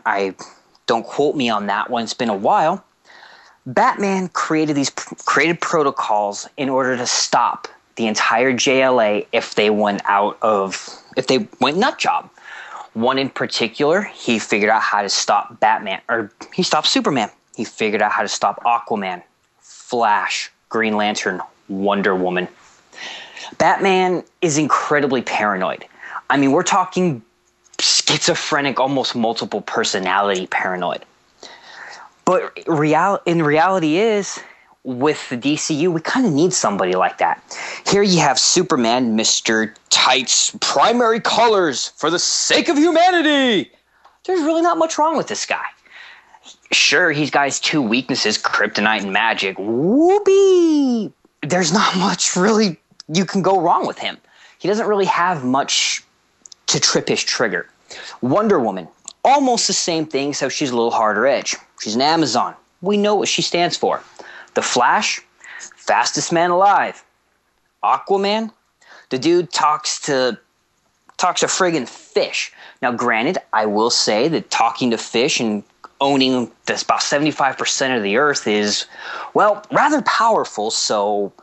Don't quote me on that one. It's been a while. Batman created protocols in order to stop the entire JLA if they went nut job. One in particular, he figured out how to stop he stopped Superman. He figured out how to stop Aquaman, Flash, Green Lantern, Wonder Woman. Batman is incredibly paranoid. I mean, we're talking schizophrenic, almost multiple personality paranoid. But in reality is, with the DCU, we kind of need somebody like that. Here you have Superman, Mr. Tights, primary colors for the sake of humanity. There's really not much wrong with this guy. Sure, he's got his 2 weaknesses, kryptonite and magic. Whoopee! There's not much really you can go wrong with him. He doesn't really have much to trip his trigger. Wonder Woman, almost the same thing, except she's a little harder edge. She's an Amazon. We know what she stands for. The Flash, fastest man alive. Aquaman, the dude talks to friggin' fish. Now, granted, I will say that talking to fish and owning this about 75% of the earth is, well, rather powerful, so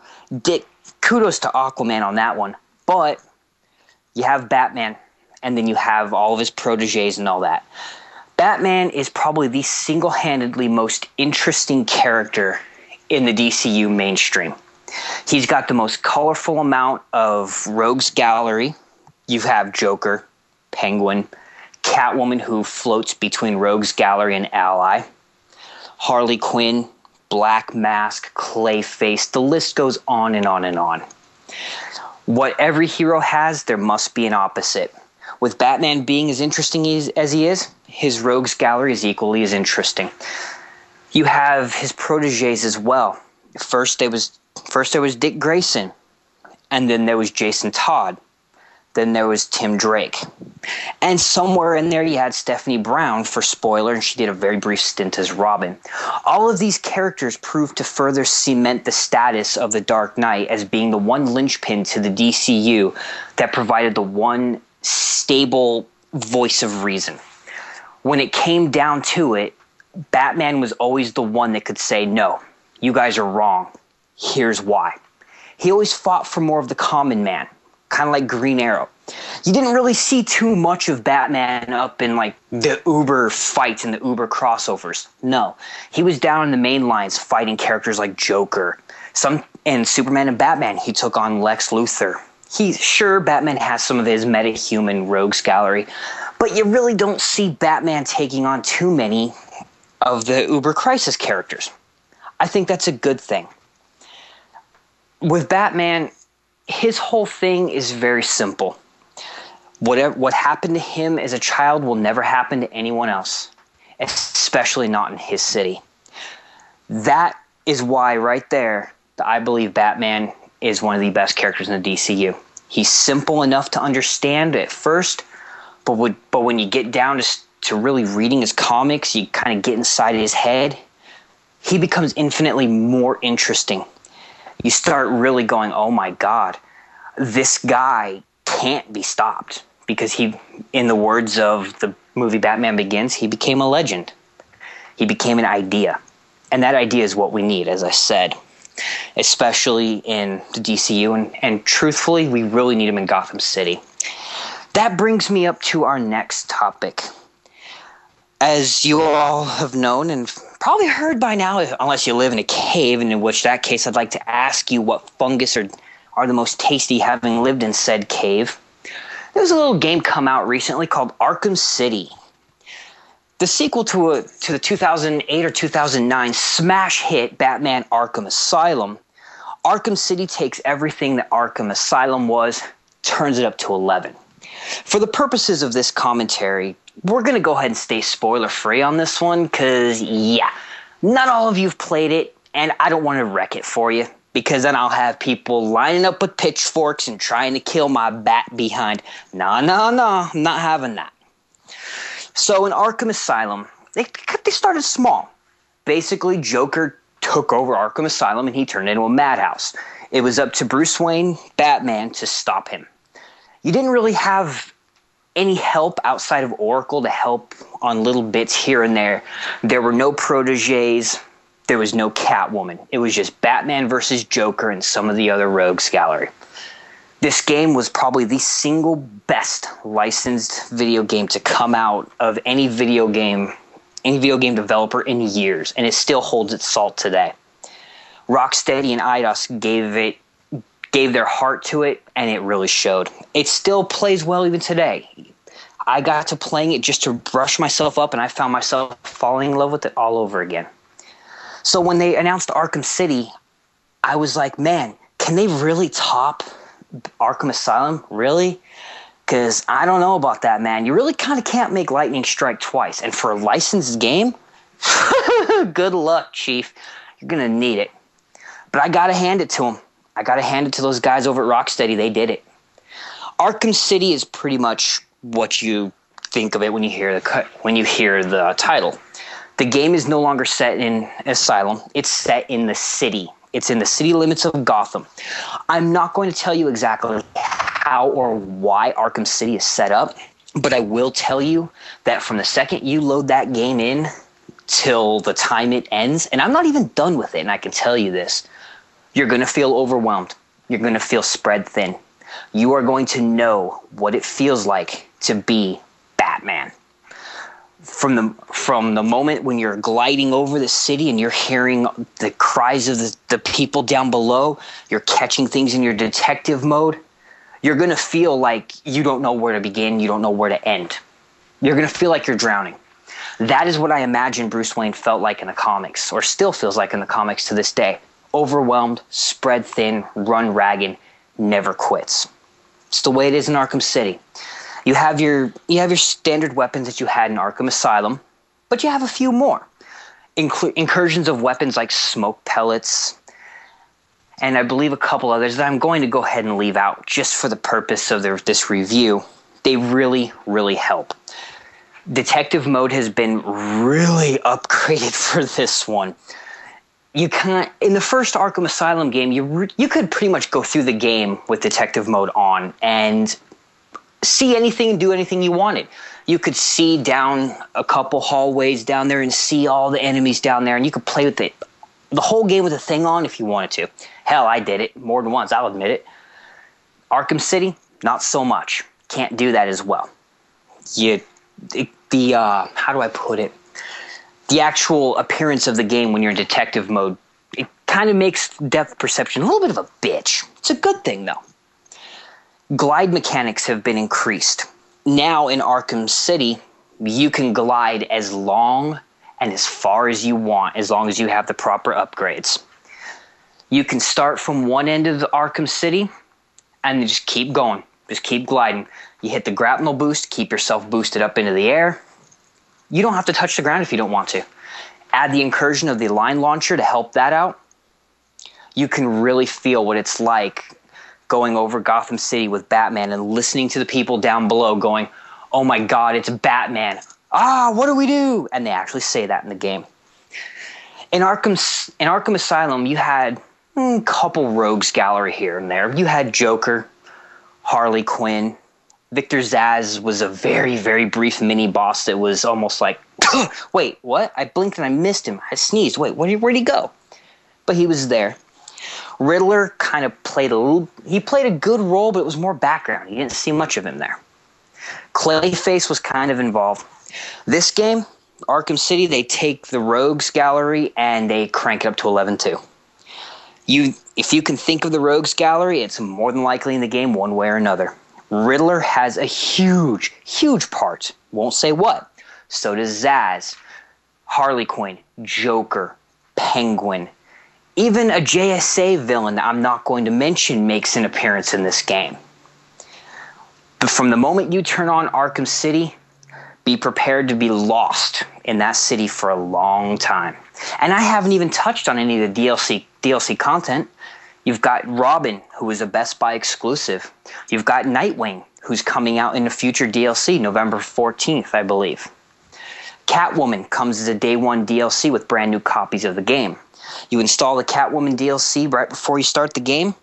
kudos to Aquaman on that one. But You have Batman, and then you have all of his proteges and all that. Batman is probably the single-handedly most interesting character in the DCU mainstream. He's got the most colorful amount of rogues gallery. You have Joker, Penguin, Catwoman, who floats between rogues gallery and ally, Harley Quinn, Black Mask, Clayface. The list goes on and on and on. What every hero has, there must be an opposite. With Batman being as interesting as he is, his rogues gallery is equally as interesting. You have his proteges as well. First there was Dick Grayson, and then there was Jason Todd. Then there was Tim Drake. And somewhere in there you had Stephanie Brown, for spoiler, and she did a very brief stint as Robin. All of these characters proved to further cement the status of the Dark Knight as being the one linchpin to the DCU that provided the one stable voice of reason. When it came down to it, Batman was always the one that could say, no, you guys are wrong. Here's why. He always fought for more of the common man, kind of like Green Arrow. You didn't really see too much of Batman up in like the Uber fights and the Uber crossovers. No, he was down in the main lines fighting characters like Joker. And Superman and Batman, he took on Lex Luthor. Batman has some of his meta-human rogues gallery, but you really don't see Batman taking on too many of the Uber Crisis characters. I think that's a good thing. With Batman, his whole thing is very simple. What happened to him as a child will never happen to anyone else, especially not in his city. That is why right there, I believe Batman is one of the best characters in the DCU. He's simple enough to understand at first, but when you get down to really reading his comics, you kind of get inside his head, he becomes infinitely more interesting. You start really going, oh my God, this guy can't be stopped. Because he, in the words of the movie Batman Begins, he became a legend. He became an idea. And that idea is what we need, as I said, especially in the DCU. And truthfully, we really need him in Gotham City. That brings me up to our next topic. As you all have known and probably heard by now, unless you live in a cave, and in which that case I'd like to ask you what fungus are the most tasty, having lived in said cave. There's a little game come out recently called Arkham City. The sequel to the 2008 or 2009 smash hit Batman Arkham Asylum. Arkham City takes everything that Arkham Asylum was, turns it up to 11. For the purposes of this commentary, we're going to go ahead and stay spoiler-free on this one because, yeah, not all of you have played it, and I don't want to wreck it for you. Because then I'll have people lining up with pitchforks and trying to kill my bat behind. No, I'm not having that. So in Arkham Asylum, they started small. Basically, Joker took over Arkham Asylum and he turned it into a madhouse. It was up to Bruce Wayne, Batman, to stop him. You didn't really have any help outside of Oracle to help on little bits here and there. There were no proteges. There was no Catwoman. It was just Batman versus Joker and some of the other rogues gallery. This game was probably the single best licensed video game to come out of any video game developer in years, and it still holds its salt today. Rocksteady and Eidos gave their heart to it, and it really showed. It still plays well even today. I got to playing it just to brush myself up, and I found myself falling in love with it all over again. So when they announced Arkham City, I was like, man, can they really top Arkham Asylum? Really? Because I don't know about that, man. You really kind of can't make lightning strike twice. And for a licensed game, good luck, Chief. You're going to need it. But I got to hand it to them. I got to hand it to those guys over at Rocksteady. They did it. Arkham City is pretty much what you think of it when you hear the title. The game is no longer set in Asylum. It's set in the city. It's in the city limits of Gotham. I'm not going to tell you exactly how or why Arkham City is set up, but I will tell you that from the second you load that game in till the time it ends, and I'm not even done with it, and I can tell you this, you're going to feel overwhelmed. You're going to feel spread thin. you are going to know what it feels like to be Batman. From the moment when you're gliding over the city and you're hearing the cries of the people down below, you're catching things in your detective mode, you're going to feel like you don't know where to begin, you don't know where to end. You're going to feel like you're drowning. That is what I imagine Bruce Wayne felt like in the comics, or still feels like in the comics to this day. Overwhelmed, spread thin, run ragged, never quits. It's the way it is in Arkham City. You have your standard weapons that you had in Arkham Asylum, but you have a few more. Incursions of weapons like smoke pellets, and I believe a couple others that I'm going to go ahead and leave out just for the purpose of this review. They really, really help. Detective mode has been really upgraded for this one. You can't, in the first Arkham Asylum game, you could pretty much go through the game with detective mode on and see anything and do anything you wanted. You could see down a couple hallways down there and see all the enemies down there, and you could play with the whole game with the thing on if you wanted to. Hell, I did it more than once, I'll admit it. Arkham City, not so much. Can't do that as well. How do I put it? The actual appearance of the game when you're in detective mode, it kind of makes depth perception a little bit of a bitch. It's a good thing, though. Glide mechanics have been increased. Now in Arkham City, you can glide as long and as far as you want, as long as you have the proper upgrades. You can start from one end of the Arkham City and just keep going. Just keep gliding. You hit the grapnel boost, keep yourself boosted up into the air. You don't have to touch the ground if you don't want to. Add the incursion of the line launcher to help that out. You can really feel what it's like going over Gotham City with Batman and listening to the people down below going, "Oh my God, it's Batman. What do we do?" And they actually say that in the game. In Arkham Asylum, you had a couple rogues gallery here and there. You had Joker, Harley Quinn. Victor Zsasz was a very, very brief mini-boss that was almost like, wait, what? I blinked and I missed him. I sneezed. Wait, where'd he go? But he was there. Riddler kind of played a good role, but it was more background. You didn't see much of him there. Clayface was kind of involved. This game, Arkham City, they take the Rogues Gallery and they crank it up to 11 too. If you can think of the Rogues Gallery, it's more than likely in the game one way or another. Riddler has a huge, huge part. Won't say what. So does Zsasz, Harley Quinn, Joker, Penguin. Even a JSA villain that I'm not going to mention makes an appearance in this game. But from the moment you turn on Arkham City, be prepared to be lost in that city for a long time. And I haven't even touched on any of the DLC content. You've got Robin, who is a Best Buy exclusive. You've got Nightwing, who's coming out in a future DLC, November 14th, I believe. Catwoman comes as a day one DLC with brand new copies of the game. You install the Catwoman DLC right before you start the game.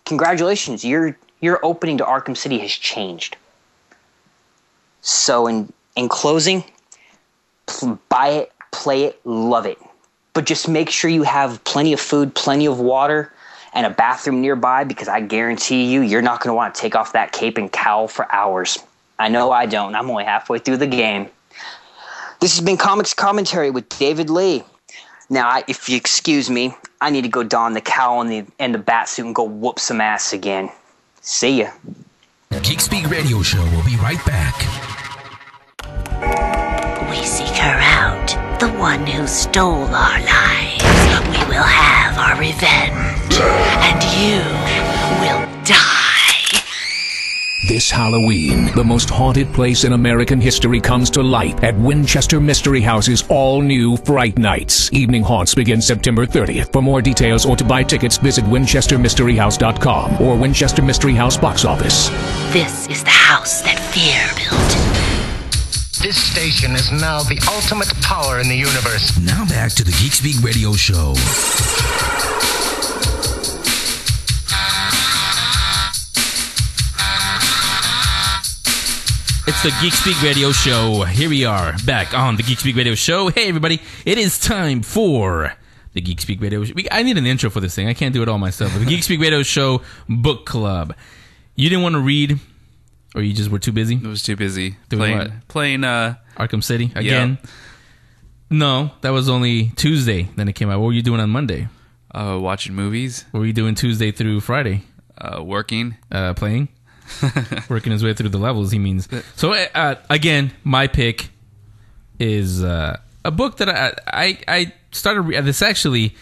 Congratulations, your opening to Arkham City has changed. So in closing, buy it, play it, love it. But just make sure you have plenty of food, plenty of water, and a bathroom nearby, because I guarantee you're not going to want to take off that cape and cowl for hours. I know I don't. I'm only halfway through the game. This has been Comics Commentary with David Lee. Now, if you excuse me, I need to go don the cowl and the bat suit and go whoop some ass again. See ya. Geek Speak Radio Show will be right back. We seek her out, the one who stole our lives. We will have our revenge, and you will die. This Halloween, the most haunted place in American history comes to light at Winchester Mystery House's all-new Fright Nights. Evening haunts begin September 30th. For more details or to buy tickets, visit winchestermysteryhouse.com or Winchester Mystery House box office. This is the house that fear built. This station is now the ultimate power in the universe. Now back to the Geek Speak Radio Show. It's the Geek Speak Radio Show. Here we are, back on the Geek Speak Radio Show. Hey, everybody. It is time for the Geek Speak Radio Show. I need an intro for this thing. I can't do it all myself. The Geek Speak Radio Show Book Club. You didn't want to read, or you just were too busy? It was too busy. Doing playing Arkham City again? Yeah. No, that was only Tuesday. Then it came out. What were you doing on Monday? Watching movies. What were you doing Tuesday through Friday? Working. Playing. Working his way through the levels, he means. So, again, my pick is a book that I started reading.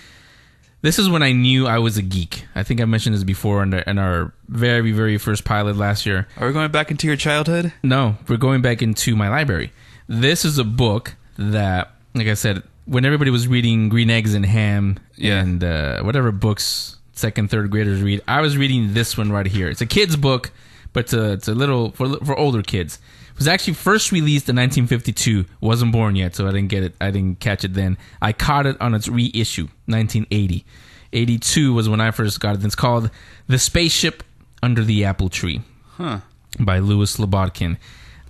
This is when I knew I was a geek. I think I mentioned this before in our very, very first pilot last year. Are we going back into your childhood? No, we're going back into my library. This is a book that, like I said, when everybody was reading Green Eggs and Ham and whatever books second, third graders read, I was reading this one right here. It's a kid's book, but it's a little for older kids. It was actually first released in 1952. Wasn't born yet, so I didn't get it. I didn't catch it then. I caught it on its reissue, 1980. 82 was when I first got it. It's called The Spaceship Under the Apple Tree by Louis Slobodkin.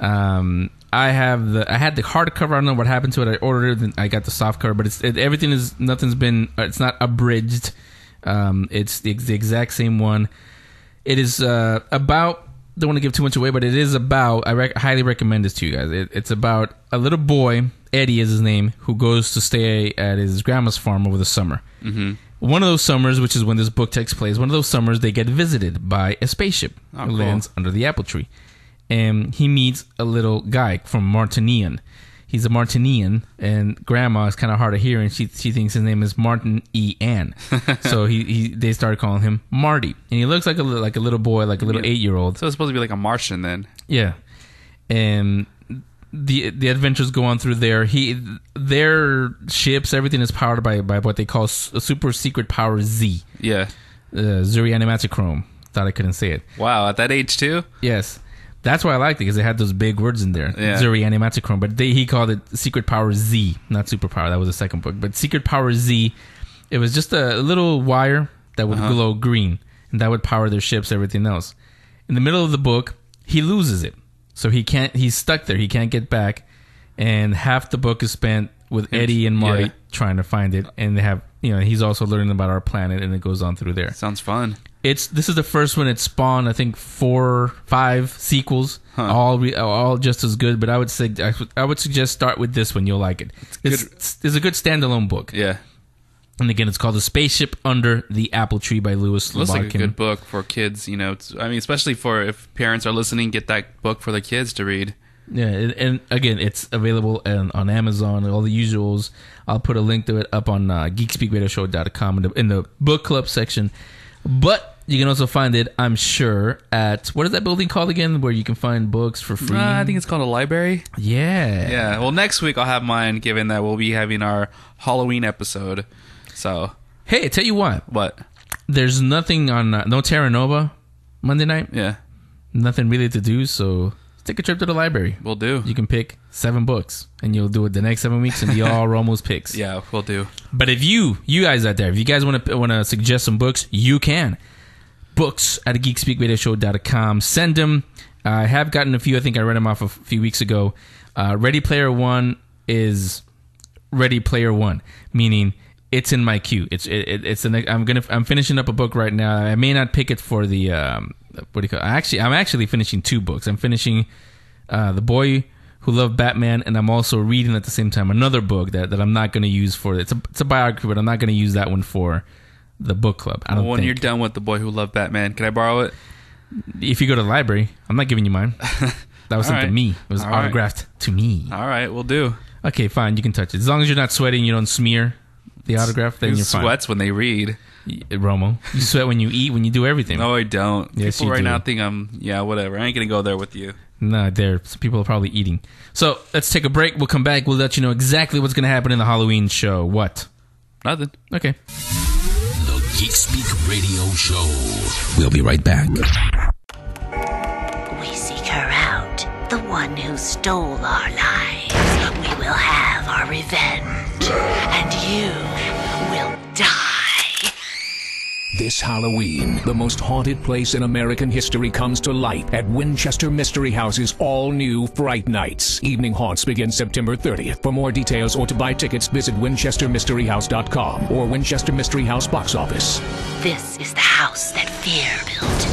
I had the hardcover. I don't know what happened to it. I ordered it, and I got the soft cover, but it's not abridged. It's the exact same one. It is about. Don't want to give too much away, but it is about. I highly recommend this to you guys. It's about a little boy, Eddie is his name, who goes to stay at his grandma's farm over the summer. Mm-hmm. One of those summers, which is when this book takes place, one of those summers they get visited by a spaceship who lands under the apple tree, and he meets a little guy from Martinian. He's a Martinian, and Grandma is kind of hard of hearing. She thinks his name is Martin E. Ann. So they started calling him Marty, and he looks like a little boy, like a little 8-year-old. So it's supposed to be like a Martian then. Yeah, and the adventures go on through there. Their ships, everything is powered by what they call a super secret power Z. Yeah, Zuri Animatichrome. Thought I couldn't say it. Wow, at that age too. Yes. That's why I liked it, because they had those big words in there. Yeah. Zuri Animatichrome. But he called it Secret Power Z, not Superpower. That was the second book. But Secret Power Z, it was just a little wire that would glow green, and that would power their ships, everything else. In the middle of the book, he loses it. So he's stuck there. He can't get back. And half the book is spent with Eddie and Marty trying to find it. And they have, he's also learning about our planet, and it goes on through there. Sounds fun. This is the first one. It spawned, I think, 4, 5 sequels, all just as good. But I would suggest start with this one. You'll like it. It's a good standalone book. Yeah. And again, it's called The Spaceship Under the Apple Tree by Louis Slobodkin. Looks like a good book for kids. Especially for if parents are listening, get that book for the kids to read. Yeah, and again, it's available on Amazon and all the usuals. I'll put a link to it up on geekspeakradioshow.com in the book club section. But you can also find it, I'm sure, at, what is that building called again, where you can find books for free? I think it's called a library. Yeah. Yeah. Well, next week I'll have mine, given that we'll be having our Halloween episode. So. Hey, tell you what. What? There's nothing on, no Terra Nova Monday night. Yeah. Nothing really to do, so take a trip to the library. We'll do. You can pick 7 books, and you'll do it the next 7 weeks, and be all Romo's picks. Yeah, we'll do. But if you guys out there, if you guys want to suggest some books, you can. Books at geekspeakradioshow.com. Send them. I have gotten a few. I think I read them off a few weeks ago. Ready Player One is Ready Player One, meaning it's in my queue. I'm finishing up a book right now. I may not pick it for the what do you call it? I'm actually finishing 2 books. I'm finishing The Boy Who Loved Batman, and I'm also reading at the same time another book that I'm not going to use for it's a biography, but I'm not going to use that one for the book club. When you're done with The Boy Who Loved Batman, can I borrow it? If you go to the library, I'm not giving you mine. That was sent to me. It was autographed to me. All right, we'll do. Okay, fine. You can touch it. As long as you're not sweating, you don't smear the autograph, then you're fine. Sweats when they read. Romo, you sweat when you eat, when you do everything. No, I don't. Yes, people you right do. now think whatever. I ain't going to go there with you. No, some people are probably eating. So let's take a break. We'll come back. We'll let you know exactly what's going to happen in the Halloween show. What? Nothing. Okay. The Geek Speak Radio Show. We'll be right back. We seek her out, the one who stole our lives. We will have our revenge, and you will die. This Halloween, the most haunted place in American history comes to light at Winchester Mystery House's all-new Fright Nights. Evening haunts begin September 30th. For more details or to buy tickets, visit winchestermysteryhouse.com or Winchester Mystery House box office. This is the house that fear built.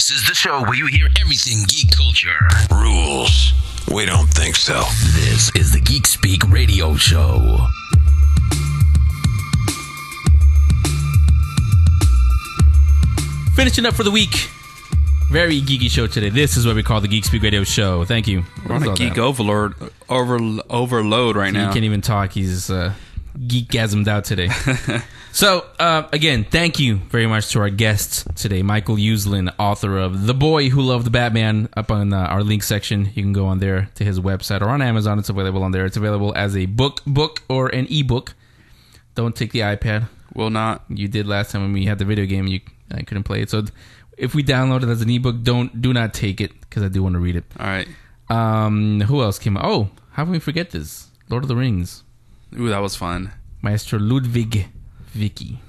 This is the show where you hear everything geek culture. Rules. We don't think so. This is the Geek Speak Radio Show. Finishing up for the week. Very geeky show today. This is what we call the Geek Speak Radio Show. Thank you. We're on a geek overload right now. He can't even talk. He's geekgasmed out today. So, again, thank you very much to our guests today. Michael Uslan, author of The Boy Who Loved Batman, up on our link section. You can go on there to his website or on Amazon. It's available on there. It's available as a book or an ebook. Don't take the iPad. Will not. You did last time when we had the video game. I couldn't play it. So if we download it as an ebook, do not take it because I do want to read it. All right. Who else came out? Oh, how can we forget this? Lord of the Rings. Ooh, that was fun. Maestro Ludwig Vicky.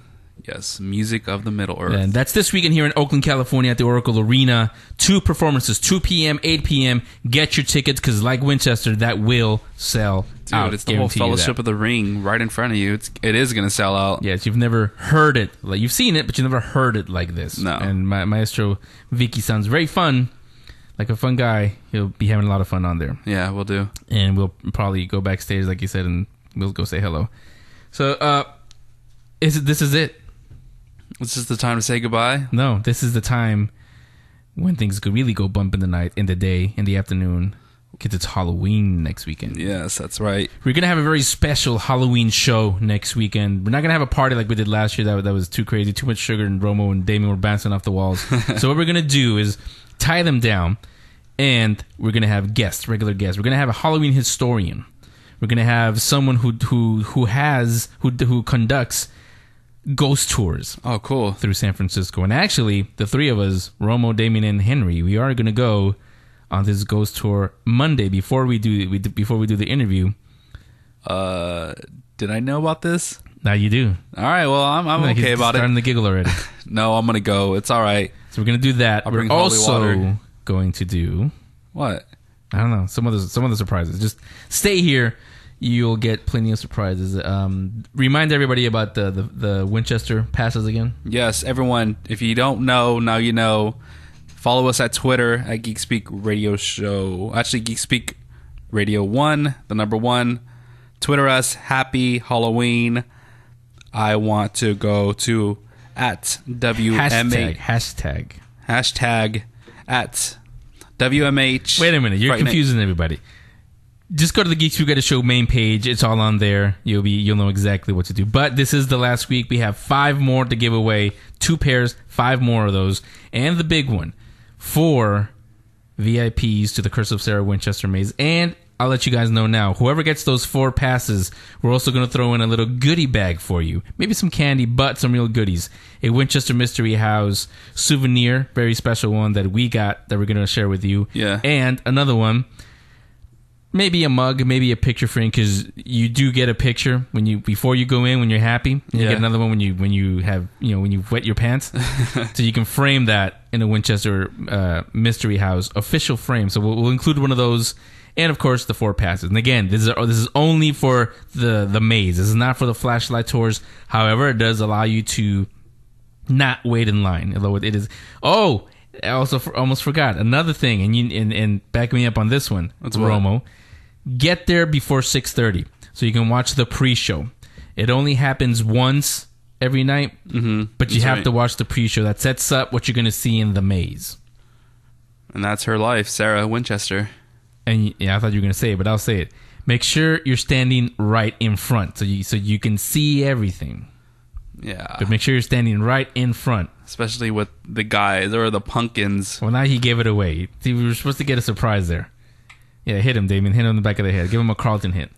Yes, Music of the Middle-earth. And that's this weekend here in Oakland, California at the Oracle Arena. 2 performances, 2 p.m., 8 p.m. Get your tickets because like Winchester, that will sell out. Dude, it's the whole Fellowship of the Ring right in front of you. It is going to sell out. Yes, you've never heard it. Like, you've seen it, but you've never heard it like this. No. And Maestro Vicky sounds very fun. Like a fun guy. He'll be having a lot of fun on there. Yeah, we'll do. And we'll probably go backstage, like you said, and we'll go say hello. So, this is it. Is this the time to say goodbye? No, this is the time when things could really go bump in the night, in the day, in the afternoon, because it's Halloween next weekend. Yes, that's right. We're going to have a very special Halloween show next weekend. We're not going to have a party like we did last year. That was too crazy. Too much sugar, and Romo and Damien were bouncing off the walls. So what we're going to do is tie them down, and we're going to have guests, regular guests. We're going to have a Halloween historian. We're going to have someone who conducts ghost tours. Oh, cool. Through San Francisco. And actually, the 3 of us, Romo, Damien, and Henry, we are going to go on this ghost tour Monday before we do the interview. Did I know about this? Now you do. All right, well, I'm okay about it. Starting to giggle already. No, I'm going to go. It's all right. So we're going to do that. I'll we're bring holy also water. going to do... What? I don't know. Some of the surprises. Just stay here. You'll get plenty of surprises. Remind everybody about the Winchester passes again. Yes, everyone. If you don't know, now you know. Follow us at Twitter at Geek Speak Radio Show. Actually, Geek Speak Radio 1, the number 1. Twitter us. Happy Halloween. I want to go to at WMA. Hashtag at WMH. Wait a minute. You're confusing everybody. Just go to the Geek Speak Radio Show main page. It's all on there. You'll know exactly what to do. But this is the last week. We have 5 more to give away. 2 pairs, 5 more of those. And the big one, 4 VIPs to the Curse of Sarah Winchester Maze. And I'll let you guys know now, whoever gets those 4 passes, we're also going to throw in a little goodie bag for you. Maybe some candy, but some real goodies. A Winchester Mystery House souvenir, very special one that we got that we're going to share with you. Yeah. And another one, maybe a mug, maybe a picture frame, because you do get a picture before you go in when you're happy. And you get another one when you wet your pants. So you can frame that in a Winchester Mystery House official frame. So we'll include one of those, and of course the 4 passes. And again, this is only for the maze. This is not for the flashlight tours. However, it does allow you to not wait in line. Although it is. Oh, I also almost forgot another thing, and back me up on this one. That's Romo. Get there before 6:30 so you can watch the pre-show. It only happens once every night, but you have to watch the pre-show. That sets up what you're going to see in the maze. And that's her life, Sarah Winchester. And I thought you were going to say it, but I'll say it. Make sure you're standing right in front so you can see everything. Yeah. But make sure you're standing right in front. Especially with the guys or the pumpkins. Well, now he gave it away. See, we were supposed to get a surprise there. Yeah, hit him, Damien. Hit him in the back of the head. Give him a Carlton hit.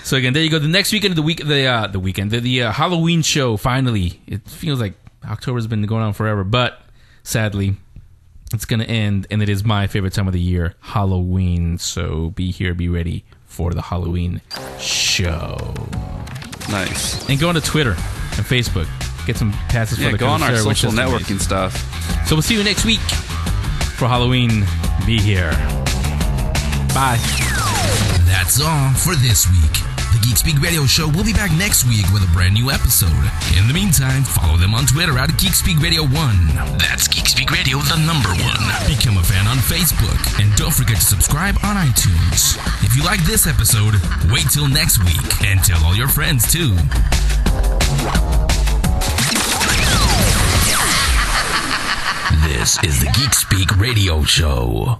So again, there you go. The next weekend of the Halloween show. Finally, it feels like October's been going on forever, but sadly, it's going to end, and it is my favorite time of the year, Halloween. So be here, be ready for the Halloween show. Nice. And go on to Twitter and Facebook. Get some passes for the go on our social networking stuff. So we'll see you next week for Halloween. Be here. Bye. That's all for this week. The Geek Geek Speak Radio Show will be back next week with a brand new episode. In the meantime, follow them on Twitter at Geek Speak Radio 1. That's Geek Speak Radio, the number 1. Become a fan on Facebook, and don't forget to subscribe on iTunes. If you like this episode, wait till next week and tell all your friends too. This is the Geek Speak Radio Show.